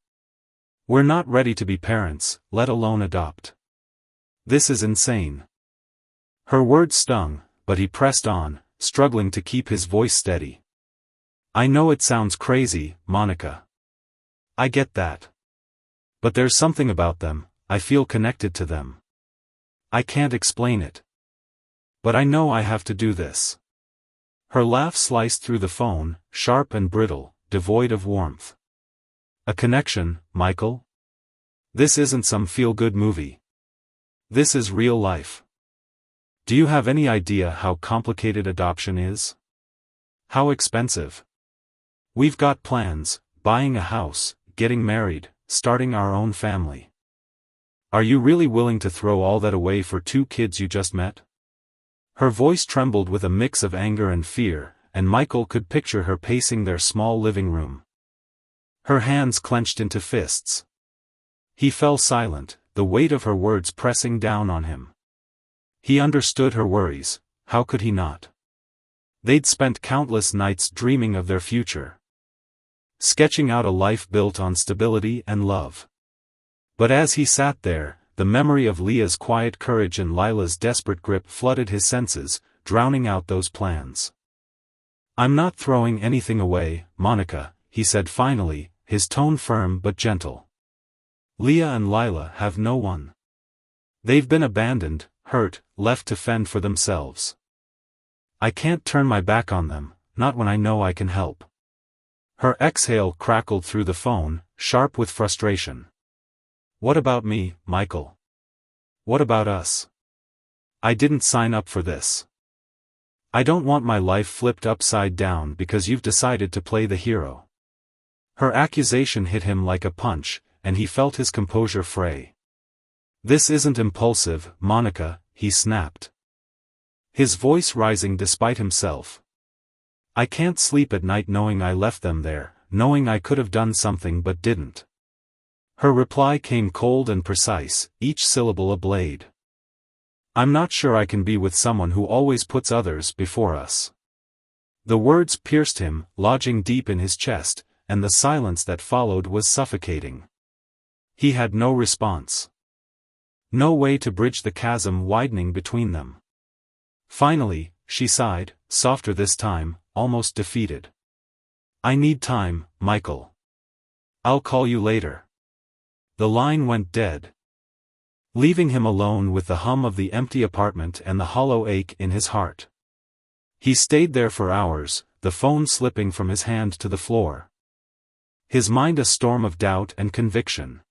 We're not ready to be parents, let alone adopt. This is insane." Her words stung, but he pressed on, struggling to keep his voice steady. "I know it sounds crazy, Monica. I get that. But there's something about them, I feel connected to them. I can't explain it. But I know I have to do this." Her laugh sliced through the phone, sharp and brittle, devoid of warmth. "A connection, Michael? This isn't some feel-good movie. This is real life. Do you have any idea how complicated adoption is? How expensive? We've got plans, buying a house, getting married, starting our own family. Are you really willing to throw all that away for 2 kids you just met?" Her voice trembled with a mix of anger and fear, and Michael could picture her pacing their small living room. Her hands clenched into fists. He fell silent, the weight of her words pressing down on him. He understood her worries, how could he not? They'd spent countless nights dreaming of their future. Sketching out a life built on stability and love. But as he sat there, the memory of Leah's quiet courage and Lila's desperate grip flooded his senses, drowning out those plans. "I'm not throwing anything away, Monica," he said finally, his tone firm but gentle. "Leah and Lila have no one. They've been abandoned, hurt, left to fend for themselves. I can't turn my back on them, not when I know I can help." Her exhale crackled through the phone, sharp with frustration. "What about me, Michael? What about us? I didn't sign up for this. I don't want my life flipped upside down because you've decided to play the hero." Her accusation hit him like a punch, and he felt his composure fray. "This isn't impulsive, Monica," he snapped. His voice rising despite himself. "I can't sleep at night knowing I left them there, knowing I could have done something but didn't." Her reply came cold and precise, each syllable a blade. "I'm not sure I can be with someone who always puts others before us." The words pierced him, lodging deep in his chest, and the silence that followed was suffocating. He had no response. No way to bridge the chasm widening between them. Finally, she sighed, softer this time, almost defeated. "I need time, Michael. I'll call you later." The line went dead, leaving him alone with the hum of the empty apartment and the hollow ache in his heart. He stayed there for hours, the phone slipping from his hand to the floor. His mind a storm of doubt and conviction.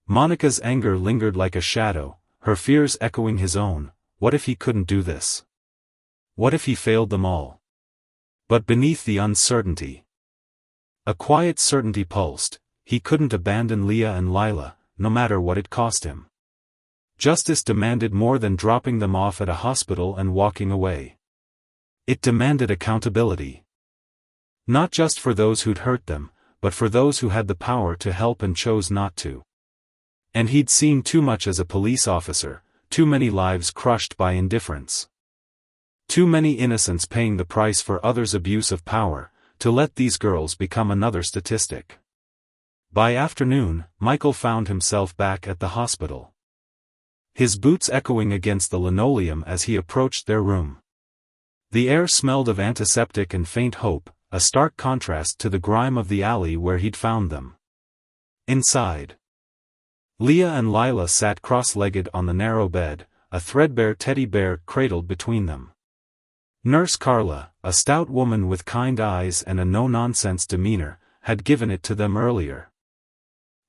Monica's anger lingered like a shadow, her fears echoing his own. What if he couldn't do this? What if he failed them all? But beneath the uncertainty, a quiet certainty pulsed. He couldn't abandon Leah and Lila, no matter what it cost him. Justice demanded more than dropping them off at a hospital and walking away. It demanded accountability. Not just for those who'd hurt them, but for those who had the power to help and chose not to. And he'd seen too much as a police officer, too many lives crushed by indifference. Too many innocents paying the price for others' abuse of power, to let these girls become another statistic. By afternoon, Michael found himself back at the hospital. His boots echoing against the linoleum as he approached their room. The air smelled of antiseptic and faint hope, a stark contrast to the grime of the alley where he'd found them. Inside, Leah and Lila sat cross-legged on the narrow bed, a threadbare teddy bear cradled between them. Nurse Carla, a stout woman with kind eyes and a no-nonsense demeanor, had given it to them earlier.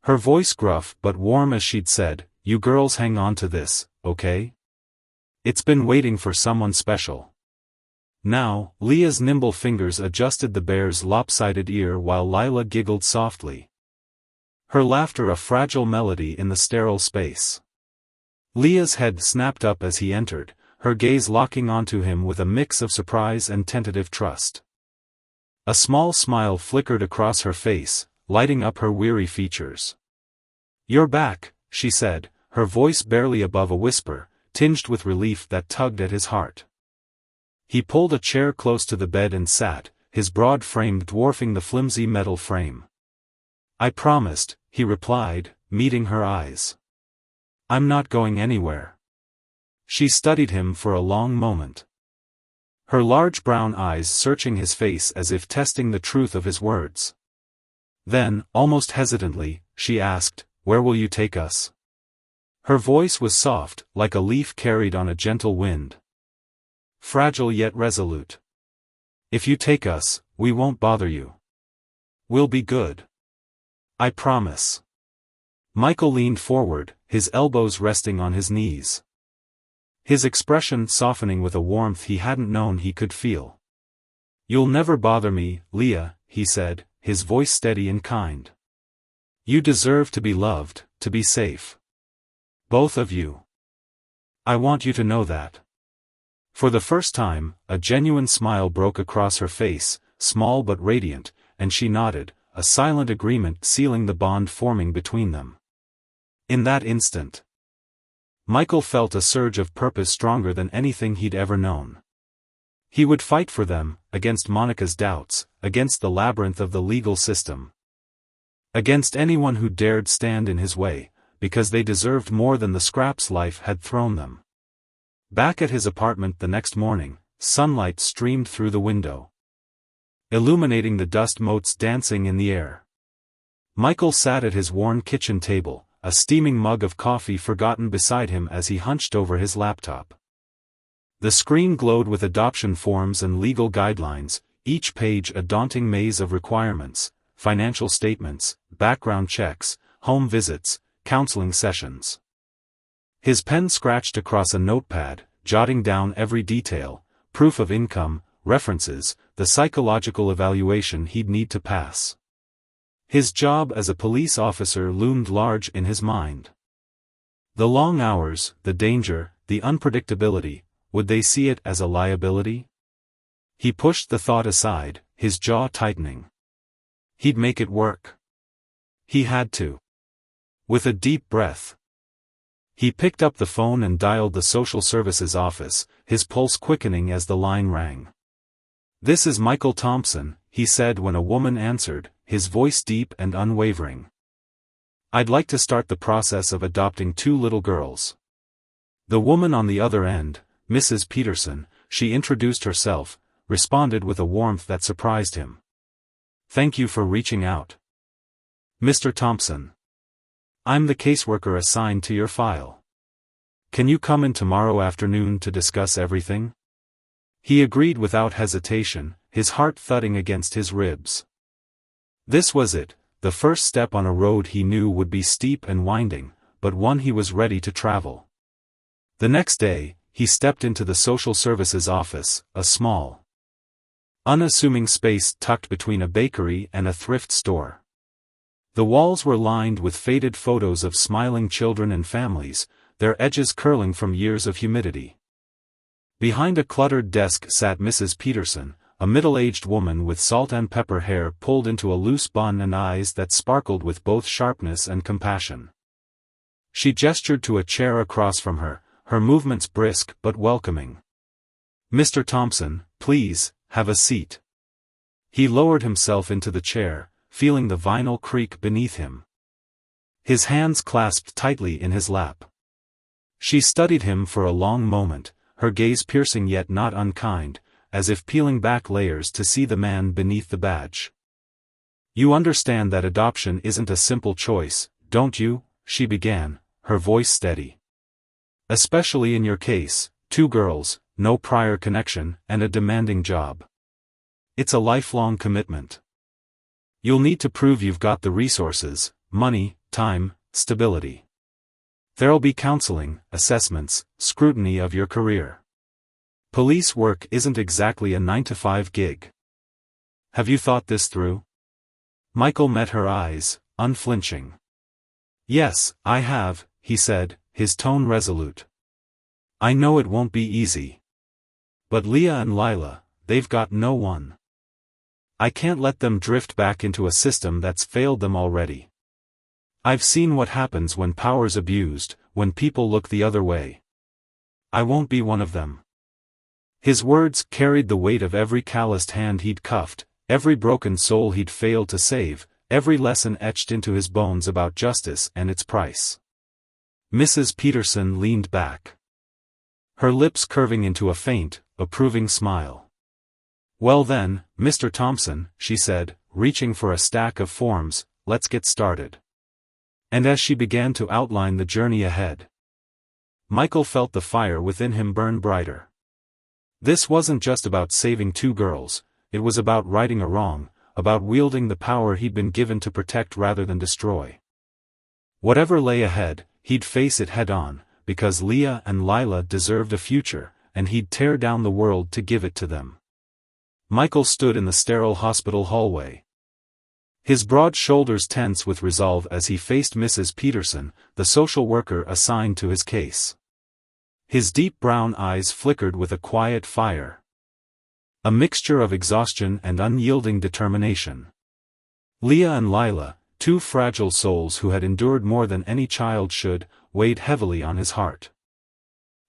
Her voice gruff but warm as she'd said, "You girls hang on to this, okay? It's been waiting for someone special." Now, Leah's nimble fingers adjusted the bear's lopsided ear while Lila giggled softly. Her laughter a fragile melody in the sterile space. Leah's head snapped up as he entered, her gaze locking onto him with a mix of surprise and tentative trust. A small smile flickered across her face, lighting up her weary features. "You're back," she said, her voice barely above a whisper, tinged with relief that tugged at his heart. He pulled a chair close to the bed and sat, his broad frame dwarfing the flimsy metal frame. "I promised," he replied, meeting her eyes. "I'm not going anywhere." She studied him for a long moment. Her large brown eyes searching his face as if testing the truth of his words. Then, almost hesitantly, she asked, "Where will you take us?" Her voice was soft, like a leaf carried on a gentle wind. Fragile yet resolute. "If you take us, we won't bother you. We'll be good. I promise." Michael leaned forward, his elbows resting on his knees. His expression softening with a warmth he hadn't known he could feel. "You'll never bother me, Leah," he said, his voice steady and kind. "You deserve to be loved, to be safe. Both of you. I want you to know that." For the first time, a genuine smile broke across her face, small but radiant, and she nodded, a silent agreement sealing the bond forming between them. In that instant, Michael felt a surge of purpose stronger than anything he'd ever known. He would fight for them, against Monica's doubts, against the labyrinth of the legal system. Against anyone who dared stand in his way, because they deserved more than the scraps life had thrown them. Back at his apartment the next morning, sunlight streamed through the window, illuminating the dust motes dancing in the air. Michael sat at his worn kitchen table, a steaming mug of coffee forgotten beside him as he hunched over his laptop. The screen glowed with adoption forms and legal guidelines, each page a daunting maze of requirements, financial statements, background checks, home visits, counseling sessions. His pen scratched across a notepad, jotting down every detail, proof of income, references, the psychological evaluation he'd need to pass. His job as a police officer loomed large in his mind. The long hours, the danger, the unpredictability, would they see it as a liability? He pushed the thought aside, his jaw tightening. He'd make it work. He had to. With a deep breath, he picked up the phone and dialed the social services office, his pulse quickening as the line rang. "This is Michael Thompson," he said when a woman answered, his voice deep and unwavering. "I'd like to start the process of adopting 2 little girls." The woman on the other end, Mrs. Peterson, she introduced herself, responded with a warmth that surprised him. "Thank you for reaching out, Mr. Thompson. I'm the caseworker assigned to your file. Can you come in tomorrow afternoon to discuss everything?" He agreed without hesitation, his heart thudding against his ribs. This was it, the first step on a road he knew would be steep and winding, but one he was ready to travel. The next day, he stepped into the social services office, a small, unassuming space tucked between a bakery and a thrift store. The walls were lined with faded photos of smiling children and families, their edges curling from years of humidity. Behind a cluttered desk sat Mrs. Peterson, a middle-aged woman with salt and pepper hair pulled into a loose bun and eyes that sparkled with both sharpness and compassion. She gestured to a chair across from her, her movements brisk but welcoming. "Mr. Thompson, please, have a seat." He lowered himself into the chair, feeling the vinyl creak beneath him. His hands clasped tightly in his lap. She studied him for a long moment, her gaze piercing yet not unkind, as if peeling back layers to see the man beneath the badge. "You understand that adoption isn't a simple choice, don't you?" she began, her voice steady. "Especially in your case, 2 girls, no prior connection, and a demanding job. It's a lifelong commitment. You'll need to prove you've got the resources, money, time, stability. There'll be counseling, assessments, scrutiny of your career. Police work isn't exactly a 9-to-5 gig. Have you thought this through? Michael met her eyes, unflinching. Yes, I have, he said, his tone resolute. I know it won't be easy. But Leah and Lila, they've got no one. I can't let them drift back into a system that's failed them already. I've seen what happens when power's abused, when people look the other way. I won't be one of them. His words carried the weight of every calloused hand he'd cuffed, every broken soul he'd failed to save, every lesson etched into his bones about justice and its price. Mrs. Peterson leaned back, her lips curving into a faint, approving smile. Well then, Mr. Thompson, she said, reaching for a stack of forms, let's get started. And as she began to outline the journey ahead, Michael felt the fire within him burn brighter. This wasn't just about saving two girls, it was about righting a wrong, about wielding the power he'd been given to protect rather than destroy. Whatever lay ahead, he'd face it head-on, because Leah and Lila deserved a future, and he'd tear down the world to give it to them. Michael stood in the sterile hospital hallway, his broad shoulders tense with resolve as he faced Mrs. Peterson, the social worker assigned to his case. His deep brown eyes flickered with a quiet fire, a mixture of exhaustion and unyielding determination. Leah and Lila, two fragile souls who had endured more than any child should, weighed heavily on his heart.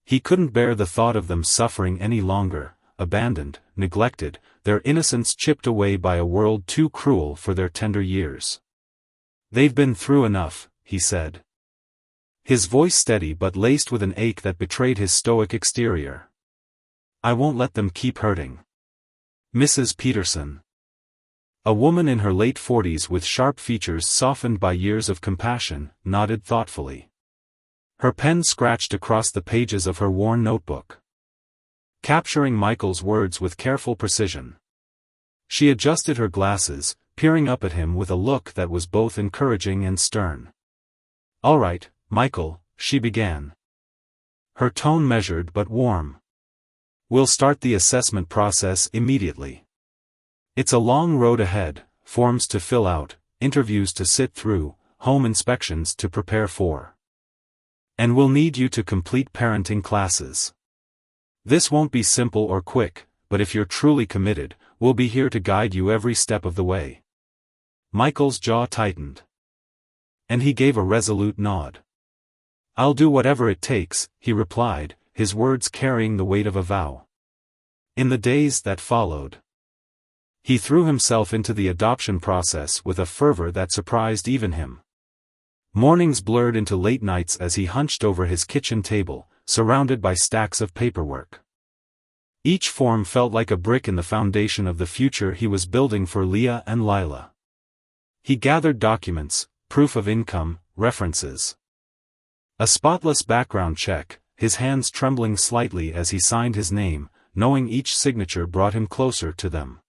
He couldn't bear the thought of them suffering any longer, abandoned, neglected, their innocence chipped away by a world too cruel for their tender years. They've been through enough, he said, his voice steady but laced with an ache that betrayed his stoic exterior. I won't let them keep hurting. Mrs. Peterson, a woman in her late 40s with sharp features softened by years of compassion, nodded thoughtfully. Her pen scratched across the pages of her worn notebook, capturing Michael's words with careful precision. She adjusted her glasses, peering up at him with a look that was both encouraging and stern. All right, Michael, she began, her tone measured but warm. We'll start the assessment process immediately. It's a long road ahead, forms to fill out, interviews to sit through, home inspections to prepare for. And we'll need you to complete parenting classes. This won't be simple or quick, but if you're truly committed, we'll be here to guide you every step of the way. Michael's jaw tightened, and he gave a resolute nod. I'll do whatever it takes, he replied, his words carrying the weight of a vow. In the days that followed, he threw himself into the adoption process with a fervor that surprised even him. Mornings blurred into late nights as he hunched over his kitchen table, surrounded by stacks of paperwork. Each form felt like a brick in the foundation of the future he was building for Leah and Lila. He gathered documents, proof of income, references. A spotless background check, his hands trembling slightly as he signed his name, knowing each signature brought him closer to them.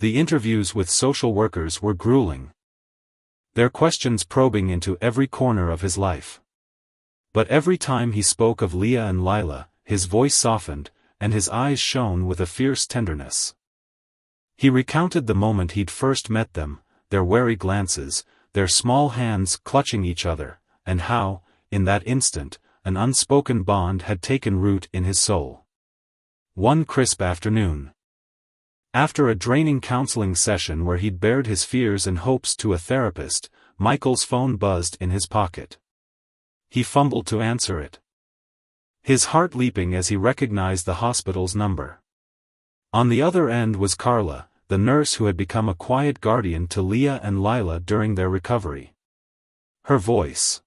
The interviews with social workers were grueling, their questions probing into every corner of his life. But every time he spoke of Leah and Lila, his voice softened, and his eyes shone with a fierce tenderness. He recounted the moment he'd first met them, their wary glances, their small hands clutching each other, and how, in that instant, an unspoken bond had taken root in his soul. One crisp afternoon, after a draining counseling session where he'd bared his fears and hopes to a therapist, Michael's phone buzzed in his pocket. He fumbled to answer it, his heart leaping as he recognized the hospital's number. On the other end was Carla, the nurse who had become a quiet guardian to Leah and Lila during their recovery. Her voice,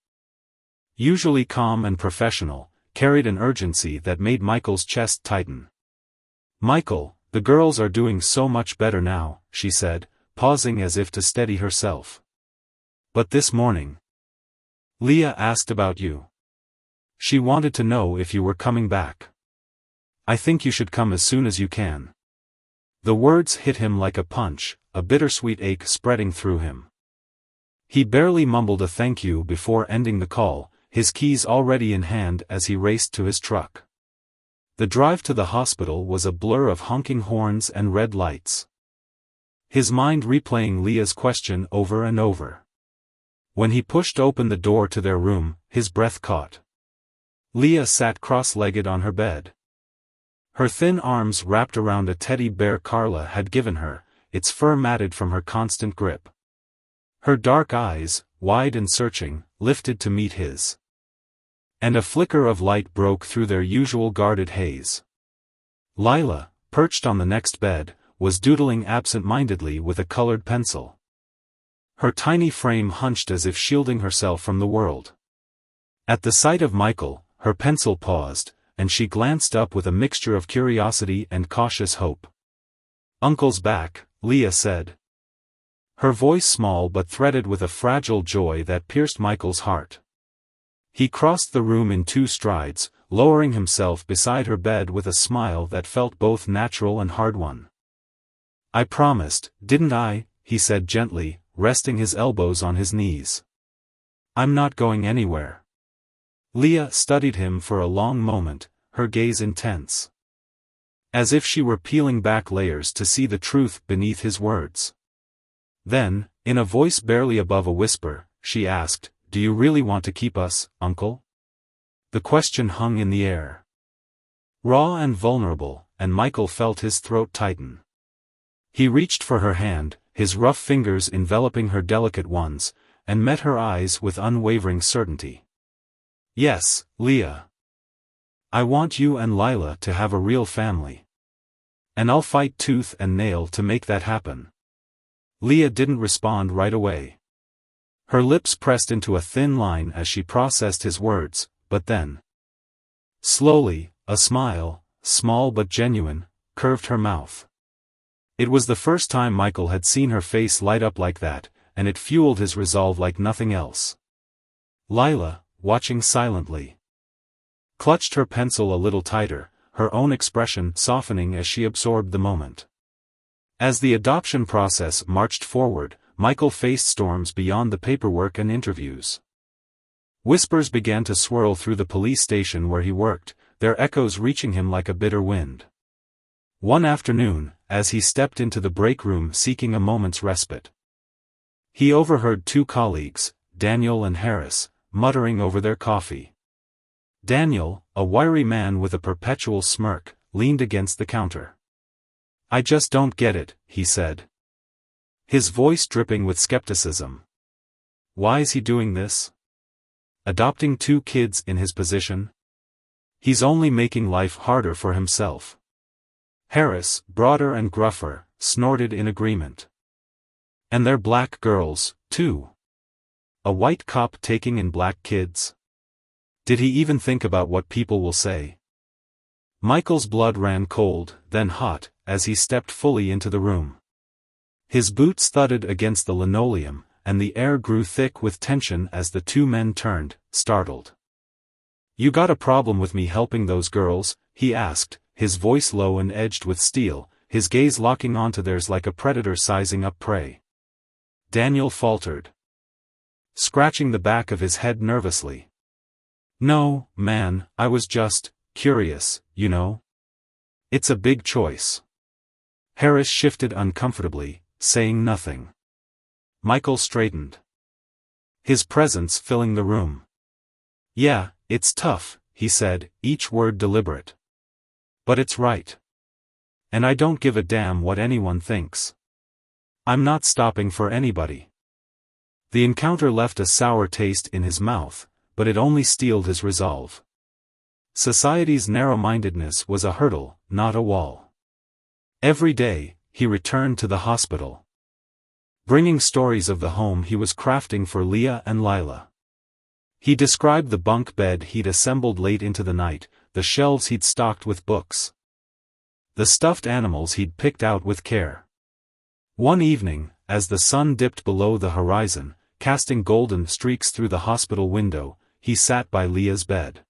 usually calm and professional, carried an urgency that made Michael's chest tighten. Michael, the girls are doing so much better now, she said, pausing as if to steady herself. But this morning, Leah asked about you. She wanted to know if you were coming back. I think you should come as soon as you can." The words hit him like a punch, a bittersweet ache spreading through him. He barely mumbled a thank you before ending the call, his keys already in hand as he raced to his truck. The drive to the hospital was a blur of honking horns and red lights. His mind replaying Leah's question over and over. When he pushed open the door to their room, his breath caught. Leah sat cross-legged on her bed. Her thin arms wrapped around a teddy bear Carla had given her, its fur matted from her constant grip. Her dark eyes, wide and searching, lifted to meet his. And a flicker of light broke through their usual guarded haze. Lila, perched on the next bed, was doodling absent-mindedly with a colored pencil. Her tiny frame hunched as if shielding herself from the world. At the sight of Michael, her pencil paused, and she glanced up with a mixture of curiosity and cautious hope. "Uncle's back," Leah said. Her voice small but threaded with a fragile joy that pierced Michael's heart. He crossed the room in 2 strides, lowering himself beside her bed with a smile that felt both natural and hard-won. "I promised, didn't I?" he said gently, resting his elbows on his knees. "I'm not going anywhere." Leah studied him for a long moment, her gaze intense. As if she were peeling back layers to see the truth beneath his words. Then, in a voice barely above a whisper, she asked, "Do you really want to keep us, Uncle?" The question hung in the air. Raw and vulnerable, and Michael felt his throat tighten. He reached for her hand, his rough fingers enveloping her delicate ones, and met her eyes with unwavering certainty. "Yes, Leah. I want you and Lila to have a real family. And I'll fight tooth and nail to make that happen." Leah didn't respond right away. Her lips pressed into a thin line as she processed his words, but then, slowly, a smile, small but genuine, curved her mouth. It was the first time Michael had seen her face light up like that, and it fueled his resolve like nothing else. Lila, watching silently, clutched her pencil a little tighter, her own expression softening as she absorbed the moment. As the adoption process marched forward, Michael faced storms beyond the paperwork and interviews. Whispers began to swirl through the police station where he worked, their echoes reaching him like a bitter wind. One afternoon, as he stepped into the break room seeking a moment's respite, he overheard 2 colleagues, Daniel and Harris, muttering over their coffee. Daniel, a wiry man with a perpetual smirk, leaned against the counter. "I just don't get it," he said, his voice dripping with skepticism. "Why's he doing this? Adopting 2 kids in his position? He's only making life harder for himself." Harris, broader and gruffer, snorted in agreement. "And they're black girls, too. A white cop taking in black kids? Did he even think about what people will say?" Michael's blood ran cold, then hot, as he stepped fully into the room. His boots thudded against the linoleum, and the air grew thick with tension as the 2 men turned, startled. "You got a problem with me helping those girls?" he asked, his voice low and edged with steel, his gaze locking onto theirs like a predator sizing up prey. Daniel faltered, scratching the back of his head nervously. "No, man, I was just curious, you know. It's a big choice." Harris shifted uncomfortably, saying nothing. Michael straightened, his presence filling the room. "Yeah, it's tough," he said, each word deliberate. "But it's right. And I don't give a damn what anyone thinks. I'm not stopping for anybody." The encounter left a sour taste in his mouth, but it only steeled his resolve. Society's narrow-mindedness was a hurdle, not a wall. Every day, he returned to the hospital, bringing stories of the home he was crafting for Leah and Lila. He described the bunk bed he'd assembled late into the night, the shelves he'd stocked with books, the stuffed animals he'd picked out with care. One evening, as the sun dipped below the horizon, casting golden streaks through the hospital window, he sat by Leah's bed.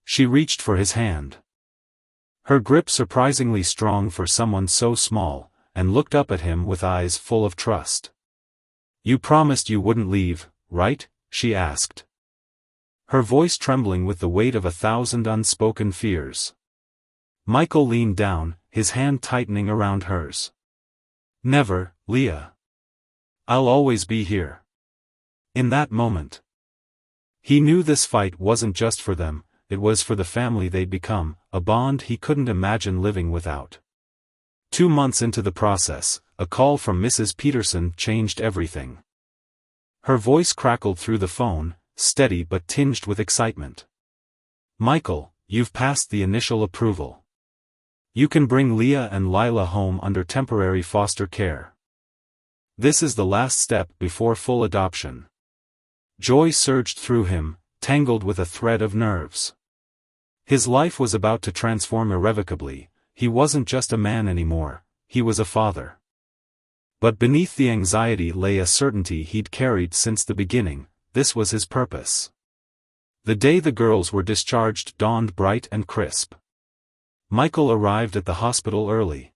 She reached for his hand. Her grip surprisingly strong for someone so small, and looked up at him with eyes full of trust. "You promised you wouldn't leave, right?" she asked, her voice trembling with the weight of 1,000 unspoken fears. Michael leaned down, his hand tightening around hers. "Never, Leah. I'll always be here." In that moment, he knew this fight wasn't just for them, it was for the family they'd become, a bond he couldn't imagine living without. 2 months into the process, a call from Mrs. Peterson changed everything. Her voice crackled through the phone, steady but tinged with excitement. "Michael, you've passed the initial approval. You can bring Leah and Lila home under temporary foster care. This is the last step before full adoption." Joy surged through him, tangled with a thread of nerves. His life was about to transform irrevocably. He wasn't just a man anymore, he was a father. But beneath the anxiety lay a certainty he'd carried since the beginning: this was his purpose. The day the girls were discharged dawned bright and crisp. Michael arrived at the hospital early.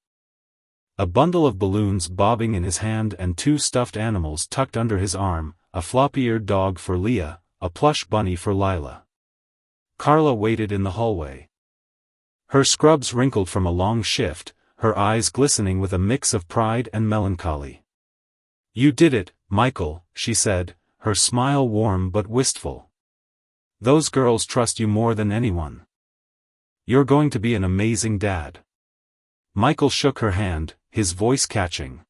A bundle of balloons bobbing in his hand and 2 stuffed animals tucked under his arm, a floppy-eared dog for Leah, a plush bunny for Lila. Carla waited in the hallway. Her scrubs wrinkled from a long shift, her eyes glistening with a mix of pride and melancholy. "You did it, Michael," she said, her smile warm but wistful. "Those girls trust you more than anyone. You're going to be an amazing dad." Michael shook her hand, his voice catching.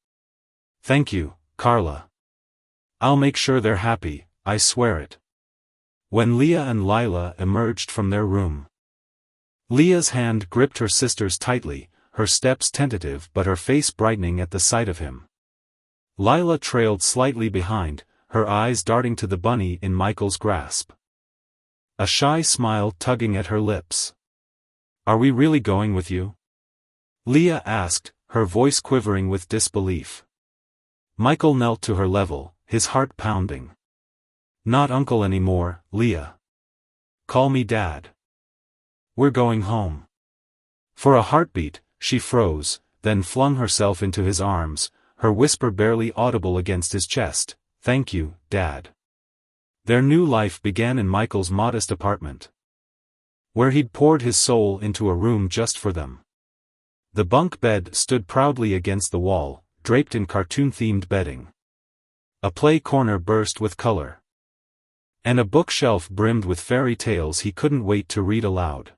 "Thank you, Carla. I'll make sure they're happy, I swear it." When Leah and Lila emerged from their room, Leah's hand gripped her sister's tightly, her steps tentative but her face brightening at the sight of him. Lila trailed slightly behind, her eyes darting to the bunny in Michael's grasp. A shy smile tugging at her lips. "Are we really going with you?" Leah asked, her voice quivering with disbelief. Michael knelt to her level, his heart pounding. "Not uncle anymore, Leah. Call me Dad. We're going home." For a heartbeat, she froze, then flung herself into his arms, her whisper barely audible against his chest, "Thank you, Dad." Their new life began in Michael's modest apartment, where he'd poured his soul into a room just for them. The bunk bed stood proudly against the wall, draped in cartoon-themed bedding. A play corner burst with color, and a bookshelf brimmed with fairy tales he couldn't wait to read aloud.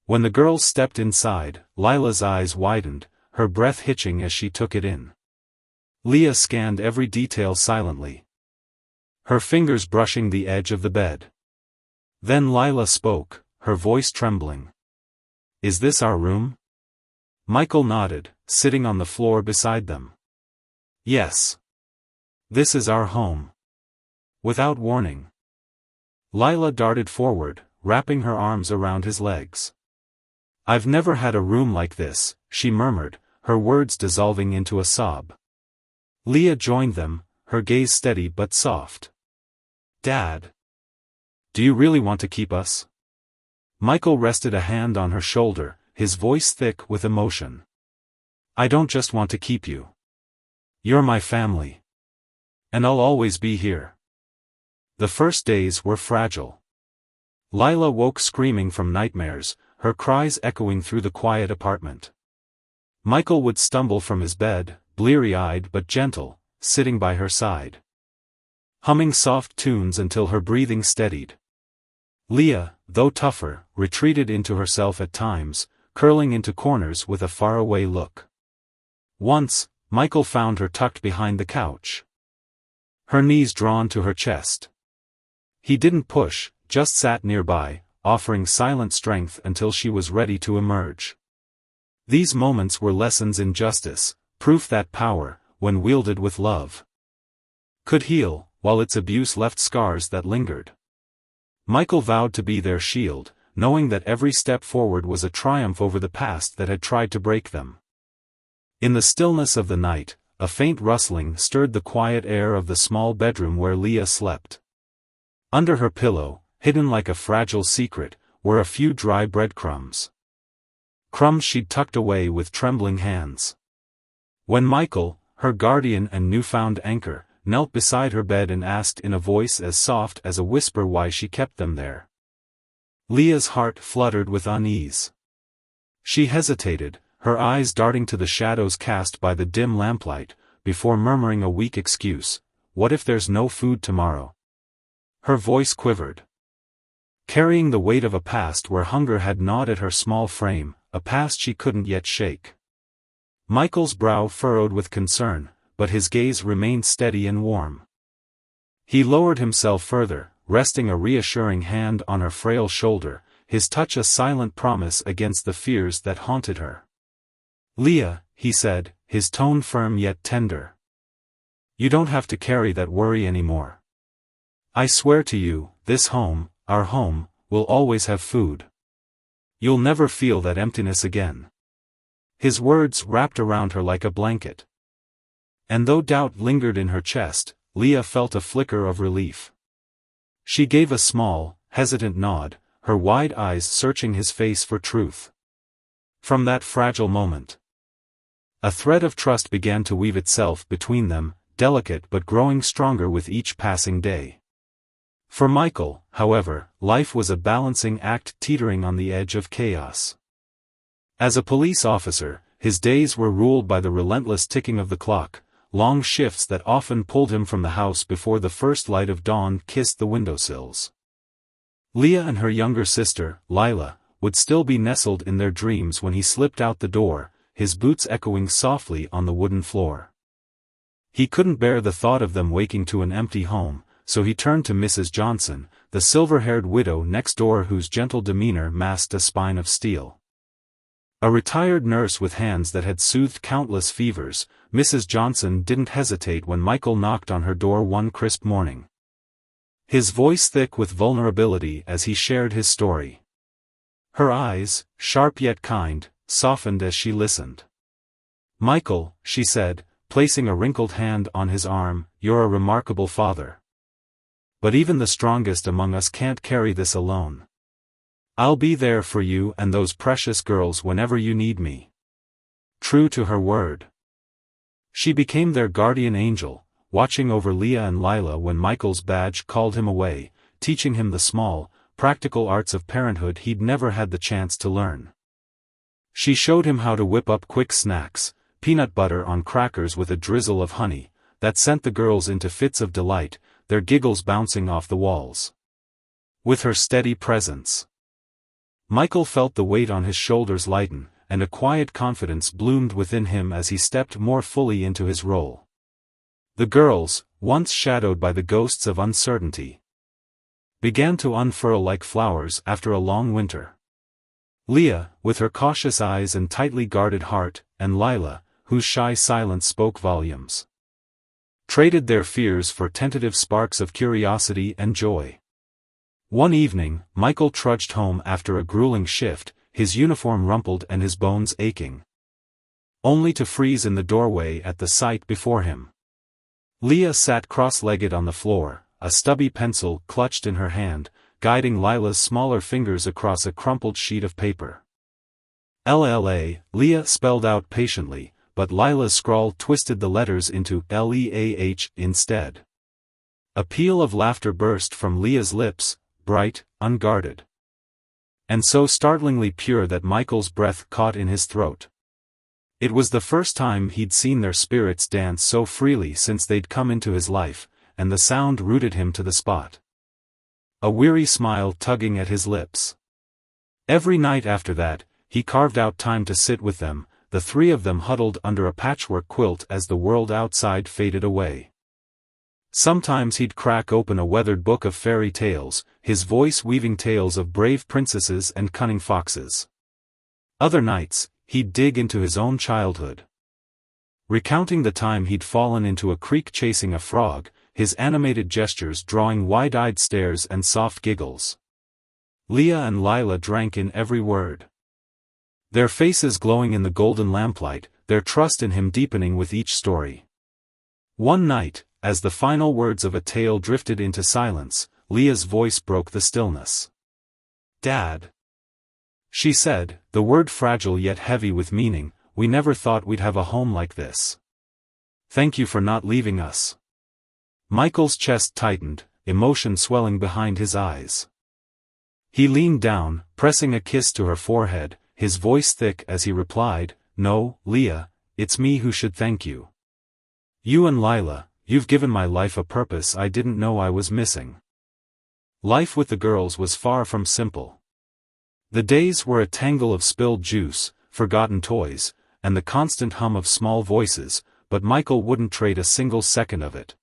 When the girls stepped inside, Lila's eyes widened, her breath hitching as she took it in. Leah scanned every detail silently, her fingers brushing the edge of the bed. Then Lila spoke, her voice trembling. "Is this our room?" Michael nodded, sitting on the floor beside them. "Yes. This is our home." Without warning, Lila darted forward, wrapping her arms around his legs. "I've never had a room like this," she murmured, her words dissolving into a sob. Leah joined them, her gaze steady but soft. "Dad. Do you really want to keep us?" Michael rested a hand on her shoulder, his voice thick with emotion. "I don't just want to keep you. You're my family. And I'll always be here." The first days were fragile. Lila woke screaming from nightmares, her cries echoing through the quiet apartment. Michael would stumble from his bed, bleary-eyed but gentle, sitting by her side, humming soft tunes until her breathing steadied. Leah, though tougher, retreated into herself at times, curling into corners with a faraway look. Once, Michael found her tucked behind the couch, her knees drawn to her chest. He didn't push, just sat nearby, offering silent strength until she was ready to emerge. These moments were lessons in justice, proof that power, when wielded with love, could heal, while its abuse left scars that lingered. Michael vowed to be their shield, knowing that every step forward was a triumph over the past that had tried to break them. In the stillness of the night, a faint rustling stirred the quiet air of the small bedroom where Leah slept. Under her pillow, hidden like a fragile secret, were a few dry breadcrumbs. crumbs she'd tucked away with trembling hands. When Michael, her guardian and newfound anchor, knelt beside her bed and asked in a voice as soft as a whisper why she kept them there, Leah's heart fluttered with unease. She hesitated, her eyes darting to the shadows cast by the dim lamplight, before murmuring a weak excuse, "What if there's no food tomorrow?" Her voice quivered, carrying the weight of a past where hunger had gnawed at her small frame, a past she couldn't yet shake. Michael's brow furrowed with concern, but his gaze remained steady and warm. He lowered himself further, resting a reassuring hand on her frail shoulder, his touch a silent promise against the fears that haunted her. "Leah," he said, his tone firm yet tender, "you don't have to carry that worry anymore. I swear to you, this home, our home, will always have food. You'll never feel that emptiness again." His words wrapped around her like a blanket. And though doubt lingered in her chest, Leah felt a flicker of relief. She gave a small, hesitant nod, her wide eyes searching his face for truth. From that fragile moment, a thread of trust began to weave itself between them, delicate but growing stronger with each passing day. For Michael, however, life was a balancing act teetering on the edge of chaos. As a police officer, his days were ruled by the relentless ticking of the clock, long shifts that often pulled him from the house before the first light of dawn kissed the windowsills. Leah and her younger sister, Lila, would still be nestled in their dreams when he slipped out the door, his boots echoing softly on the wooden floor. He couldn't bear the thought of them waking to an empty home, so he turned to Mrs. Johnson, the silver-haired widow next door whose gentle demeanor masked a spine of steel. A retired nurse with hands that had soothed countless fevers, Mrs. Johnson didn't hesitate when Michael knocked on her door one crisp morning. His voice thick with vulnerability as he shared his story. Her eyes, sharp yet kind, softened as she listened. "Michael," she said, placing a wrinkled hand on his arm, "you're a remarkable father. But even the strongest among us can't carry this alone. I'll be there for you and those precious girls whenever you need me." True to her word, she became their guardian angel, watching over Leah and Lila when Michael's badge called him away, teaching him the small, practical arts of parenthood he'd never had the chance to learn. She showed him how to whip up quick snacks, peanut butter on crackers with a drizzle of honey, that sent the girls into fits of delight, their giggles bouncing off the walls. With her steady presence, Michael felt the weight on his shoulders lighten, and a quiet confidence bloomed within him as he stepped more fully into his role. The girls, once shadowed by the ghosts of uncertainty, began to unfurl like flowers after a long winter. Leah, with her cautious eyes and tightly guarded heart, and Lila, whose shy silence spoke volumes, traded their fears for tentative sparks of curiosity and joy. One evening, Michael trudged home after a grueling shift, his uniform rumpled and his bones aching, only to freeze in the doorway at the sight before him. Leah sat cross-legged on the floor, a stubby pencil clutched in her hand, guiding Lila's smaller fingers across a crumpled sheet of paper. "LLA," Leah spelled out patiently, but Lila's scrawl twisted the letters into LEAH instead. A peal of laughter burst from Leah's lips, bright, unguarded, and so startlingly pure that Michael's breath caught in his throat. It was the first time he'd seen their spirits dance so freely since they'd come into his life, and the sound rooted him to the spot, a weary smile tugging at his lips. Every night after that, he carved out time to sit with them, the three of them huddled under a patchwork quilt as the world outside faded away. Sometimes he'd crack open a weathered book of fairy tales, his voice weaving tales of brave princesses and cunning foxes. Other nights, he'd dig into his own childhood, recounting the time he'd fallen into a creek chasing a frog, his animated gestures drawing wide-eyed stares and soft giggles. Leah and Lila drank in every word, their faces glowing in the golden lamplight, their trust in him deepening with each story. One night, as the final words of a tale drifted into silence, Leah's voice broke the stillness. "Dad." She said, the word fragile yet heavy with meaning, we never thought we'd have a home like this. Thank you for not leaving us. Michael's chest tightened, emotion swelling behind his eyes. He leaned down, pressing a kiss to her forehead, his voice thick as he replied, No, Leah, it's me who should thank you. You and Lila, you've given my life a purpose I didn't know I was missing. Life with the girls was far from simple. The days were a tangle of spilled juice, forgotten toys, and the constant hum of small voices, but Michael wouldn't trade a single second of it.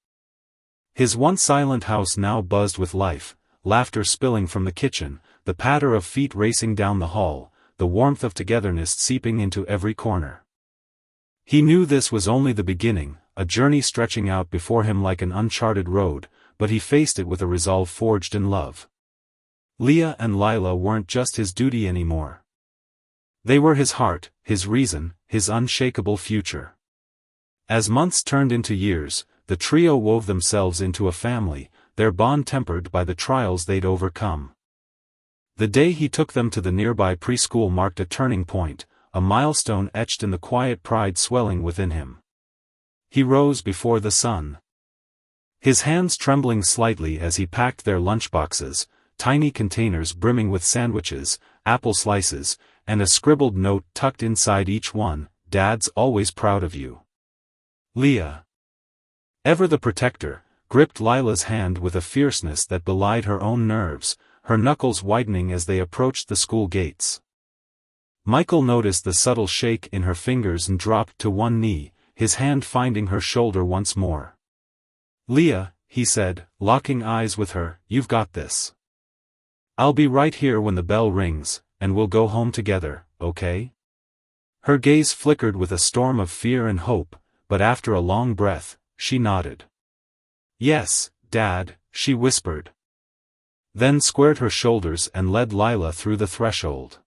His once silent house now buzzed with life, laughter spilling from the kitchen, the patter of feet racing down the hall, the warmth of togetherness seeping into every corner. He knew this was only the beginning, a journey stretching out before him like an uncharted road, but he faced it with a resolve forged in love. Leah and Lila weren't just his duty anymore. They were his heart, his reason, his unshakable future. As months turned into years, the trio wove themselves into a family, their bond tempered by the trials they'd overcome. The day he took them to the nearby preschool marked a turning point, a milestone etched in the quiet pride swelling within him. He rose before the sun. His hands trembling slightly as he packed their lunchboxes, tiny containers brimming with sandwiches, apple slices, and a scribbled note tucked inside each one, Dad's always proud of you. Leah, ever the protector, gripped Lila's hand with a fierceness that belied her own nerves, her knuckles widening as they approached the school gates. Michael noticed the subtle shake in her fingers and dropped to one knee, his hand finding her shoulder once more. Leah, he said, locking eyes with her, you've got this. I'll be right here when the bell rings, and we'll go home together, okay? Her gaze flickered with a storm of fear and hope, but after a long breath, she nodded. Yes, Dad, she whispered. Then squared her shoulders and led Lila through the threshold.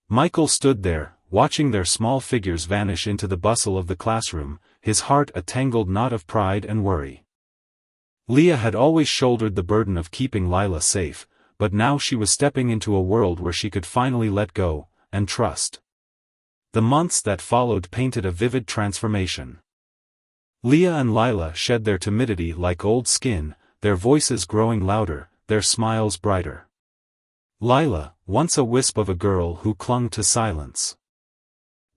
Michael stood there, watching their small figures vanish into the bustle of the classroom, his heart a tangled knot of pride and worry. Leah had always shouldered the burden of keeping Lila safe, but now she was stepping into a world where she could finally let go, and trust. The months that followed painted a vivid transformation. Leah and Lila shed their timidity like old skin, their voices growing louder, their smiles brighter. Lila, once a wisp of a girl who clung to silence,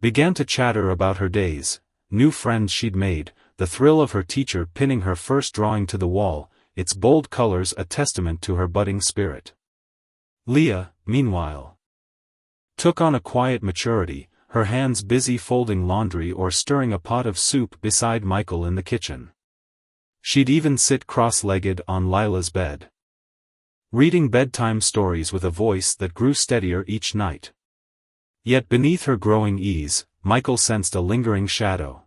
began to chatter about her days, new friends she'd made, the thrill of her teacher pinning her first drawing to the wall, its bold colors a testament to her budding spirit. Leah, meanwhile, took on a quiet maturity, her hands busy folding laundry or stirring a pot of soup beside Michael in the kitchen. She'd even sit cross-legged on Lila's bed, reading bedtime stories with a voice that grew steadier each night. Yet beneath her growing ease, Michael sensed a lingering shadow.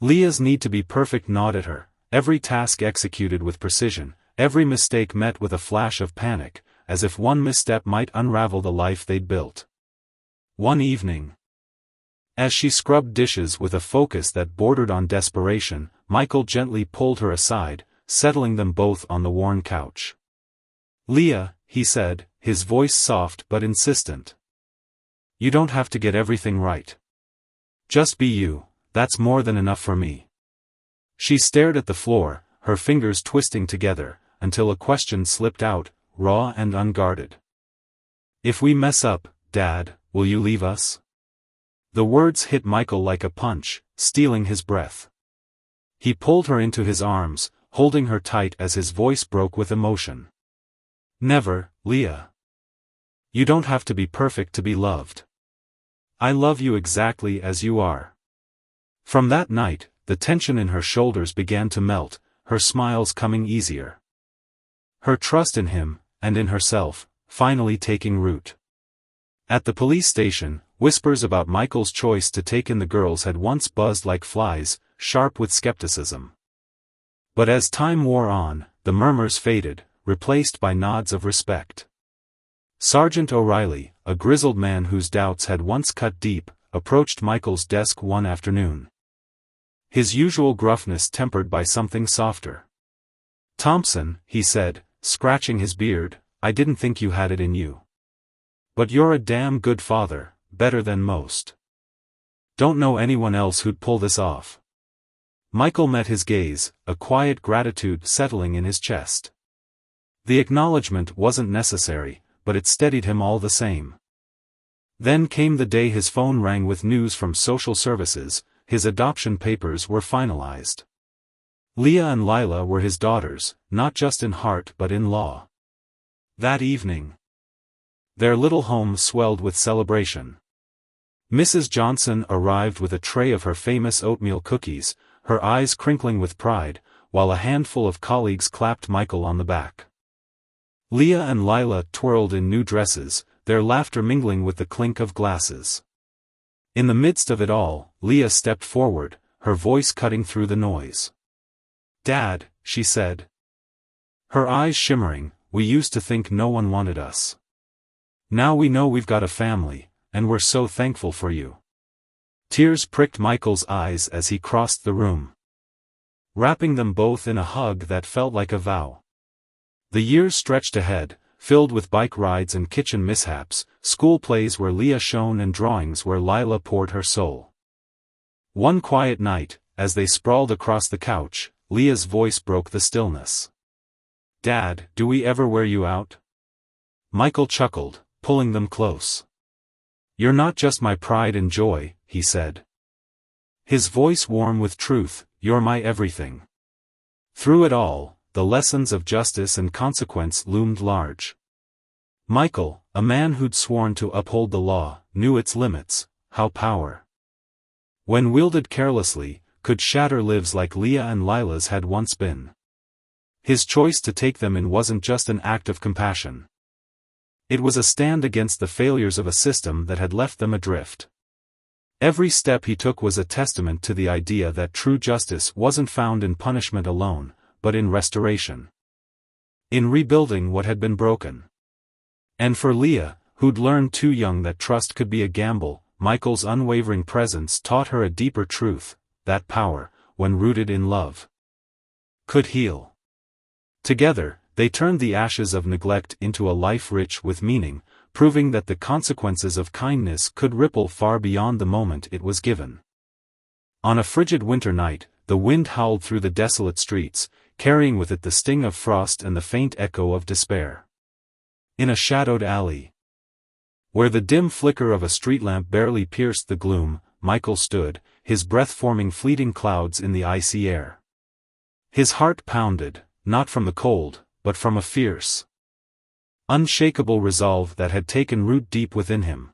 Leah's need to be perfect gnawed at her, every task executed with precision, every mistake met with a flash of panic, as if one misstep might unravel the life they'd built. One evening, as she scrubbed dishes with a focus that bordered on desperation, Michael gently pulled her aside, settling them both on the worn couch. Leah, he said, his voice soft but insistent. You don't have to get everything right. Just be you, that's more than enough for me. She stared at the floor, her fingers twisting together, until a question slipped out, raw and unguarded. If we mess up, Dad, will you leave us? The words hit Michael like a punch, stealing his breath. He pulled her into his arms, holding her tight as his voice broke with emotion. Never, Leah. You don't have to be perfect to be loved. I love you exactly as you are. From that night, the tension in her shoulders began to melt, her smiles coming easier. Her trust in him, and in herself, finally taking root. At the police station, whispers about Michael's choice to take in the girls had once buzzed like flies, sharp with skepticism. But as time wore on, the murmurs faded, replaced by nods of respect. Sergeant O'Reilly, a grizzled man whose doubts had once cut deep, approached Michael's desk one afternoon. His usual gruffness tempered by something softer. Thompson, he said, scratching his beard, I didn't think you had it in you. But you're a damn good father, better than most. Don't know anyone else who'd pull this off. Michael met his gaze, a quiet gratitude settling in his chest. The acknowledgement wasn't necessary, but it steadied him all the same. Then came the day his phone rang with news from social services. His adoption papers were finalized. Leah and Lila were his daughters, not just in heart but in law. That evening, their little home swelled with celebration. Mrs. Johnson arrived with a tray of her famous oatmeal cookies, her eyes crinkling with pride, while a handful of colleagues clapped Michael on the back. Leah and Lila twirled in new dresses, their laughter mingling with the clink of glasses. In the midst of it all, Leah stepped forward, her voice cutting through the noise. "Dad," she said. Her eyes shimmering, "we used to think no one wanted us. Now we know we've got a family, and we're so thankful for you." Tears pricked Michael's eyes as he crossed the room, wrapping them both in a hug that felt like a vow. The years stretched ahead, filled with bike rides and kitchen mishaps, school plays where Leah shone and drawings where Lila poured her soul. One quiet night, as they sprawled across the couch, Leah's voice broke the stillness. "Dad, do we ever wear you out?" Michael chuckled, pulling them close. "You're not just my pride and joy," he said. His voice warm with truth, "You're my everything." Through it all, the lessons of justice and consequence loomed large. Michael, a man who'd sworn to uphold the law, knew its limits, how power, when wielded carelessly, could shatter lives like Leah and Lila's had once been. His choice to take them in wasn't just an act of compassion. It was a stand against the failures of a system that had left them adrift. Every step he took was a testament to the idea that true justice wasn't found in punishment alone, but in restoration. In rebuilding what had been broken. And for Leah, who'd learned too young that trust could be a gamble, Michael's unwavering presence taught her a deeper truth, that power, when rooted in love, could heal. Together, they turned the ashes of neglect into a life rich with meaning, proving that the consequences of kindness could ripple far beyond the moment it was given. On a frigid winter night, the wind howled through the desolate streets, carrying with it the sting of frost and the faint echo of despair. In a shadowed alley, where the dim flicker of a street lamp barely pierced the gloom, Michael stood, his breath forming fleeting clouds in the icy air. His heart pounded, not from the cold, but from a fierce, unshakable resolve that had taken root deep within him.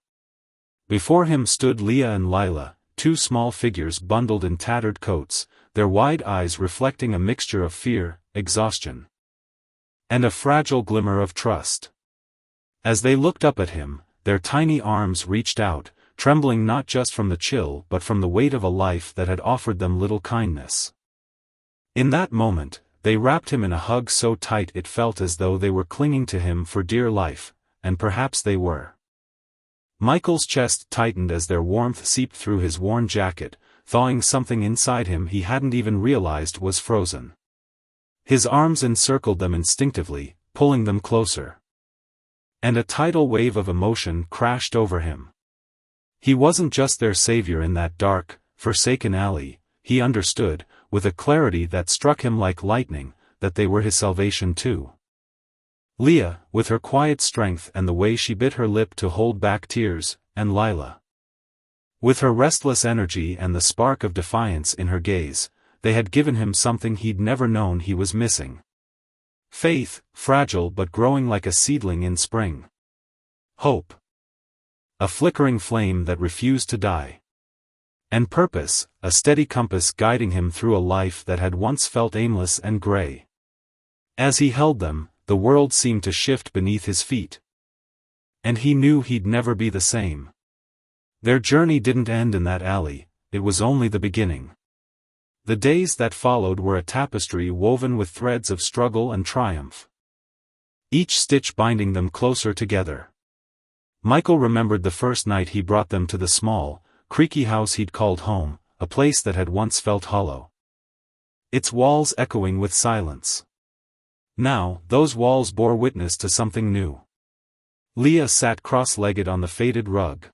Before him stood Leah and Lila, two small figures bundled in tattered coats, their wide eyes reflecting a mixture of fear, exhaustion, and a fragile glimmer of trust. As they looked up at him, their tiny arms reached out, trembling not just from the chill but from the weight of a life that had offered them little kindness. In that moment, they wrapped him in a hug so tight it felt as though they were clinging to him for dear life, and perhaps they were. Michael's chest tightened as their warmth seeped through his worn jacket, thawing something inside him he hadn't even realized was frozen. His arms encircled them instinctively, pulling them closer. And a tidal wave of emotion crashed over him. He wasn't just their savior in that dark, forsaken alley, he understood, with a clarity that struck him like lightning, that they were his salvation too. Leah, with her quiet strength and the way she bit her lip to hold back tears, and Lila, with her restless energy and the spark of defiance in her gaze, they had given him something he'd never known he was missing. Faith, fragile but growing like a seedling in spring. Hope, a flickering flame that refused to die. And purpose, a steady compass guiding him through a life that had once felt aimless and gray. As he held them, the world seemed to shift beneath his feet. And he knew he'd never be the same. Their journey didn't end in that alley, it was only the beginning. The days that followed were a tapestry woven with threads of struggle and triumph, each stitch binding them closer together. Michael remembered the first night he brought them to the small, creaky house he'd called home, a place that had once felt hollow, its walls echoing with silence. Now, those walls bore witness to something new. Leah sat cross-legged on the faded rug.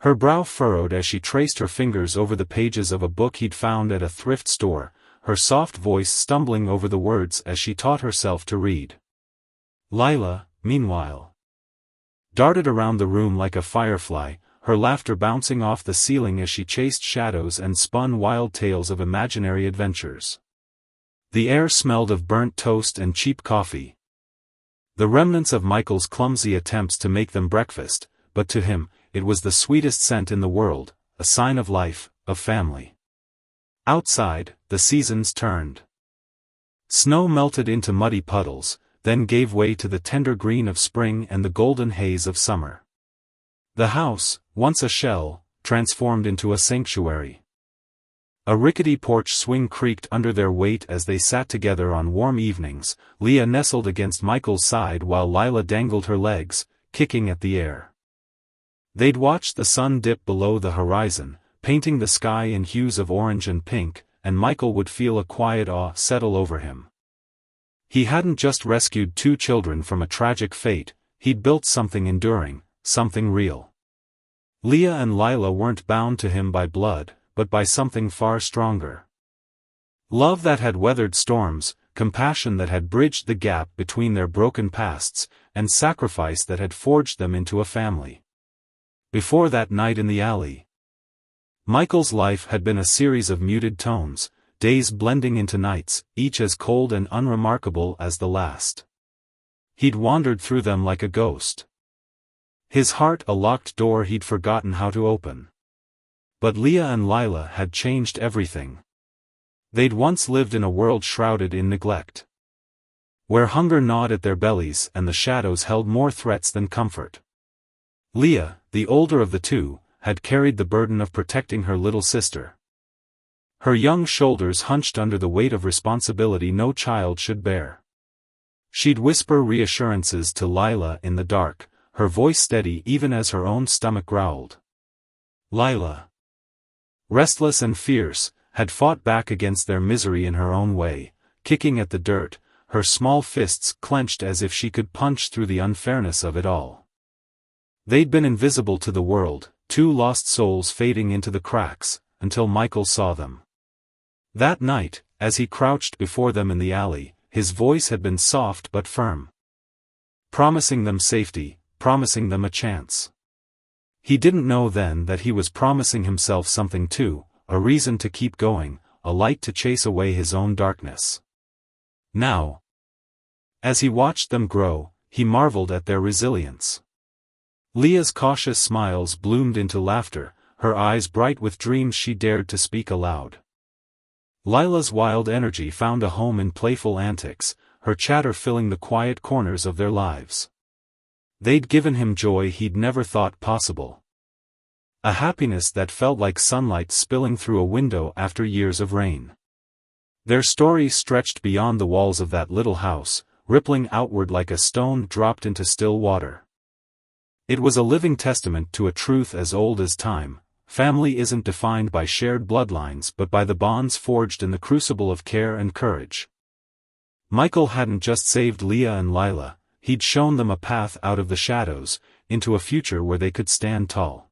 Her brow furrowed as she traced her fingers over the pages of a book he'd found at a thrift store, her soft voice stumbling over the words as she taught herself to read. Lila, meanwhile, darted around the room like a firefly, her laughter bouncing off the ceiling as she chased shadows and spun wild tales of imaginary adventures. The air smelled of burnt toast and cheap coffee. The remnants of Michael's clumsy attempts to make them breakfast, but to him, it was the sweetest scent in the world, a sign of life, of family. Outside, the seasons turned. Snow melted into muddy puddles, then gave way to the tender green of spring and the golden haze of summer. The house, once a shell, transformed into a sanctuary. A rickety porch swing creaked under their weight as they sat together on warm evenings, Leah nestled against Michael's side while Lila dangled her legs, kicking at the air. They'd watched the sun dip below the horizon, painting the sky in hues of orange and pink, and Michael would feel a quiet awe settle over him. He hadn't just rescued 2 children from a tragic fate, he'd built something enduring, something real. Leah and Lila weren't bound to him by blood, but by something far stronger. Love that had weathered storms, compassion that had bridged the gap between their broken pasts, and sacrifice that had forged them into a family. Before that night in the alley, Michael's life had been a series of muted tones, days blending into nights, each as cold and unremarkable as the last. He'd wandered through them like a ghost. His heart a locked door he'd forgotten how to open. But Leah and Lila had changed everything. They'd once lived in a world shrouded in neglect, where hunger gnawed at their bellies and the shadows held more threats than comfort. Leah, the older of the 2, had carried the burden of protecting her little sister. Her young shoulders hunched under the weight of responsibility no child should bear. She'd whisper reassurances to Lila in the dark, her voice steady even as her own stomach growled. Lila, restless and fierce, had fought back against their misery in her own way, kicking at the dirt, her small fists clenched as if she could punch through the unfairness of it all. They'd been invisible to the world, 2 lost souls fading into the cracks, until Michael saw them. That night, as he crouched before them in the alley, his voice had been soft but firm. Promising them safety, promising them a chance. He didn't know then that he was promising himself something too, a reason to keep going, a light to chase away his own darkness. Now, as he watched them grow, he marveled at their resilience. Leah's cautious smiles bloomed into laughter, her eyes bright with dreams she dared to speak aloud. Lila's wild energy found a home in playful antics, her chatter filling the quiet corners of their lives. They'd given him joy he'd never thought possible. A happiness that felt like sunlight spilling through a window after years of rain. Their story stretched beyond the walls of that little house, rippling outward like a stone dropped into still water. It was a living testament to a truth as old as time: family isn't defined by shared bloodlines but by the bonds forged in the crucible of care and courage. Michael hadn't just saved Leah and Lila, he'd shown them a path out of the shadows, into a future where they could stand tall.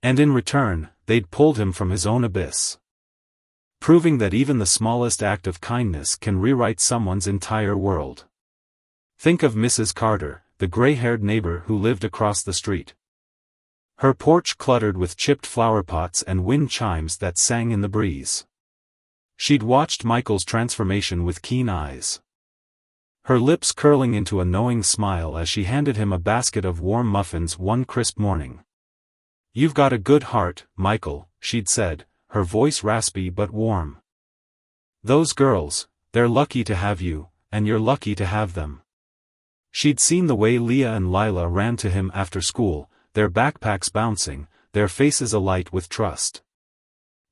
And in return, they'd pulled him from his own abyss. Proving that even the smallest act of kindness can rewrite someone's entire world. Think of Mrs. Carter, the gray-haired neighbor who lived across the street. Her porch cluttered with chipped flower pots and wind chimes that sang in the breeze. She'd watched Michael's transformation with keen eyes. Her lips curling into a knowing smile as she handed him a basket of warm muffins one crisp morning. "You've got a good heart, Michael," she'd said, her voice raspy but warm. "Those girls, they're lucky to have you, and you're lucky to have them." She'd seen the way Leah and Lila ran to him after school, their backpacks bouncing, their faces alight with trust.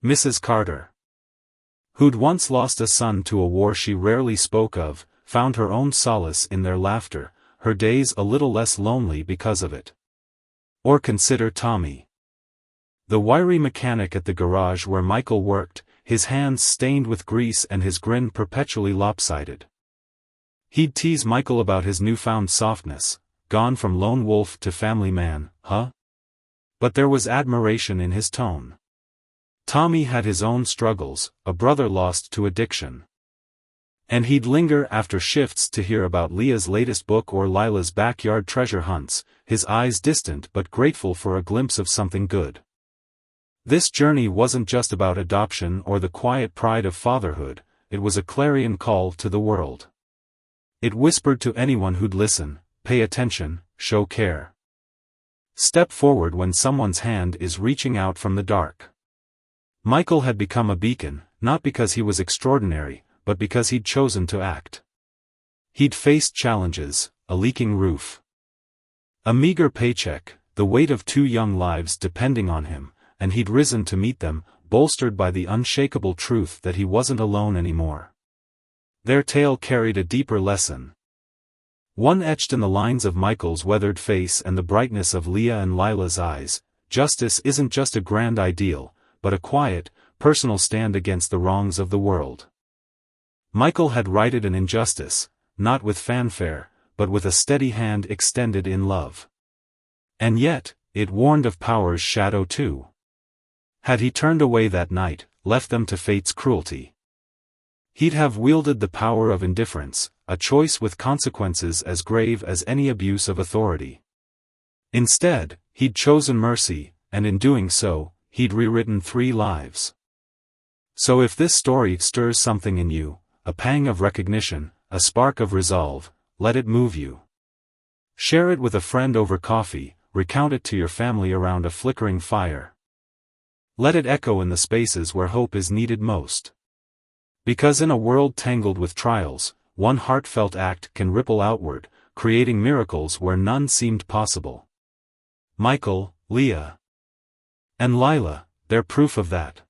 Mrs. Carter, who'd once lost a son to a war she rarely spoke of, found her own solace in their laughter, her days a little less lonely because of it. Or consider Tommy, the wiry mechanic at the garage where Michael worked, his hands stained with grease and his grin perpetually lopsided. He'd tease Michael about his newfound softness, gone from lone wolf to family man, huh? But there was admiration in his tone. Tommy had his own struggles, a brother lost to addiction. And he'd linger after shifts to hear about Leah's latest book or Lila's backyard treasure hunts, his eyes distant but grateful for a glimpse of something good. This journey wasn't just about adoption or the quiet pride of fatherhood, it was a clarion call to the world. It whispered to anyone who'd listen, pay attention, show care. Step forward when someone's hand is reaching out from the dark. Michael had become a beacon, not because he was extraordinary, but because he'd chosen to act. He'd faced challenges, a leaking roof, a meager paycheck, the weight of 2 young lives depending on him, and he'd risen to meet them, bolstered by the unshakable truth that he wasn't alone anymore. Their tale carried a deeper lesson. One etched in the lines of Michael's weathered face and the brightness of Leah and Lila's eyes: justice isn't just a grand ideal, but a quiet, personal stand against the wrongs of the world. Michael had righted an injustice, not with fanfare, but with a steady hand extended in love. And yet, it warned of power's shadow too. Had he turned away that night, left them to fate's cruelty, he'd have wielded the power of indifference, a choice with consequences as grave as any abuse of authority. Instead, he'd chosen mercy, and in doing so, he'd rewritten 3 lives. So if this story stirs something in you, a pang of recognition, a spark of resolve, let it move you. Share it with a friend over coffee, recount it to your family around a flickering fire. Let it echo in the spaces where hope is needed most. Because in a world tangled with trials, one heartfelt act can ripple outward, creating miracles where none seemed possible. Michael, Leah, and Lila, they're proof of that.